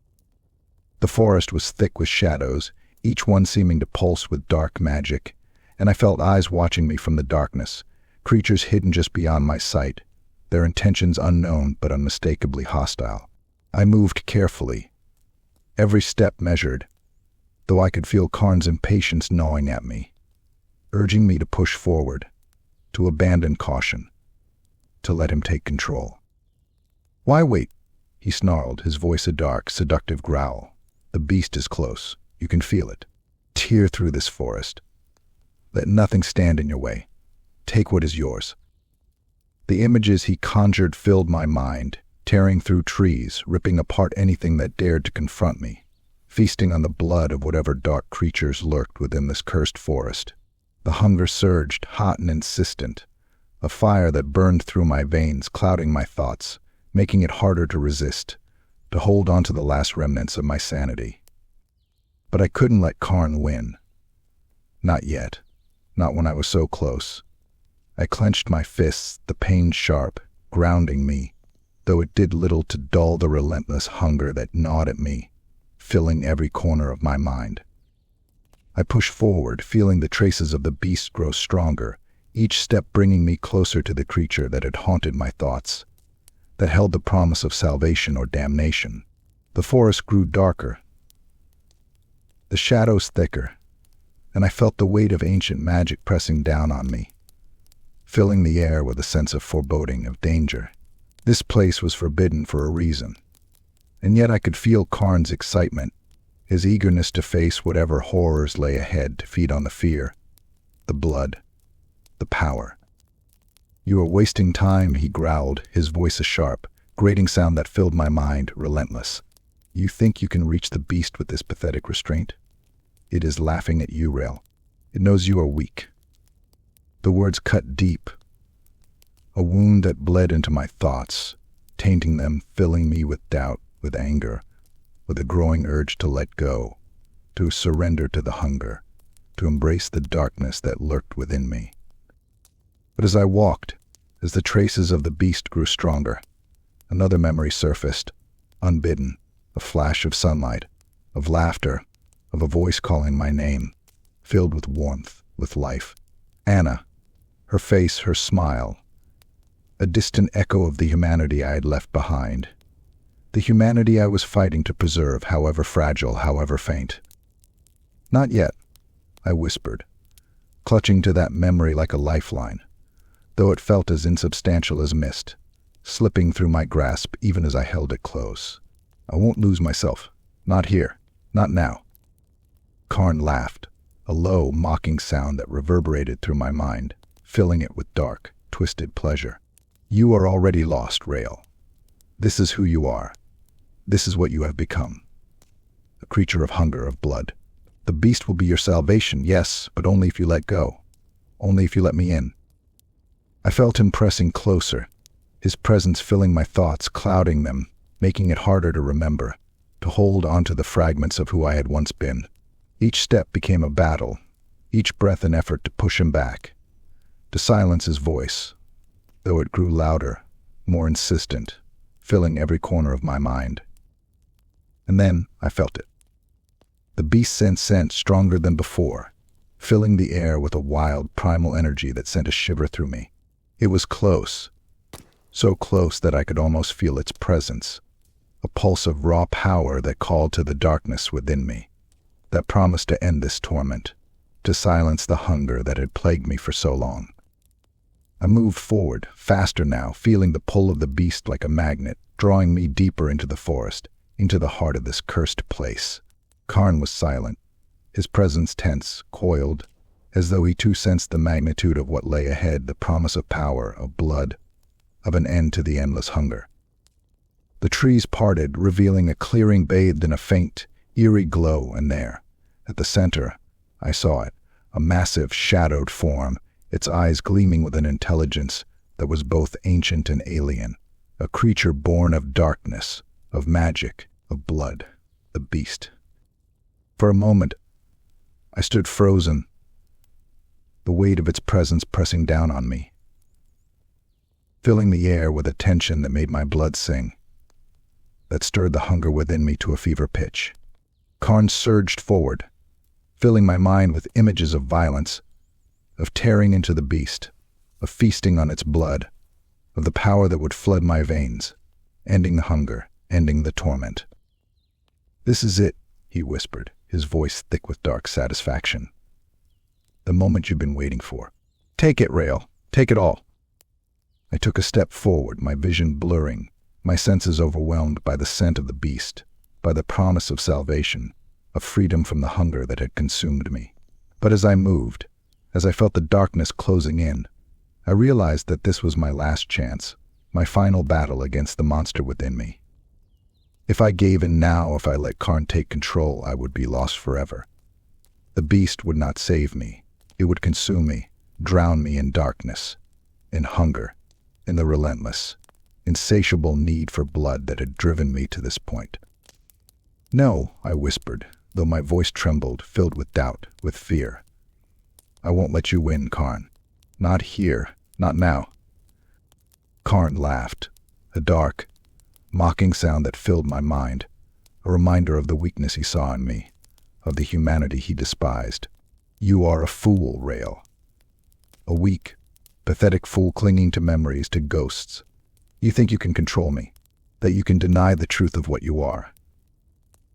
The forest was thick with shadows, each one seeming to pulse with dark magic, and I felt eyes watching me from the darkness, creatures hidden just beyond my sight, their intentions unknown but unmistakably hostile. I moved carefully, every step measured, though I could feel Karn's impatience gnawing at me, urging me to push forward, to abandon caution, to let him take control. "Why wait?" he snarled, his voice a dark, seductive growl. "The beast is close. You can feel it. Tear through this forest. Let nothing stand in your way. Take what is yours." The images he conjured filled my mind, tearing through trees, ripping apart anything that dared to confront me, feasting on the blood of whatever dark creatures lurked within this cursed forest. The hunger surged, hot and insistent, a fire that burned through my veins, clouding my thoughts, making it harder to resist, to hold on to the last remnants of my sanity. But I couldn't let Karn win. Not yet. Not when I was so close. I clenched my fists, the pain sharp, grounding me, though it did little to dull the relentless hunger that gnawed at me, filling every corner of my mind. I pushed forward, feeling the traces of the beast grow stronger, each step bringing me closer to the creature that had haunted my thoughts, that held the promise of salvation or damnation. The forest grew darker, the shadows thicker, and I felt the weight of ancient magic pressing down on me, filling the air with a sense of foreboding, of danger. This place was forbidden for a reason, and yet I could feel Karn's excitement, his eagerness to face whatever horrors lay ahead, to feed on the fear, the blood, the power. "You are wasting time," he growled, his voice a sharp, grating sound that filled my mind, relentless. "You think you can reach the beast with this pathetic restraint? It is laughing at you, Rael. It knows you are weak." The words cut deep, a wound that bled into my thoughts, tainting them, filling me with doubt, with anger, with a growing urge to let go, to surrender to the hunger, to embrace the darkness that lurked within me. But as I walked, as the traces of the beast grew stronger, another memory surfaced, unbidden, a flash of sunlight, of laughter, of a voice calling my name, filled with warmth, with life. Anna, her face, her smile, a distant echo of the humanity I had left behind, the humanity I was fighting to preserve, however fragile, however faint. "Not yet," I whispered, clutching to that memory like a lifeline, though it felt as insubstantial as mist, slipping through my grasp even as I held it close. "I won't lose myself. Not here. Not now." Karn laughed, a low, mocking sound that reverberated through my mind, filling it with dark, twisted pleasure. "You are already lost, Rael. This is who you are. This is what you have become. A creature of hunger, of blood. The beast will be your salvation, yes, but only if you let go. Only if you let me in. I felt him pressing closer, his presence filling my thoughts, clouding them, making it harder to remember, to hold onto the fragments of who I had once been. Each step became a battle, each breath an effort to push him back, to silence his voice, though it grew louder, more insistent, filling every corner of my mind. And then I felt it. The beast's scent stronger than before, filling the air with a wild, primal energy that sent a shiver through me. It was close, so close that I could almost feel its presence, a pulse of raw power that called to the darkness within me, that promised to end this torment, to silence the hunger that had plagued me for so long. I moved forward, faster now, feeling the pull of the beast like a magnet, drawing me deeper into the forest, into the heart of this cursed place. Karn was silent, his presence tense, coiled, as though he too sensed the magnitude of what lay ahead, the promise of power, of blood, of an end to the endless hunger. The trees parted, revealing a clearing bathed in a faint, eerie glow, and there, at the center, I saw it, a massive, shadowed form, its eyes gleaming with an intelligence that was both ancient and alien, a creature born of darkness, of magic, of blood, the beast. For a moment, I stood frozen, the weight of its presence pressing down on me, filling the air with a tension that made my blood sing, that stirred the hunger within me to a fever pitch. Karn surged forward, filling my mind with images of violence, of tearing into the beast, of feasting on its blood, of the power that would flood my veins, ending the hunger, ending the torment. "This is it," he whispered, his voice thick with dark satisfaction. "The moment you've been waiting for. Take it, Rael. Take it all." I took a step forward, my vision blurring, my senses overwhelmed by the scent of the beast, by the promise of salvation, of freedom from the hunger that had consumed me. But as I moved, as I felt the darkness closing in, I realized that this was my last chance, my final battle against the monster within me. If I gave in now, if I let Karn take control, I would be lost forever. The beast would not save me. It would consume me, drown me in darkness, in hunger, in the relentless, insatiable need for blood that had driven me to this point. "No," I whispered, though my voice trembled, filled with doubt, with fear. "I won't let you win, Karn. Not here, not now." Karn laughed, a dark, mocking sound that filled my mind, a reminder of the weakness he saw in me, of the humanity he despised. "You are a fool, Rael. A weak, pathetic fool clinging to memories, to ghosts. You think you can control me, that you can deny the truth of what you are."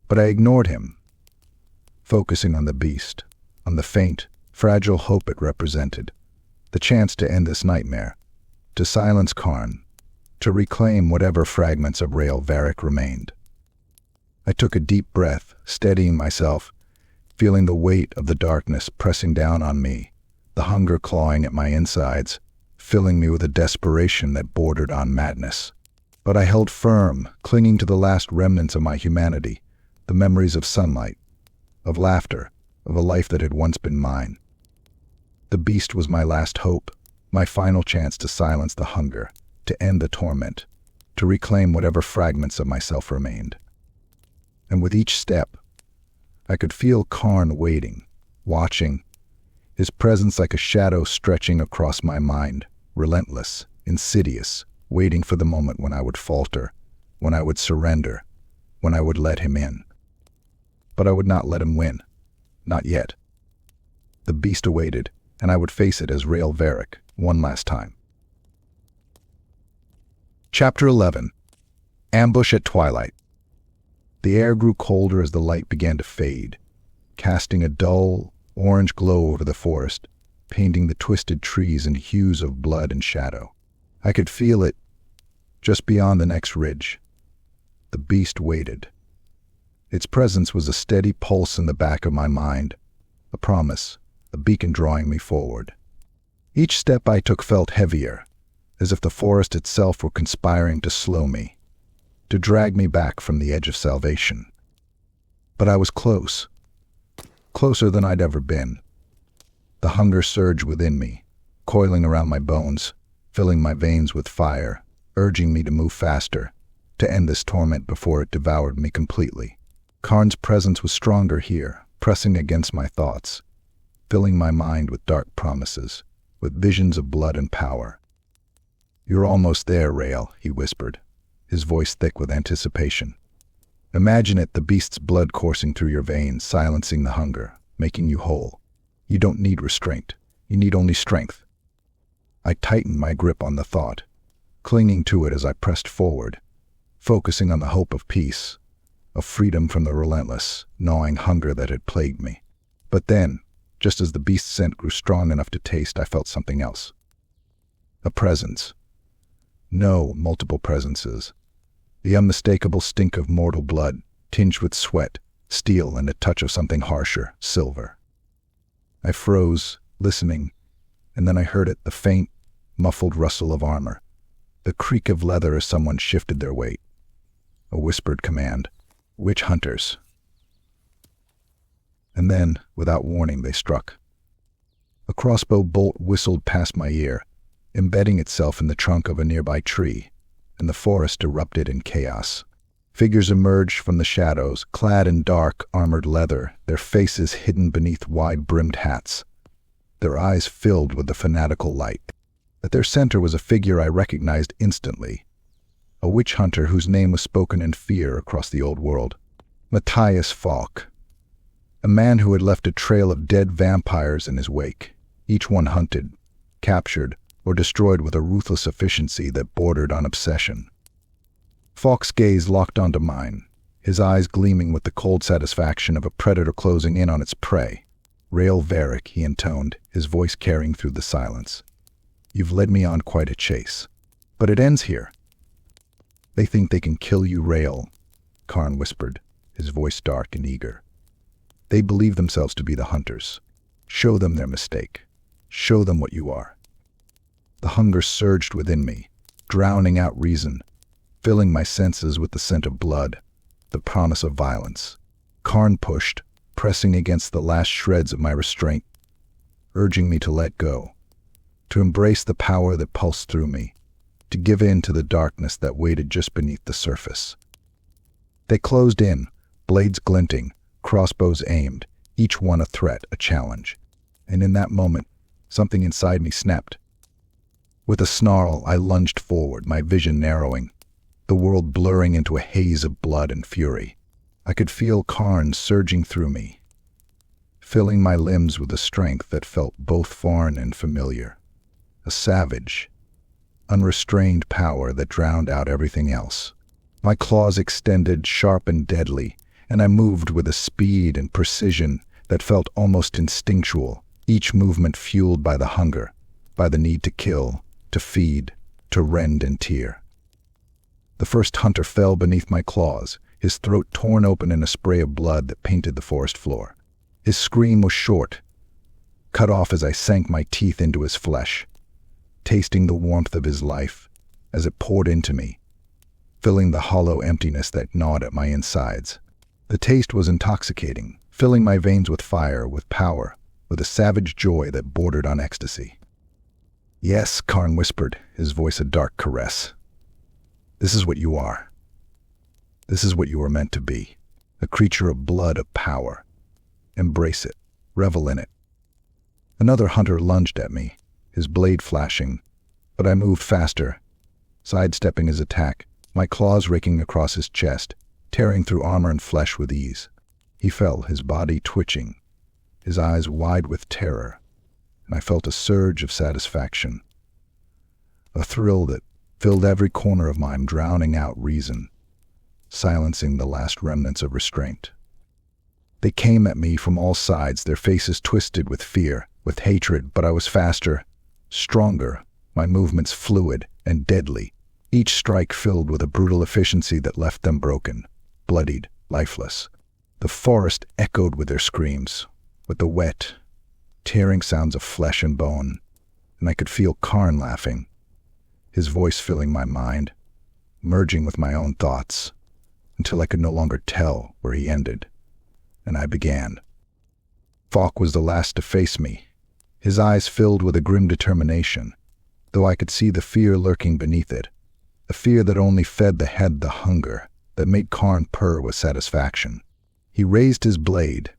But I ignored him, focusing on the beast, on the faint, fragile hope it represented, the chance to end this nightmare, to silence Karn, to reclaim whatever fragments of Rael Varic remained. I took a deep breath, steadying myself, feeling the weight of the darkness pressing down on me, the hunger clawing at my insides, filling me with a desperation that bordered on madness. But I held firm, clinging to the last remnants of my humanity, the memories of sunlight, of laughter, of a life that had once been mine. The beast was my last hope, my final chance to silence the hunger, to end the torment, to reclaim whatever fragments of myself remained. And with each step, I could feel Karn waiting, watching, his presence like a shadow stretching across my mind, relentless, insidious, waiting for the moment when I would falter, when I would surrender, when I would let him in. But I would not let him win. Not yet. The beast awaited, and I would face it as Rael Varic, one last time. Chapter 11. Ambush at Twilight. The air grew colder as the light began to fade, casting a dull, orange glow over the forest, painting the twisted trees in hues of blood and shadow. I could feel it just beyond the next ridge. The beast waited. Its presence was a steady pulse in the back of my mind, a promise, a beacon drawing me forward. Each step I took felt heavier, as if the forest itself were conspiring to slow me, to drag me back from the edge of salvation. But I was close, closer than I'd ever been. The hunger surged within me, coiling around my bones, filling my veins with fire, urging me to move faster, to end this torment before it devoured me completely. Karn's presence was stronger here, pressing against my thoughts, filling my mind with dark promises, with visions of blood and power. "You're almost there, Rael," he whispered, his voice thick with anticipation. "Imagine it, the beast's blood coursing through your veins, silencing the hunger, making you whole. You don't need restraint. You need only strength." I tightened my grip on the thought, clinging to it as I pressed forward, focusing on the hope of peace, of freedom from the relentless, gnawing hunger that had plagued me. But then, just as the beast's scent grew strong enough to taste, I felt something else. A presence. No, multiple presences. The unmistakable stink of mortal blood, tinged with sweat, steel, and a touch of something harsher, silver. I froze, listening, and then I heard it, the faint, muffled rustle of armor, the creak of leather as someone shifted their weight. A whispered command. "Witch hunters." And then, without warning, they struck. A crossbow bolt whistled past my ear, embedding itself in the trunk of a nearby tree, and the forest erupted in chaos. Figures emerged from the shadows, clad in dark, armored leather, their faces hidden beneath wide-brimmed hats, their eyes filled with the fanatical light. At their center was a figure I recognized instantly, a witch hunter whose name was spoken in fear across the old world. Matthias Falk, a man who had left a trail of dead vampires in his wake, each one hunted, captured, or destroyed with a ruthless efficiency that bordered on obsession. Falk's gaze locked onto mine, his eyes gleaming with the cold satisfaction of a predator closing in on its prey. "Rael Varic," he intoned, his voice carrying through the silence. "You've led me on quite a chase. But it ends here." "They think they can kill you, Rael," Karn whispered, his voice dark and eager. "They believe themselves to be the hunters. Show them their mistake. Show them what you are." The hunger surged within me, drowning out reason, filling my senses with the scent of blood, the promise of violence. Karn pushed, pressing against the last shreds of my restraint, urging me to let go, to embrace the power that pulsed through me, to give in to the darkness that waited just beneath the surface. They closed in, blades glinting, crossbows aimed, each one a threat, a challenge. And in that moment, something inside me snapped. With a snarl, I lunged forward, my vision narrowing, the world blurring into a haze of blood and fury. I could feel Karn surging through me, filling my limbs with a strength that felt both foreign and familiar. A savage, unrestrained power that drowned out everything else. My claws extended, sharp and deadly, and I moved with a speed and precision that felt almost instinctual, each movement fueled by the hunger, by the need to kill, to feed, to rend and tear. The first hunter fell beneath my claws, his throat torn open in a spray of blood that painted the forest floor. His scream was short, cut off as I sank my teeth into his flesh, tasting the warmth of his life as it poured into me, filling the hollow emptiness that gnawed at my insides. The taste was intoxicating, filling my veins with fire, with power, with a savage joy that bordered on ecstasy. "Yes," Karn whispered, his voice a dark caress. "This is what you are. This is what you were meant to be. A creature of blood, of power. Embrace it. Revel in it." Another hunter lunged at me, his blade flashing, but I moved faster, sidestepping his attack, my claws raking across his chest, tearing through armor and flesh with ease. He fell, his body twitching, his eyes wide with terror, and I felt a surge of satisfaction, a thrill that filled every corner of mine, drowning out reason, silencing the last remnants of restraint. They came at me from all sides, their faces twisted with fear, with hatred, but I was faster, stronger, my movements fluid and deadly, each strike filled with a brutal efficiency that left them broken, bloodied, lifeless. The forest echoed with their screams, with the wet, tearing sounds of flesh and bone, and I could feel Karn laughing, his voice filling my mind, merging with my own thoughts, until I could no longer tell where he ended, and I began. Falk was the last to face me, his eyes filled with a grim determination, though I could see the fear lurking beneath it, a fear that only fed the head the hunger that made Karn purr with satisfaction. He raised his blade,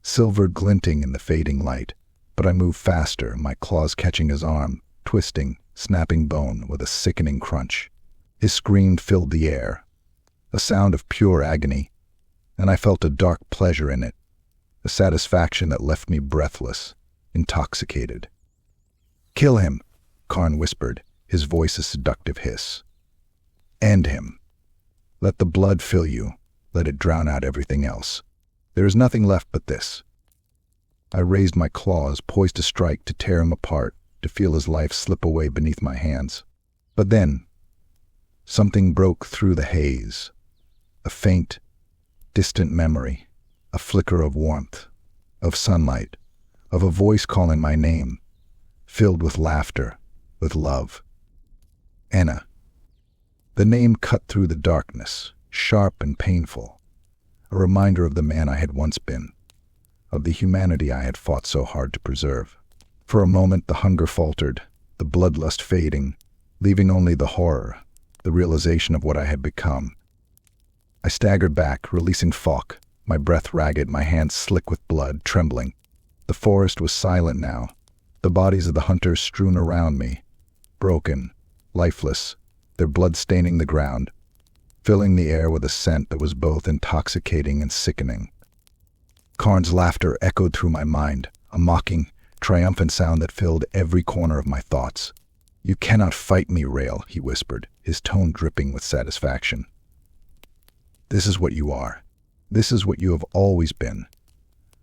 silver glinting in the fading light, but I moved faster, my claws catching his arm, twisting, snapping bone with a sickening crunch. His scream filled the air, a sound of pure agony, and I felt a dark pleasure in it, a satisfaction that left me breathless, intoxicated. "Kill him," Karn whispered, his voice a seductive hiss. "End him. Let the blood fill you. Let it drown out everything else. There is nothing left but this." I raised my claws, poised to strike, to tear him apart, to feel his life slip away beneath my hands. But then, something broke through the haze. A faint, distant memory, a flicker of warmth, of sunlight, of a voice calling my name, filled with laughter, with love. Anna. The name cut through the darkness, sharp and painful, a reminder of the man I had once been, of the humanity I had fought so hard to preserve. For a moment the hunger faltered, the bloodlust fading, leaving only the horror, the realization of what I had become. I staggered back, releasing Falk, my breath ragged, my hands slick with blood, trembling. The forest was silent now, the bodies of the hunters strewn around me, broken, lifeless, their blood staining the ground, filling the air with a scent that was both intoxicating and sickening. Karn's laughter echoed through my mind, a mocking, triumphant sound that filled every corner of my thoughts. "You cannot fight me, Rael," he whispered, his tone dripping with satisfaction. "This is what you are. This is what you have always been.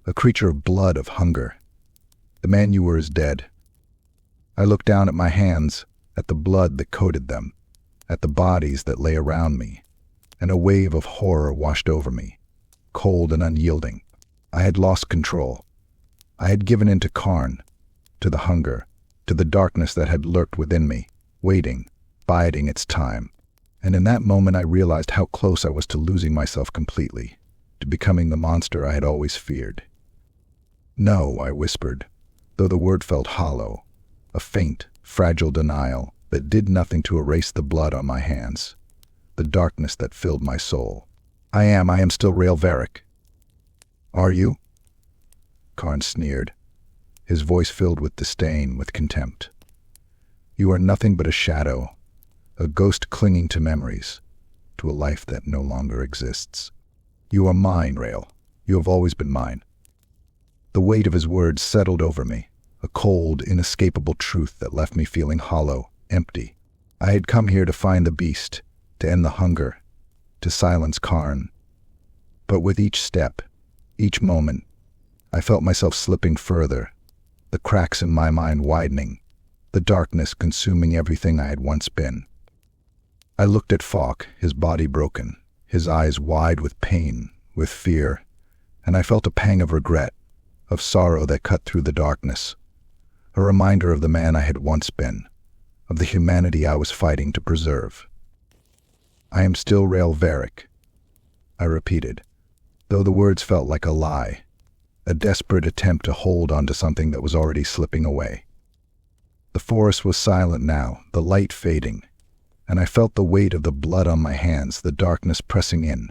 A creature of blood, of hunger. The man you were is dead." I looked down at my hands, at the blood that coated them, at the bodies that lay around me, and a wave of horror washed over me, cold and unyielding. I had lost control. I had given in to Karn, to the hunger, to the darkness that had lurked within me, waiting, biding its time. And in that moment I realized how close I was to losing myself completely, to becoming the monster I had always feared. "No," I whispered, though the word felt hollow, a faint, fragile denial that did nothing to erase the blood on my hands, the darkness that filled my soul. I am still Rael Varic." "Are you?" Karn sneered, his voice filled with disdain, with contempt. "You are nothing but a shadow, a ghost clinging to memories, to a life that no longer exists. You are mine, Rael. You have always been mine." The weight of his words settled over me, a cold, inescapable truth that left me feeling hollow, empty. I had come here to find the beast, to end the hunger, to silence Karn. But with each step, each moment, I felt myself slipping further, the cracks in my mind widening, the darkness consuming everything I had once been. I looked at Falk, his body broken, his eyes wide with pain, with fear, and I felt a pang of regret, of sorrow that cut through the darkness, a reminder of the man I had once been, of the humanity I was fighting to preserve. "I am still Rael Varic," I repeated, though the words felt like a lie, a desperate attempt to hold on to something that was already slipping away. The forest was silent now, the light fading, and I felt the weight of the blood on my hands, the darkness pressing in,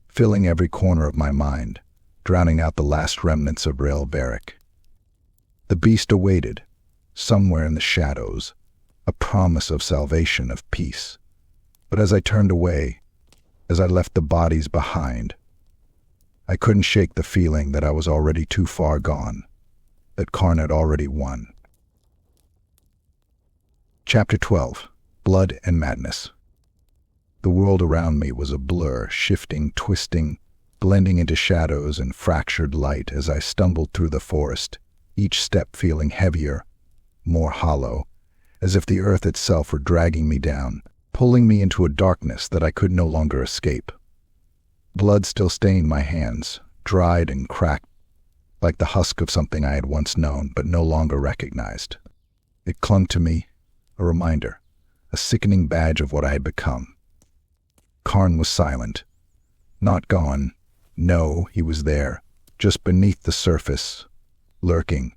filling every corner of my mind, drowning out the last remnants of Rael Varic. The beast awaited, somewhere in the shadows, a promise of salvation, of peace. But as I turned away, as I left the bodies behind, I couldn't shake the feeling that I was already too far gone, that Karn had already won. Chapter 12. Blood and Madness. The world around me was a blur, shifting, twisting, blending into shadows and fractured light as I stumbled through the forest, each step feeling heavier, more hollow, as if the earth itself were dragging me down, pulling me into a darkness that I could no longer escape. Blood still stained my hands, dried and cracked, like the husk of something I had once known but no longer recognized. It clung to me, a reminder, a sickening badge of what I had become. Karn was silent. Not gone. No, he was there, just beneath the surface, lurking,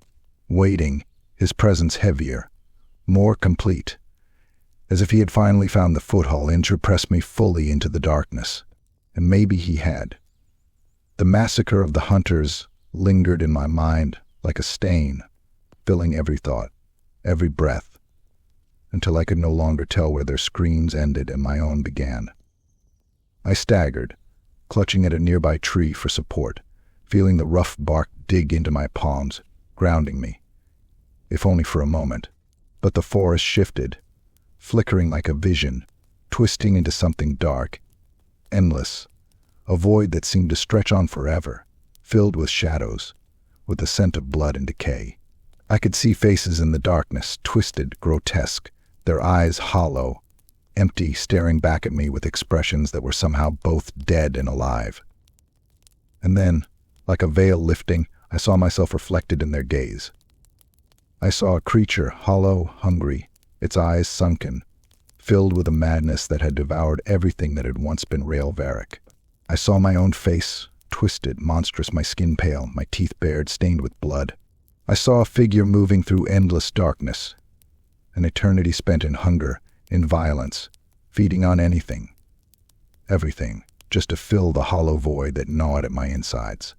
waiting, his presence heavier, more complete, as if he had finally found the foothold to press me fully into the darkness. And maybe he had. The massacre of the hunters lingered in my mind like a stain, filling every thought, every breath, until I could no longer tell where their screams ended and my own began. I staggered, clutching at a nearby tree for support, feeling the rough bark dig into my palms, grounding me, if only for a moment. But the forest shifted, flickering like a vision, twisting into something dark, endless, a void that seemed to stretch on forever, filled with shadows, with the scent of blood and decay. I could see faces in the darkness, twisted, grotesque, their eyes hollow, empty, staring back at me with expressions that were somehow both dead and alive. And then, like a veil lifting, I saw myself reflected in their gaze. I saw a creature, hollow, hungry, its eyes sunken, filled with a madness that had devoured everything that had once been Rael Varic. I saw my own face, twisted, monstrous, my skin pale, my teeth bared, stained with blood. I saw a figure moving through endless darkness, an eternity spent in hunger, in violence, feeding on anything, everything, just to fill the hollow void that gnawed at my insides.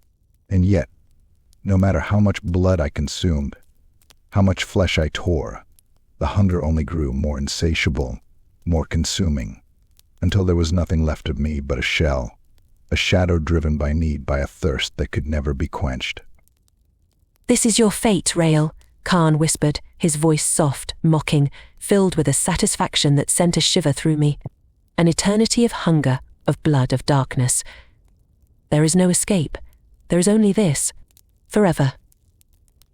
And yet, no matter how much blood I consumed, how much flesh I tore, the hunger only grew more insatiable, more consuming, until there was nothing left of me but a shell, a shadow driven by need, by a thirst that could never be quenched. "This is your fate, Rael," Karn whispered, his voice soft, mocking, filled with a satisfaction that sent a shiver through me. An eternity of hunger, of blood, of darkness. There is no escape. There is only this. Forever.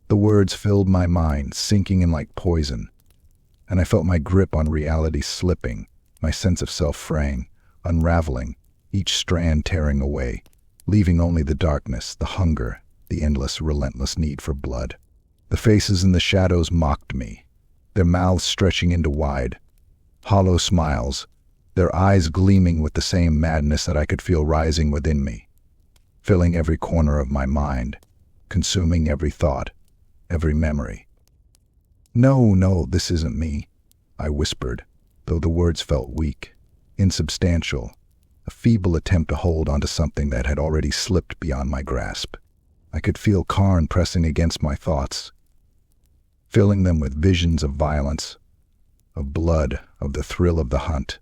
The words filled my mind, sinking in like poison, and I felt my grip on reality slipping, my sense of self fraying, unraveling, each strand tearing away, leaving only the darkness, the hunger, the endless, relentless need for blood. The faces in the shadows mocked me, their mouths stretching into wide, hollow smiles, their eyes gleaming with the same madness that I could feel rising within me, filling every corner of my mind, consuming every thought, every memory. No, this isn't me," I whispered, though the words felt weak, insubstantial, a feeble attempt to hold onto something that had already slipped beyond my grasp. I could feel Karn pressing against my thoughts, filling them with visions of violence, of blood, of the thrill of the hunt,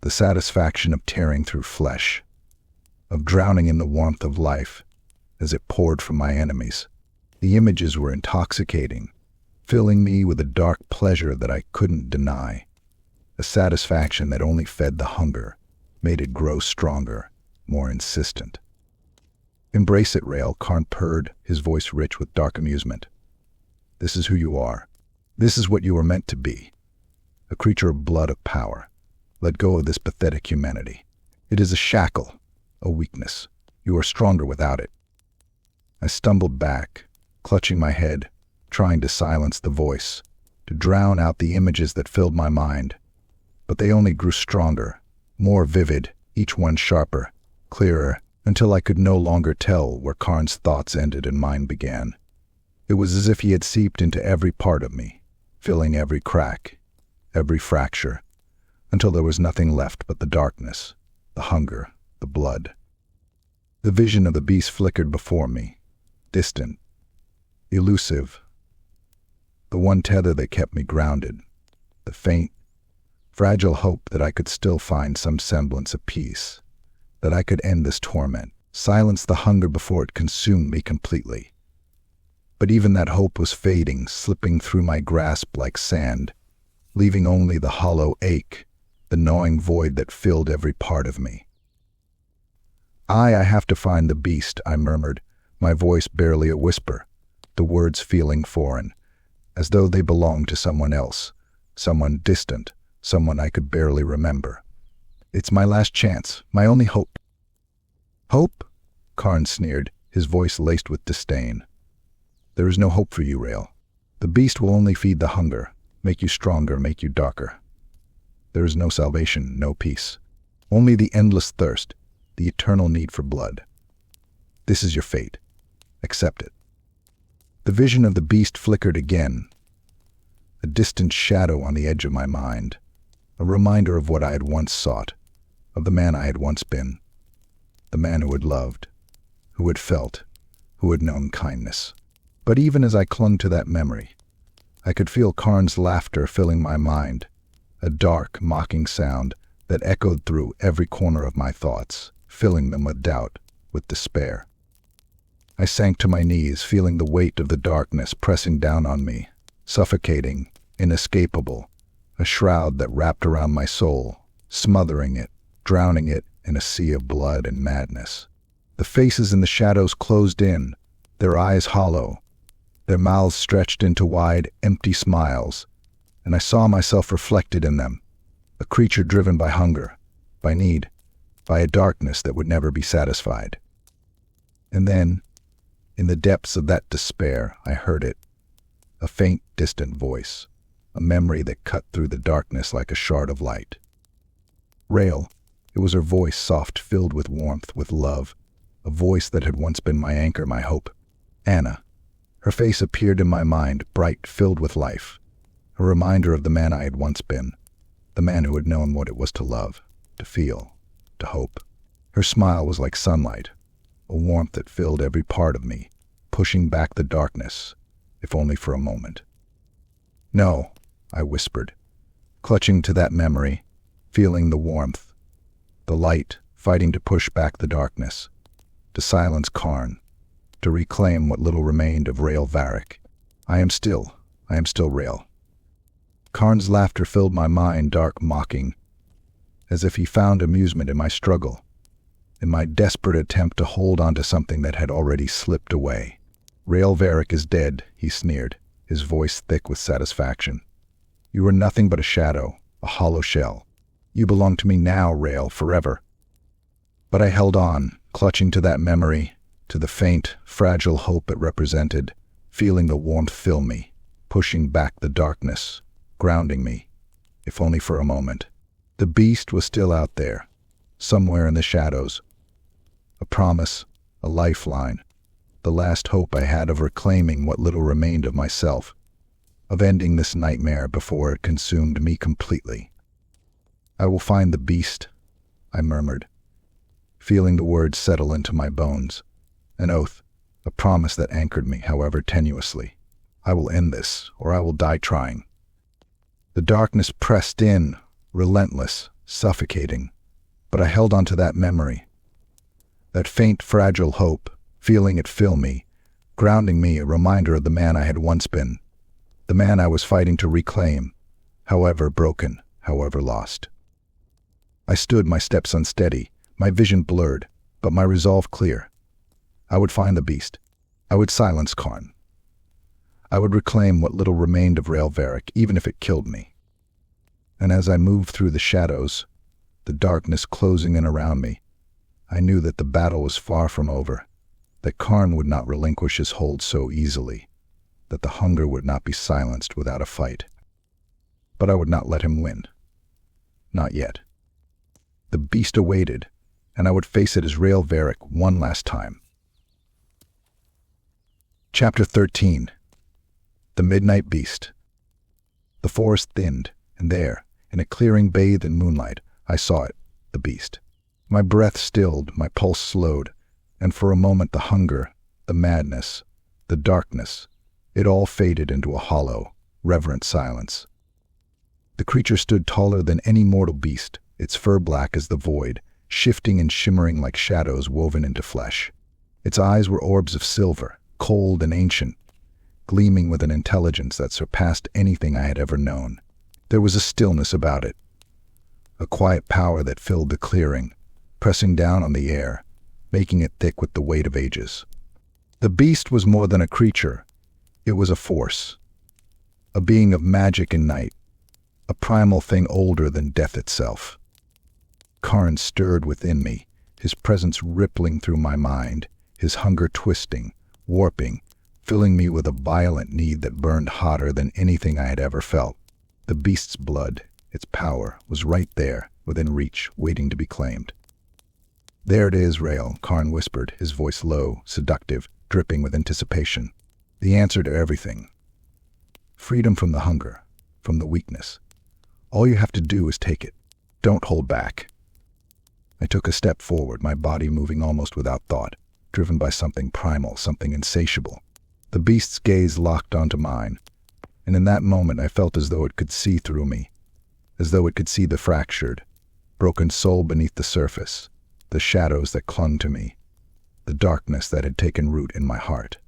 the satisfaction of tearing through flesh, of drowning in the warmth of life as it poured from my enemies. The images were intoxicating, filling me with a dark pleasure that I couldn't deny, a satisfaction that only fed the hunger, made it grow stronger, more insistent. "Embrace it, Rael," Karn purred, his voice rich with dark amusement. "This is who you are. This is what you were meant to be. A creature of blood, of power. Let go of this pathetic humanity. It is a shackle, a weakness. You are stronger without it." I stumbled back, clutching my head, trying to silence the voice, to drown out the images that filled my mind. But they only grew stronger, more vivid, each one sharper, clearer, until I could no longer tell where Karn's thoughts ended and mine began. It was as if he had seeped into every part of me, filling every crack, every fracture, until there was nothing left but the darkness, the hunger, the blood. The vision of the beast flickered before me, distant, elusive, the one tether that kept me grounded, the faint, fragile hope that I could still find some semblance of peace, that I could end this torment, silence the hunger before it consumed me completely. But even that hope was fading, slipping through my grasp like sand, leaving only the hollow ache, the gnawing void that filled every part of me. I have to find the beast," I murmured, my voice barely a whisper, the words feeling foreign, as though they belonged to someone else, someone distant, someone I could barely remember. "It's my last chance, my only hope." "Hope?" Karn sneered, his voice laced with disdain. "There is no hope for you, Rael. The beast will only feed the hunger, make you stronger, make you darker. There is no salvation, no peace. Only the endless thirst, the eternal need for blood. This is your fate. Accept it. The vision of the beast flickered again, a distant shadow on the edge of my mind, a reminder of what I had once sought, of the man I had once been, the man who had loved, who had felt, who had known kindness. But even as I clung to that memory, I could feel Karn's laughter filling my mind, a dark, mocking sound that echoed through every corner of my thoughts, filling them with doubt, with despair. I sank to my knees, feeling the weight of the darkness pressing down on me, suffocating, inescapable, a shroud that wrapped around my soul, smothering it, drowning it in a sea of blood and madness. The faces in the shadows closed in, their eyes hollow, their mouths stretched into wide, empty smiles, and I saw myself reflected in them, a creature driven by hunger, by need, by a darkness that would never be satisfied. And then, in the depths of that despair, I heard it, a faint, distant voice, a memory that cut through the darkness like a shard of light. Rael, it was her voice, soft, filled with warmth, with love, a voice that had once been my anchor, my hope. Anna. Her face appeared in my mind, bright, filled with life, a reminder of the man I had once been, the man who had known what it was to love, to feel, to hope. Her smile was like sunlight, a warmth that filled every part of me, pushing back the darkness, if only for a moment. No, I whispered, clutching to that memory, feeling the warmth, the light fighting to push back the darkness, to silence Karn, to reclaim what little remained of Rael Varic. I am still Rael. Karn's laughter filled my mind, dark, mocking, as if he found amusement in my struggle, in my desperate attempt to hold on to something that had already slipped away. Rael Varic is dead, he sneered, his voice thick with satisfaction. You are nothing but a shadow, a hollow shell. You belong to me now, Rael, forever. But I held on, clutching to that memory, to the faint, fragile hope it represented, feeling the warmth fill me, pushing back the darkness, grounding me, if only for a moment. The beast was still out there, somewhere in the shadows. A promise, a lifeline, the last hope I had of reclaiming what little remained of myself, of ending this nightmare before it consumed me completely. I will find the beast, I murmured, feeling the words settle into my bones. An oath, a promise that anchored me, however tenuously. I will end this, or I will die trying. The darkness pressed in, relentless, suffocating, but I held on to that memory, that faint, fragile hope, feeling it fill me, grounding me, a reminder of the man I had once been, the man I was fighting to reclaim, however broken, however lost. I stood, my steps unsteady, my vision blurred, but my resolve clear. I would find the beast. I would silence Karn. I would reclaim what little remained of Rael Varic, even if it killed me. And as I moved through the shadows, the darkness closing in around me, I knew that the battle was far from over, that Karn would not relinquish his hold so easily, that the hunger would not be silenced without a fight. But I would not let him win. Not yet. The beast awaited, and I would face it as Rael Varic one last time. Chapter 13. The Midnight Beast. The forest thinned, and there, in a clearing bathed in moonlight, I saw it, the beast. My breath stilled, my pulse slowed, and for a moment the hunger, the madness, the darkness, it all faded into a hollow, reverent silence. The creature stood taller than any mortal beast, its fur black as the void, shifting and shimmering like shadows woven into flesh. Its eyes were orbs of silver, cold and ancient, gleaming with an intelligence that surpassed anything I had ever known. There was a stillness about it, a quiet power that filled the clearing, pressing down on the air, making it thick with the weight of ages. The beast was more than a creature. It was a force, a being of magic and night, a primal thing older than death itself. Karn stirred within me, his presence rippling through my mind, his hunger twisting, warping, filling me with a violent need that burned hotter than anything I had ever felt. The beast's blood, its power, was right there, within reach, waiting to be claimed. "There it is, Rael," Karn whispered, his voice low, seductive, dripping with anticipation. "The answer to everything. Freedom from the hunger, from the weakness. All you have to do is take it. Don't hold back." I took a step forward, my body moving almost without thought, driven by something primal, something insatiable. The beast's gaze locked onto mine, and in that moment I felt as though it could see through me, as though it could see the fractured, broken soul beneath the surface, the shadows that clung to me, the darkness that had taken root in my heart.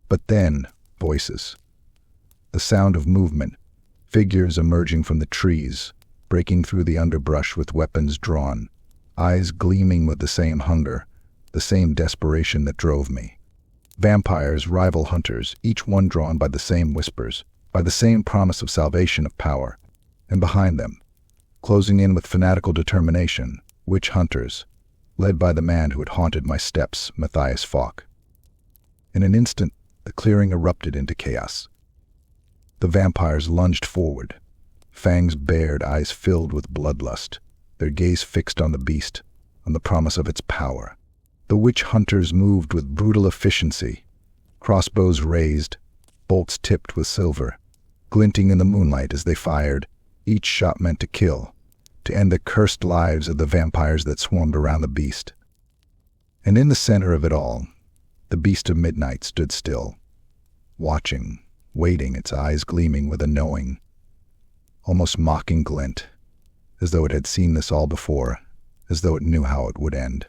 But then, voices. The sound of movement, figures emerging from the trees, breaking through the underbrush with weapons drawn, eyes gleaming with the same hunger, the same desperation that drove me. Vampires, rival hunters, each one drawn by the same whispers, by the same promise of salvation, of power. And behind them, closing in with fanatical determination, witch hunters, led by the man who had haunted my steps, Matthias Falk. In an instant, the clearing erupted into chaos. The vampires lunged forward, fangs bared, eyes filled with bloodlust, their gaze fixed on the beast, on the promise of its power. The witch hunters moved with brutal efficiency, crossbows raised, bolts tipped with silver, glinting in the moonlight as they fired, each shot meant to kill, to end the cursed lives of the vampires that swarmed around the beast. And in the center of it all, the beast of midnight stood still, watching, waiting, its eyes gleaming with a knowing, almost mocking glint, as though it had seen this all before, as though it knew how it would end.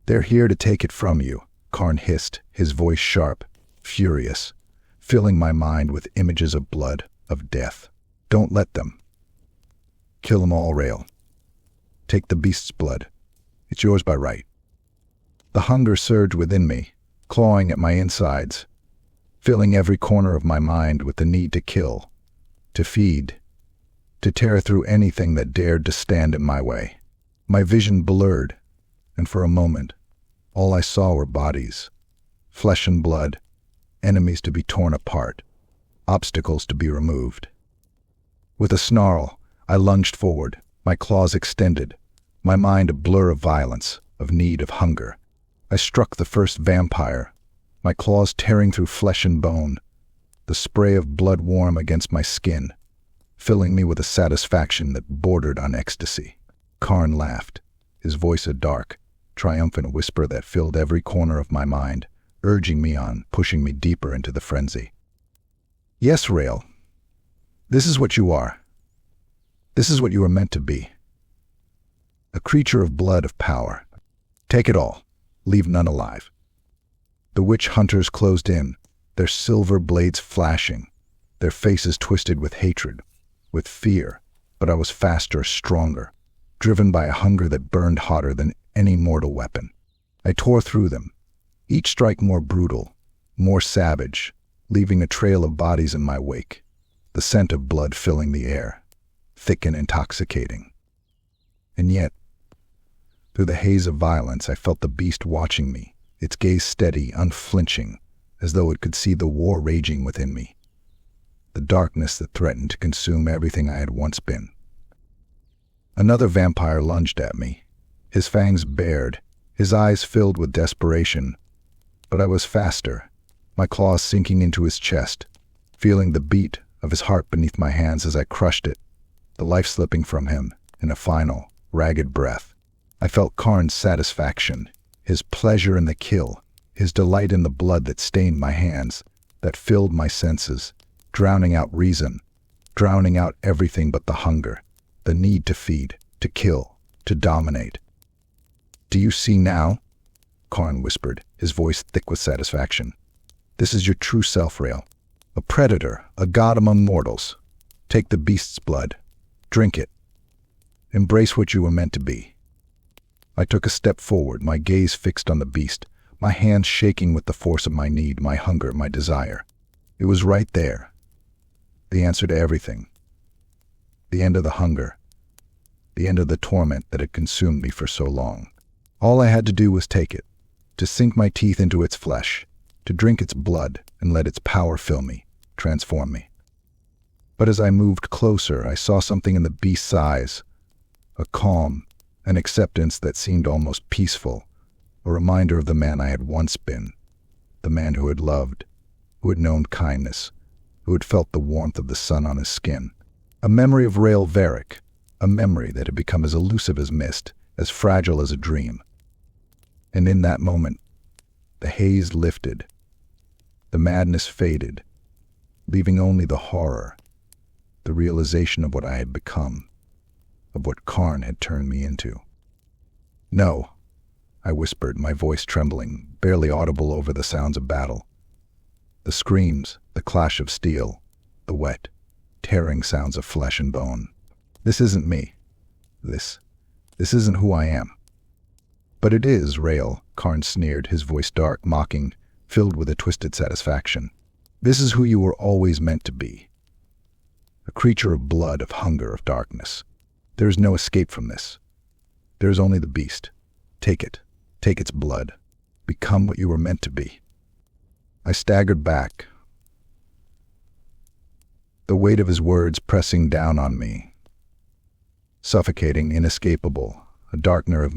"They're here to take it from you," Karn hissed, his voice sharp, furious, filling my mind with images of blood, of death. "Don't let them. Kill them all, Rael. Take the beast's blood. It's yours by right." The hunger surged within me, clawing at my insides, filling every corner of my mind with the need to kill, to feed, to tear through anything that dared to stand in my way. My vision blurred, and for a moment, all I saw were bodies, flesh and blood, enemies to be torn apart, obstacles to be removed. With a snarl, I lunged forward, my claws extended, my mind a blur of violence, of need, of hunger. I struck the first vampire, my claws tearing through flesh and bone, the spray of blood warm against my skin, filling me with a satisfaction that bordered on ecstasy. Karn laughed, his voice a dark, triumphant whisper that filled every corner of my mind, urging me on, pushing me deeper into the frenzy. "Yes, Rael. This is what you are. This is what you are meant to be. A creature of blood, of power. Take it all. Leave none alive." The witch hunters closed in, their silver blades flashing, their faces twisted with hatred, with fear, but I was faster, stronger, driven by a hunger that burned hotter than any mortal weapon. I tore through them, each strike more brutal, more savage, leaving a trail of bodies in my wake, the scent of blood filling the air, thick and intoxicating. And yet, through the haze of violence, I felt the beast watching me, its gaze steady, unflinching, as though it could see the war raging within me, the darkness that threatened to consume everything I had once been. Another vampire lunged at me, his fangs bared, his eyes filled with desperation, but I was faster, my claws sinking into his chest, feeling the beat of his heart beneath my hands as I crushed it, the life slipping from him in a final, ragged breath. I felt Karn's satisfaction, his pleasure in the kill, his delight in the blood that stained my hands, that filled my senses, drowning out reason, drowning out everything but the hunger, the need to feed, to kill, to dominate. "Do you see now?" Karn whispered, his voice thick with satisfaction. "This is your true self, Rael. A predator, a god among mortals. Take the beast's blood. Drink it. Embrace what you were meant to be." I took a step forward, my gaze fixed on the beast, my hands shaking with the force of my need, my hunger, my desire. It was right there. The answer to everything. The end of the hunger. The end of the torment that had consumed me for so long. All I had to do was take it, to sink my teeth into its flesh, to drink its blood and let its power fill me, transform me. But as I moved closer, I saw something in the beast's eyes, a calm, an acceptance that seemed almost peaceful, a reminder of the man I had once been, the man who had loved, who had known kindness, who had felt the warmth of the sun on his skin. A memory of Rael Varic, a memory that had become as elusive as mist, as fragile as a dream. And in that moment, the haze lifted, the madness faded, leaving only the horror, the realization of what I had become, of what Karn had turned me into. "No," I whispered, my voice trembling, barely audible over the sounds of battle. The screams, the clash of steel, the wet, tearing sounds of flesh and bone. "This isn't me. This isn't who I am." "But it is, Rael," Karn sneered, his voice dark, mocking, filled with a twisted satisfaction. "This is who you were always meant to be. A creature of blood, of hunger, of darkness. There is no escape from this. There is only the beast. Take it. Take its blood. Become what you were meant to be." I staggered back, the weight of his words pressing down on me, suffocating, inescapable, a darkener of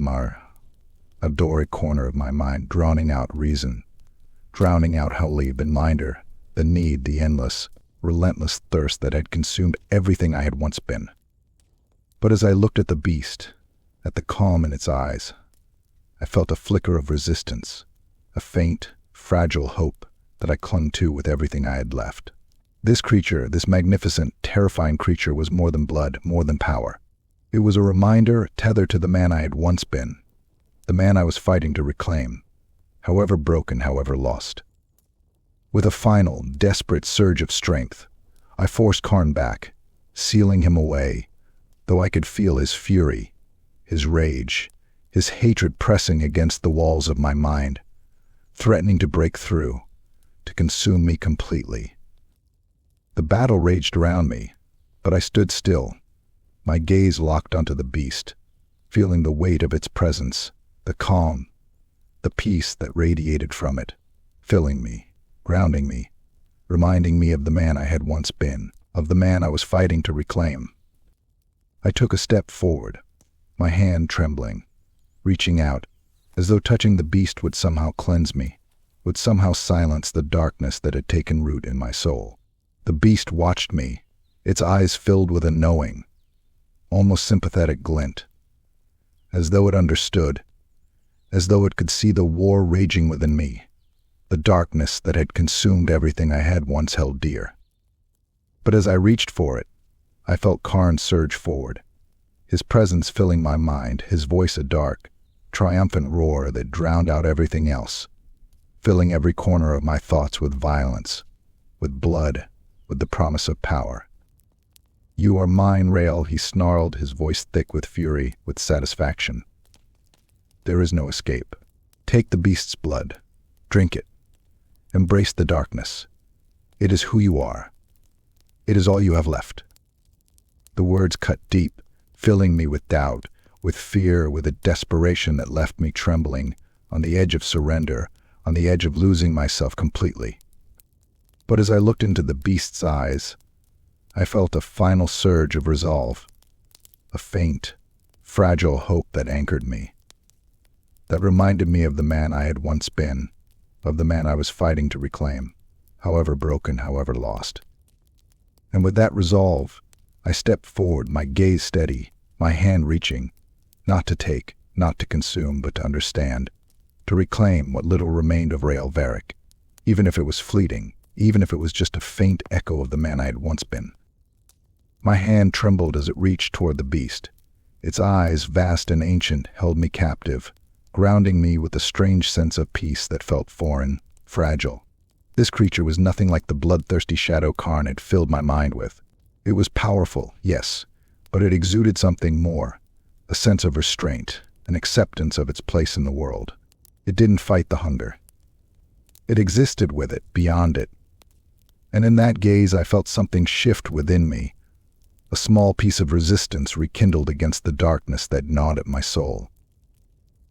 a dory corner of my mind, drowning out reason, drowning out wholly reminder, the need, the endless, relentless thirst that had consumed everything I had once been. But as I looked at the beast, at the calm in its eyes, I felt a flicker of resistance, a faint, fragile hope that I clung to with everything I had left. This creature, this magnificent, terrifying creature, was more than blood, more than power. It was a reminder tethered to the man I had once been, the man I was fighting to reclaim, however broken, however lost. With a final, desperate surge of strength, I forced Karn back, sealing him away, though I could feel his fury, his rage, his hatred pressing against the walls of my mind, threatening to break through, to consume me completely. The battle raged around me, but I stood still, my gaze locked onto the beast, feeling the weight of its presence, the calm, the peace that radiated from it, filling me, grounding me, reminding me of the man I had once been, of the man I was fighting to reclaim. I took a step forward, my hand trembling, reaching out, as though touching the beast would somehow cleanse me, would somehow silence the darkness that had taken root in my soul. The beast watched me, its eyes filled with a knowing, almost sympathetic glint, as though it understood, as though it could see the war raging within me, the darkness that had consumed everything I had once held dear. But as I reached for it, I felt Karn surge forward, his presence filling my mind, his voice a dark, triumphant roar that drowned out everything else, filling every corner of my thoughts with violence, with blood, with the promise of power. "You are mine, Rael," he snarled, his voice thick with fury, with satisfaction. "There is no escape. Take the beast's blood. Drink it. Embrace the darkness. It is who you are. It is all you have left." The words cut deep, filling me with doubt, with fear, with a desperation that left me trembling, on the edge of surrender, on the edge of losing myself completely. But as I looked into the beast's eyes, I felt a final surge of resolve, a faint, fragile hope that anchored me, that reminded me of the man I had once been, of the man I was fighting to reclaim, however broken, however lost. And with that resolve, I stepped forward, my gaze steady, my hand reaching, not to take, not to consume, but to understand, to reclaim what little remained of Rael Varic, even if it was fleeting, even if it was just a faint echo of the man I had once been. My hand trembled as it reached toward the beast. Its eyes, vast and ancient, held me captive, grounding me with a strange sense of peace that felt foreign, fragile. This creature was nothing like the bloodthirsty shadow Karn had filled my mind with. It was powerful, yes, but it exuded something more, a sense of restraint, an acceptance of its place in the world. It didn't fight the hunger. It existed with it, beyond it. And in that gaze I felt something shift within me, a small piece of resistance rekindled against the darkness that gnawed at my soul.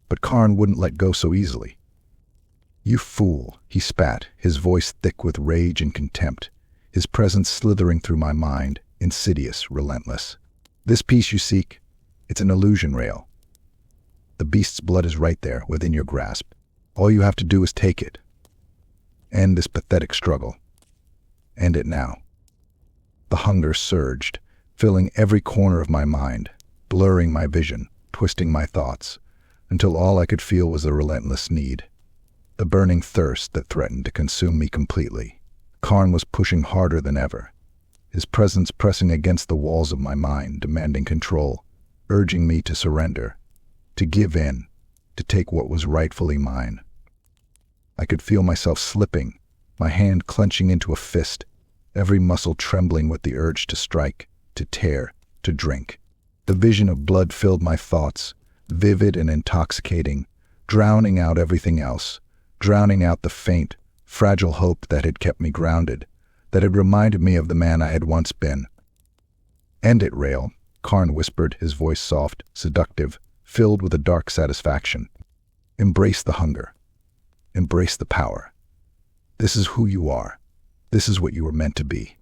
But Karn wouldn't let go so easily. "You fool," he spat, his voice thick with rage and contempt, his presence slithering through my mind, insidious, relentless. "This peace you seek, It's an illusion, Rael. The beast's blood is right there, within your grasp. All you have to do is take it. End this pathetic struggle. End it now. The hunger surged, filling every corner of my mind, blurring my vision, twisting my thoughts, until all I could feel was a relentless need. The burning thirst that threatened to consume me completely. Karn was pushing harder than ever, his presence pressing against the walls of my mind, demanding control, urging me to surrender, to give in, to take what was rightfully mine. I could feel myself slipping, my hand clenching into a fist, every muscle trembling with the urge to strike, to tear, to drink. The vision of blood filled my thoughts, vivid and intoxicating, drowning out everything else, drowning out the faint, fragile hope that had kept me grounded, that had reminded me of the man I had once been. End it, Rael, Karn whispered, his voice soft, seductive, filled with a dark satisfaction. Embrace the hunger. Embrace the power. This is who you are. This is what you were meant to be.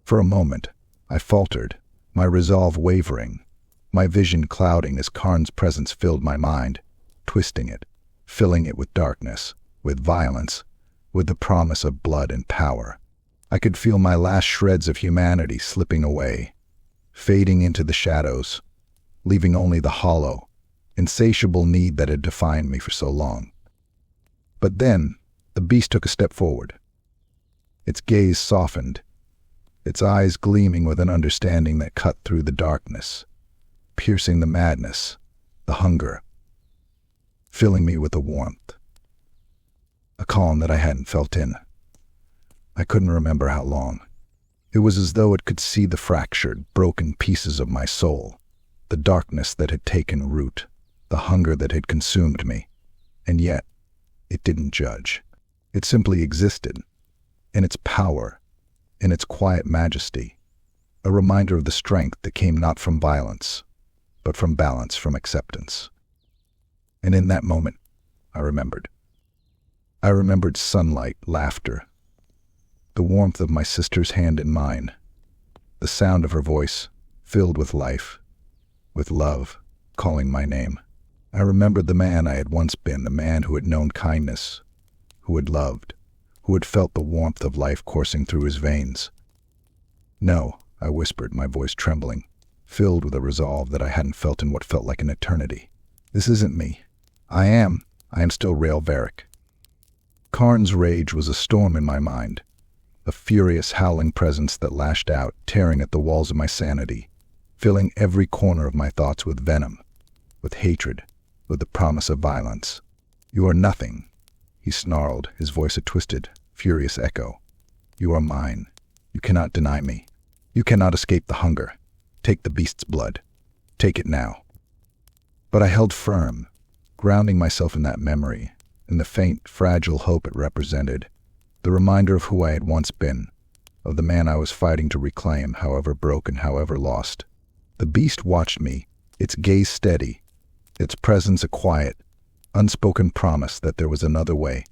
For a moment, I faltered, my resolve wavering, my vision clouding as Karn's presence filled my mind, twisting it, filling it with darkness, with violence, with the promise of blood and power. I could feel my last shreds of humanity slipping away, fading into the shadows, leaving only the hollow, insatiable need that had defined me for so long. But then, the beast took a step forward. Its gaze softened, its eyes gleaming with an understanding that cut through the darkness, piercing the madness, the hunger, filling me with a warmth, a calm that I hadn't felt in. I couldn't remember how long. It was as though it could see the fractured, broken pieces of my soul, the darkness that had taken root, the hunger that had consumed me. And yet, it didn't judge. It simply existed, in its power, in its quiet majesty, a reminder of the strength that came not from violence, but from balance, from acceptance. And in that moment, I remembered. I remembered sunlight, laughter, the warmth of my sister's hand in mine, the sound of her voice, filled with life, with love, calling my name. I remembered the man I had once been, the man who had known kindness, who had loved, who had felt the warmth of life coursing through his veins. No, I whispered, my voice trembling, filled with a resolve that I hadn't felt in what felt like an eternity. This isn't me. I am still Rael Varic. Karn's rage was a storm in my mind, a furious, howling presence that lashed out, tearing at the walls of my sanity, filling every corner of my thoughts with venom, with hatred, with the promise of violence. You are nothing, he snarled, his voice a twisted, furious echo. You are mine. You cannot deny me. You cannot escape the hunger. Take the beast's blood. Take it now. But I held firm, grounding myself in that memory, in the faint, fragile hope it represented, the reminder of who I had once been, of the man I was fighting to reclaim, however broken, however lost. The beast watched me, its gaze steady, its presence a quiet, unspoken promise that there was another way,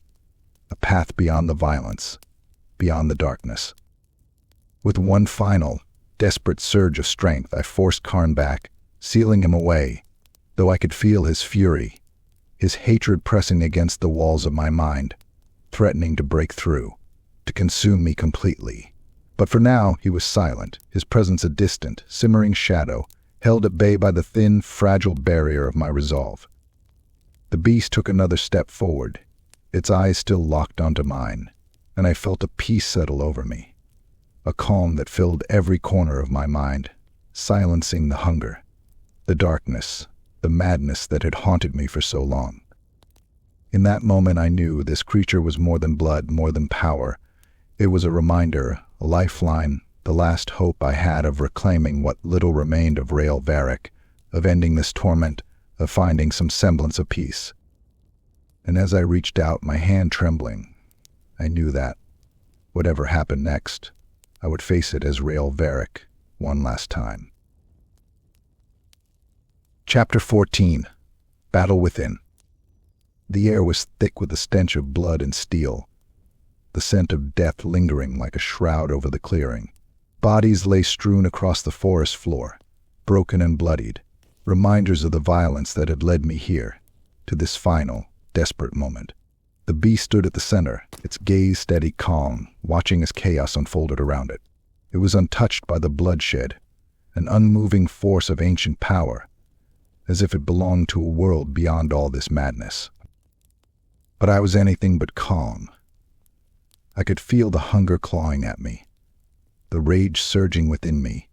a path beyond the violence, beyond the darkness. With one final, desperate surge of strength, I forced Karn back, sealing him away, though I could feel his fury, his hatred pressing against the walls of my mind, threatening to break through, to consume me completely. But for now, he was silent, his presence a distant, simmering shadow, held at bay by the thin, fragile barrier of my resolve. The beast took another step forward, its eyes still locked onto mine, and I felt a peace settle over me, a calm that filled every corner of my mind, silencing the hunger, the darkness, the madness that had haunted me for so long. In that moment I knew this creature was more than blood, more than power. It was a reminder, a lifeline, the last hope I had of reclaiming what little remained of Rael Varic, of ending this torment, of finding some semblance of peace. And as I reached out, my hand trembling, I knew that, whatever happened next, I would face it as Rael Varic one last time. Chapter 14. Battle Within. The air was thick with the stench of blood and steel, the scent of death lingering like a shroud over the clearing. Bodies lay strewn across the forest floor, broken and bloodied, reminders of the violence that had led me here, to this final, desperate moment. The beast stood at the center, its gaze steady, calm, watching as chaos unfolded around it. It was untouched by the bloodshed, an unmoving force of ancient power, as if it belonged to a world beyond all this madness. But I was anything but calm. I could feel the hunger clawing at me, the rage surging within me,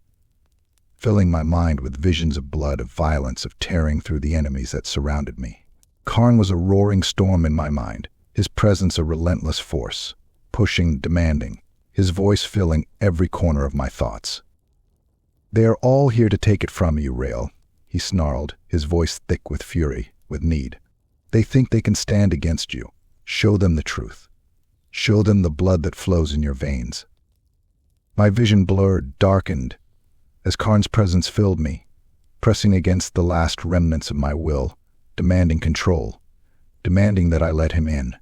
filling my mind with visions of blood, of violence, of tearing through the enemies that surrounded me. Karn was a roaring storm in my mind, his presence a relentless force, pushing, demanding, his voice filling every corner of my thoughts. "They are all here to take it from you, Rael," he snarled, his voice thick with fury, with need. "They think they can stand against you. Show them the truth. Show them the blood that flows in your veins." My vision blurred, darkened, as Karn's presence filled me, pressing against the last remnants of my will, demanding control, demanding that I let him in.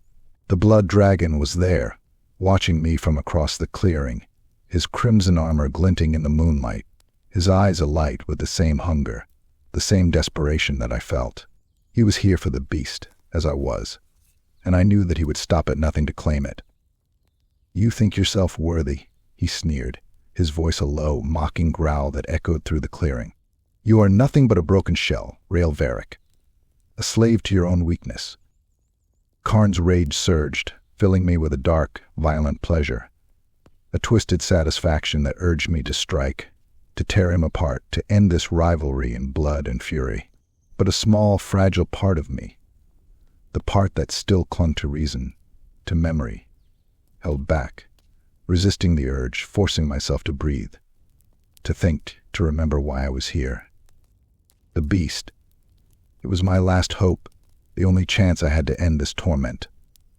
The blood dragon was there, watching me from across the clearing, his crimson armor glinting in the moonlight, his eyes alight with the same hunger, the same desperation that I felt. He was here for the beast, as I was, and I knew that he would stop at nothing to claim it. "You think yourself worthy," he sneered, his voice a low, mocking growl that echoed through the clearing. "You are nothing but a broken shell, Rael Varic, a slave to your own weakness." Karn's rage surged, filling me with a dark, violent pleasure, a twisted satisfaction that urged me to strike, to tear him apart, to end this rivalry in blood and fury. But a small, fragile part of me, the part that still clung to reason, to memory, held back, resisting the urge, forcing myself to breathe, to think, to remember why I was here. The beast. It was my last hope, the only chance I had to end this torment,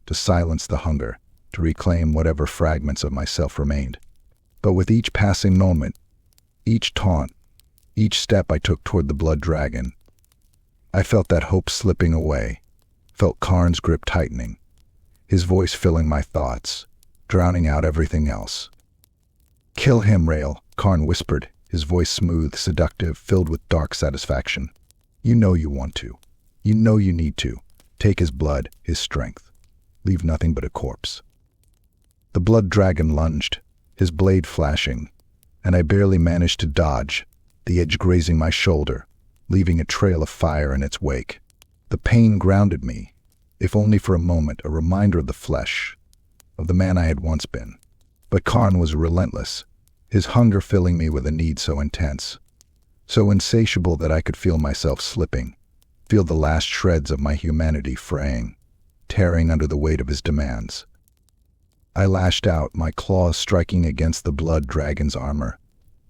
to silence the hunger, to reclaim whatever fragments of myself remained. But with each passing moment, each taunt, each step I took toward the blood dragon, I felt that hope slipping away, felt Karn's grip tightening, his voice filling my thoughts, drowning out everything else. "Kill him, Rael," Karn whispered, his voice smooth, seductive, filled with dark satisfaction. "You know you want to. You know you need to. Take his blood, his strength. Leave nothing but a corpse." The blood dragon lunged, his blade flashing, and I barely managed to dodge, the edge grazing my shoulder, leaving a trail of fire in its wake. The pain grounded me, if only for a moment, a reminder of the flesh, of the man I had once been. But Karn was relentless, his hunger filling me with a need so intense, so insatiable that I could feel myself slipping, feel the last shreds of my humanity fraying, tearing under the weight of his demands. I lashed out, my claws striking against the blood dragon's armor,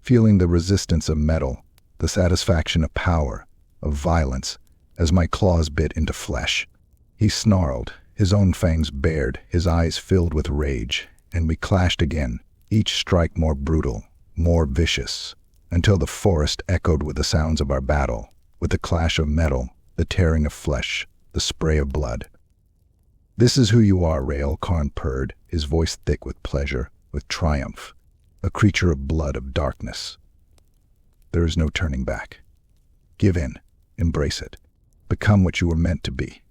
feeling the resistance of metal, the satisfaction of power, of violence, as my claws bit into flesh. He snarled, his own fangs bared, his eyes filled with rage, and we clashed again, each strike more brutal, more vicious, until the forest echoed with the sounds of our battle, with the clash of metal, the tearing of flesh, the spray of blood. "This is who you are, Rael," Karn purred, his voice thick with pleasure, with triumph, a creature of blood, of darkness. There is no turning back. Give in, embrace it, become what you were meant to be.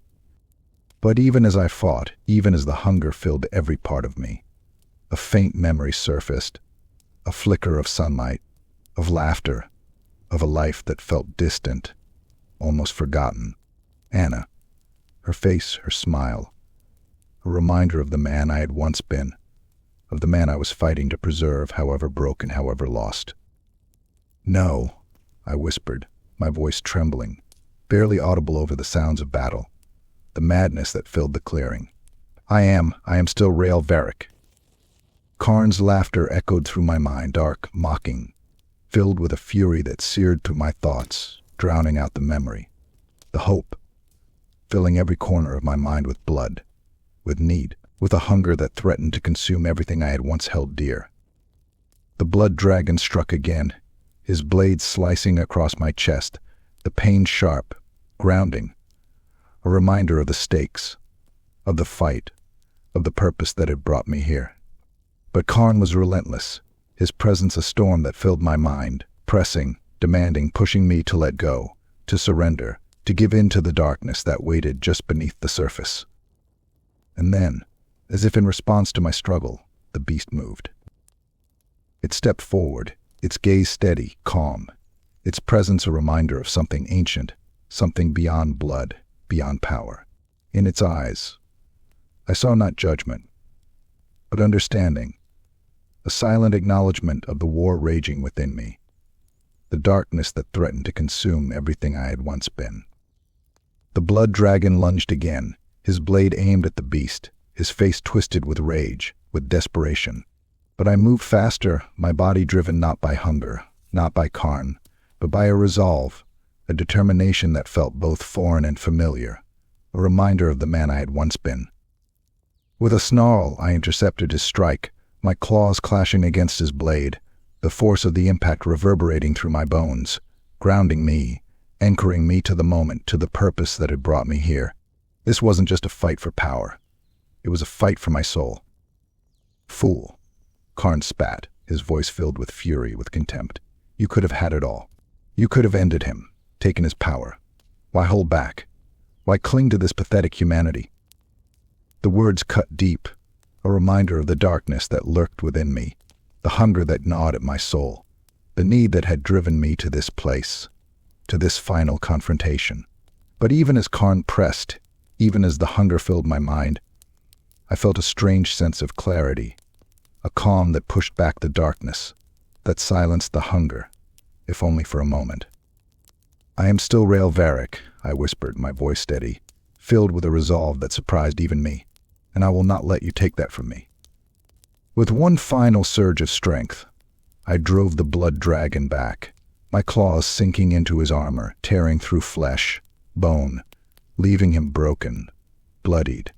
But even as I fought, even as the hunger filled every part of me, a faint memory surfaced, a flicker of sunlight, of laughter, of a life that felt distant, almost forgotten. Anna, her face, her smile, a reminder of the man I had once been, of the man I was fighting to preserve, however broken, however lost. "No," I whispered, my voice trembling, barely audible over the sounds of battle, the madness that filled the clearing. I am still Rael Varic." Karn's laughter echoed through my mind, dark, mocking, filled with a fury that seared through my thoughts, drowning out the memory, the hope, filling every corner of my mind with blood, with need, with a hunger that threatened to consume everything I had once held dear. The blood dragon struck again, his blade slicing across my chest, the pain sharp, grounding, a reminder of the stakes, of the fight, of the purpose that had brought me here. But Karn was relentless, his presence a storm that filled my mind, pressing, demanding, pushing me to let go, to surrender, to give in to the darkness that waited just beneath the surface. And then, as if in response to my struggle, the beast moved. It stepped forward, its gaze steady, calm, its presence a reminder of something ancient, something beyond blood, beyond power. In its eyes, I saw not judgment, but understanding, a silent acknowledgement of the war raging within me, the darkness that threatened to consume everything I had once been. The blood dragon lunged again, his blade aimed at the beast, his face twisted with rage, with desperation. But I moved faster, my body driven not by hunger, not by Karn, but by a resolve, a determination that felt both foreign and familiar, a reminder of the man I had once been. With a snarl, I intercepted his strike, my claws clashing against his blade, the force of the impact reverberating through my bones, grounding me, anchoring me to the moment, to the purpose that had brought me here. This wasn't just a fight for power. It was a fight for my soul. Fool. Karn spat, his voice filled with fury, with contempt. You could have had it all. You could have ended him, taken his power. Why hold back? Why cling to this pathetic humanity? The words cut deep, a reminder of the darkness that lurked within me, the hunger that gnawed at my soul, the need that had driven me to this place, to this final confrontation. But even as Karn pressed, even as the hunger filled my mind, I felt a strange sense of clarity, a calm that pushed back the darkness, that silenced the hunger, if only for a moment. I am still Rael Varic, I whispered, my voice steady, filled with a resolve that surprised even me, and I will not let you take that from me. With one final surge of strength, I drove the blood dragon back, my claws sinking into his armor, tearing through flesh, bone, leaving him broken, bloodied,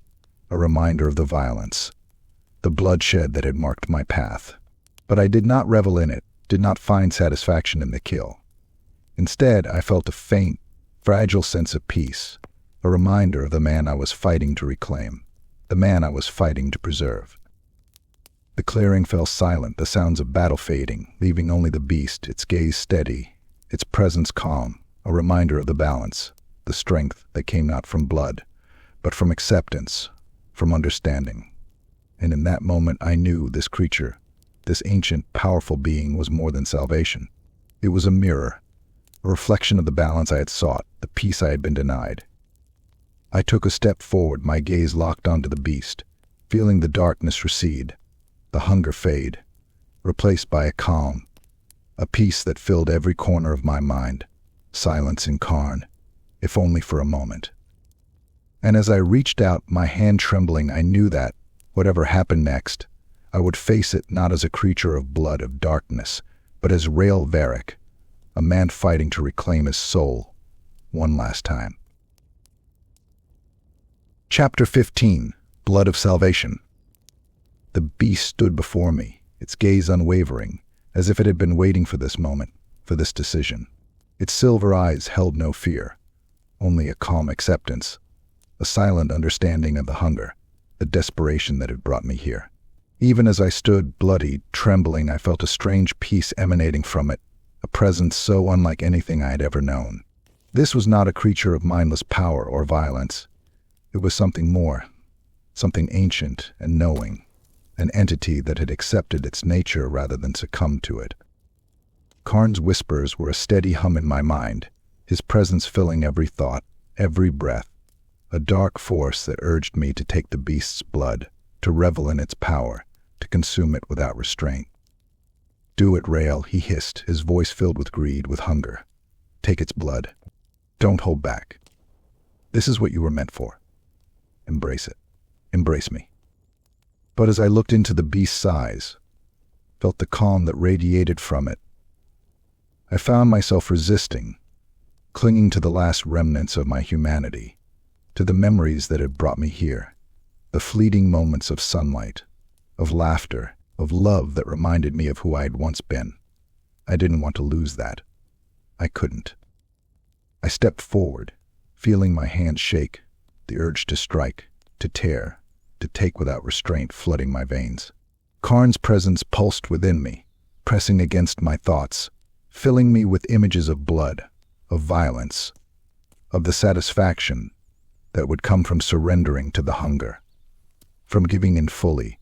a reminder of the violence, the bloodshed that had marked my path. But I did not revel in it, did not find satisfaction in the kill. Instead, I felt a faint, fragile sense of peace, a reminder of the man I was fighting to reclaim, the man I was fighting to preserve. The clearing fell silent, the sounds of battle fading, leaving only the beast, its gaze steady, its presence calm, a reminder of the balance, the strength that came not from blood, but from acceptance, from understanding. And in that moment I knew this creature, this ancient, powerful being was more than salvation. It was a mirror, a reflection of the balance I had sought, the peace I had been denied. I took a step forward, my gaze locked onto the beast, feeling the darkness recede, the hunger fade, replaced by a calm, a peace that filled every corner of my mind, silence in Karn, if only for a moment. And as I reached out, my hand trembling, I knew that, whatever happened next, I would face it not as a creature of blood, of darkness, but as Rael Varic, a man fighting to reclaim his soul, one last time. Chapter 15, Blood of Salvation. The beast stood before me, its gaze unwavering, as if it had been waiting for this moment, for this decision. Its silver eyes held no fear, only a calm acceptance, a silent understanding of the hunger, the desperation that had brought me here. Even as I stood, bloodied, trembling, I felt a strange peace emanating from it, a presence so unlike anything I had ever known. This was not a creature of mindless power or violence. It was something more, something ancient and knowing, an entity that had accepted its nature rather than succumbed to it. Karn's whispers were a steady hum in my mind, his presence filling every thought, every breath, a dark force that urged me to take the beast's blood, to revel in its power, to consume it without restraint. Do it, Rael, he hissed, his voice filled with greed, with hunger. Take its blood. Don't hold back. This is what you were meant for. Embrace it. Embrace me. But as I looked into the beast's eyes, felt the calm that radiated from it, I found myself resisting, clinging to the last remnants of my humanity, to the memories that had brought me here, the fleeting moments of sunlight, of laughter, of love that reminded me of who I had once been. I didn't want to lose that. I couldn't. I stepped forward, feeling my hands shake, the urge to strike, to tear, to take without restraint flooding my veins. Karn's presence pulsed within me, pressing against my thoughts, filling me with images of blood, of violence, of the satisfaction that would come from surrendering to the hunger, from giving in fully,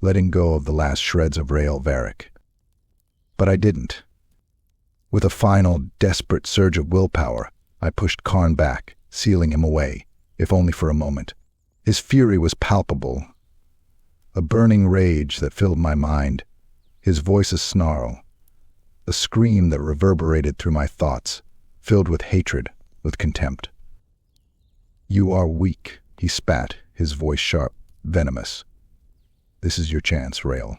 letting go of the last shreds of Rael Varic. But I didn't. With a final, desperate surge of willpower, I pushed Karn back, sealing him away, if only for a moment. His fury was palpable, a burning rage that filled my mind, his voice a snarl, a scream that reverberated through my thoughts, filled with hatred, with contempt. "You are weak," he spat, his voice sharp, venomous. "This is your chance, Rael.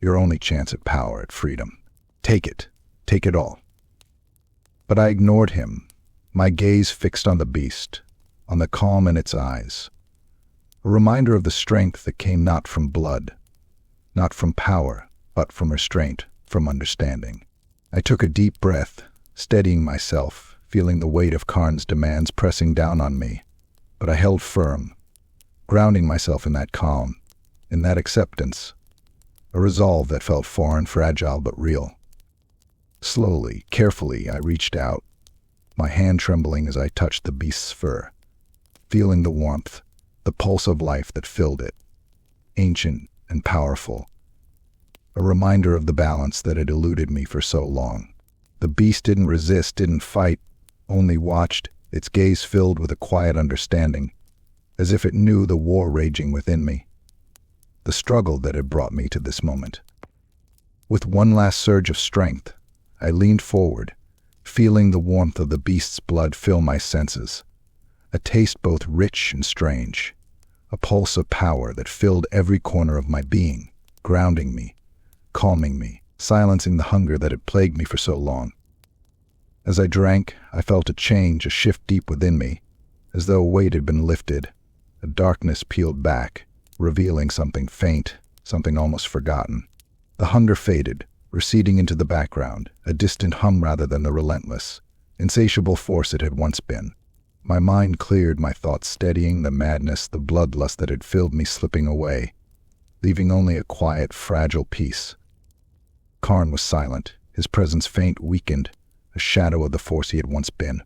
Your only chance at power, at freedom. Take it. Take it all." But I ignored him, my gaze fixed on the beast, on the calm in its eyes, a reminder of the strength that came not from blood, not from power, but from restraint, from understanding. I took a deep breath, steadying myself, feeling the weight of Karn's demands pressing down on me, but I held firm, grounding myself in that calm, in that acceptance, a resolve that felt foreign, fragile, but real. Slowly, carefully, I reached out, my hand trembling as I touched the beast's fur, feeling the warmth, the pulse of life that filled it, ancient and powerful, a reminder of the balance that had eluded me for so long. The beast didn't resist, didn't fight, only watched, its gaze filled with a quiet understanding, as if it knew the war raging within me, the struggle that had brought me to this moment. With one last surge of strength, I leaned forward, feeling the warmth of the beast's blood fill my senses, a taste both rich and strange, a pulse of power that filled every corner of my being, grounding me, calming me, silencing the hunger that had plagued me for so long. As I drank, I felt a change, a shift deep within me, as though a weight had been lifted, a darkness peeled back, revealing something faint, something almost forgotten. The hunger faded, receding into the background, a distant hum rather than the relentless, insatiable force it had once been. My mind cleared, my thoughts steadying, the madness, the bloodlust that had filled me slipping away, leaving only a quiet, fragile peace. Karn was silent, his presence faint, weakened, a shadow of the force he had once been.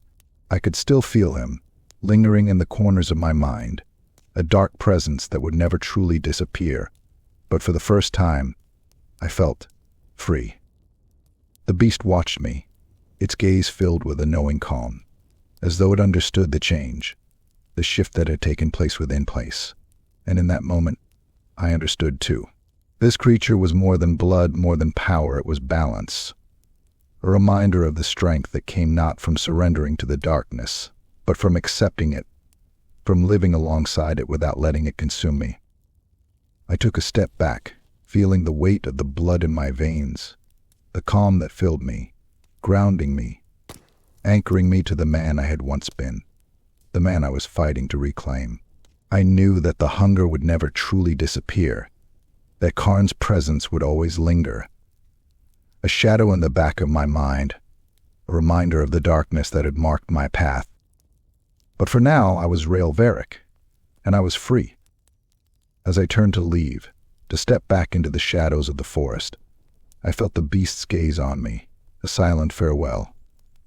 I could still feel him, lingering in the corners of my mind, a dark presence that would never truly disappear, but for the first time, I felt free. The beast watched me, its gaze filled with a knowing calm, as though it understood the change, the shift that had taken place within place. And in that moment, I understood too. This creature was more than blood, more than power, it was balance. A reminder of the strength that came not from surrendering to the darkness, but from accepting it, from living alongside it without letting it consume me. I took a step back, feeling the weight of the blood in my veins, the calm that filled me, grounding me, anchoring me to the man I had once been, the man I was fighting to reclaim. I knew that the hunger would never truly disappear, that Karn's presence would always linger, a shadow in the back of my mind, a reminder of the darkness that had marked my path. But for now, I was Rael Varic, and I was free. As I turned to leave, to step back into the shadows of the forest, I felt the beast's gaze on me, a silent farewell,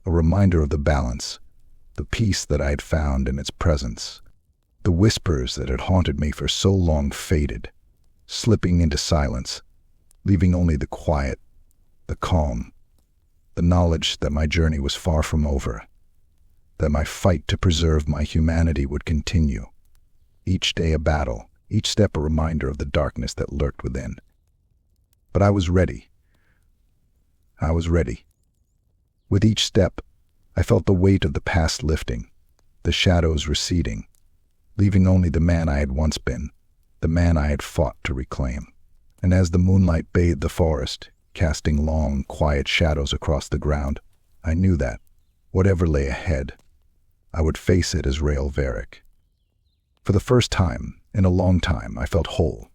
a reminder of the balance, the peace that I had found in its presence. The whispers that had haunted me for so long faded, slipping into silence, leaving only the quiet, the calm, the knowledge that my journey was far from over, that my fight to preserve my humanity would continue, each day a battle, each step a reminder of the darkness that lurked within. But I was ready. I was ready. With each step, I felt the weight of the past lifting, the shadows receding, leaving only the man I had once been, the man I had fought to reclaim. And as the moonlight bathed the forest, casting long, quiet shadows across the ground, I knew that, whatever lay ahead, I would face it as Rael Varic. For the first time, in a long time, I felt whole,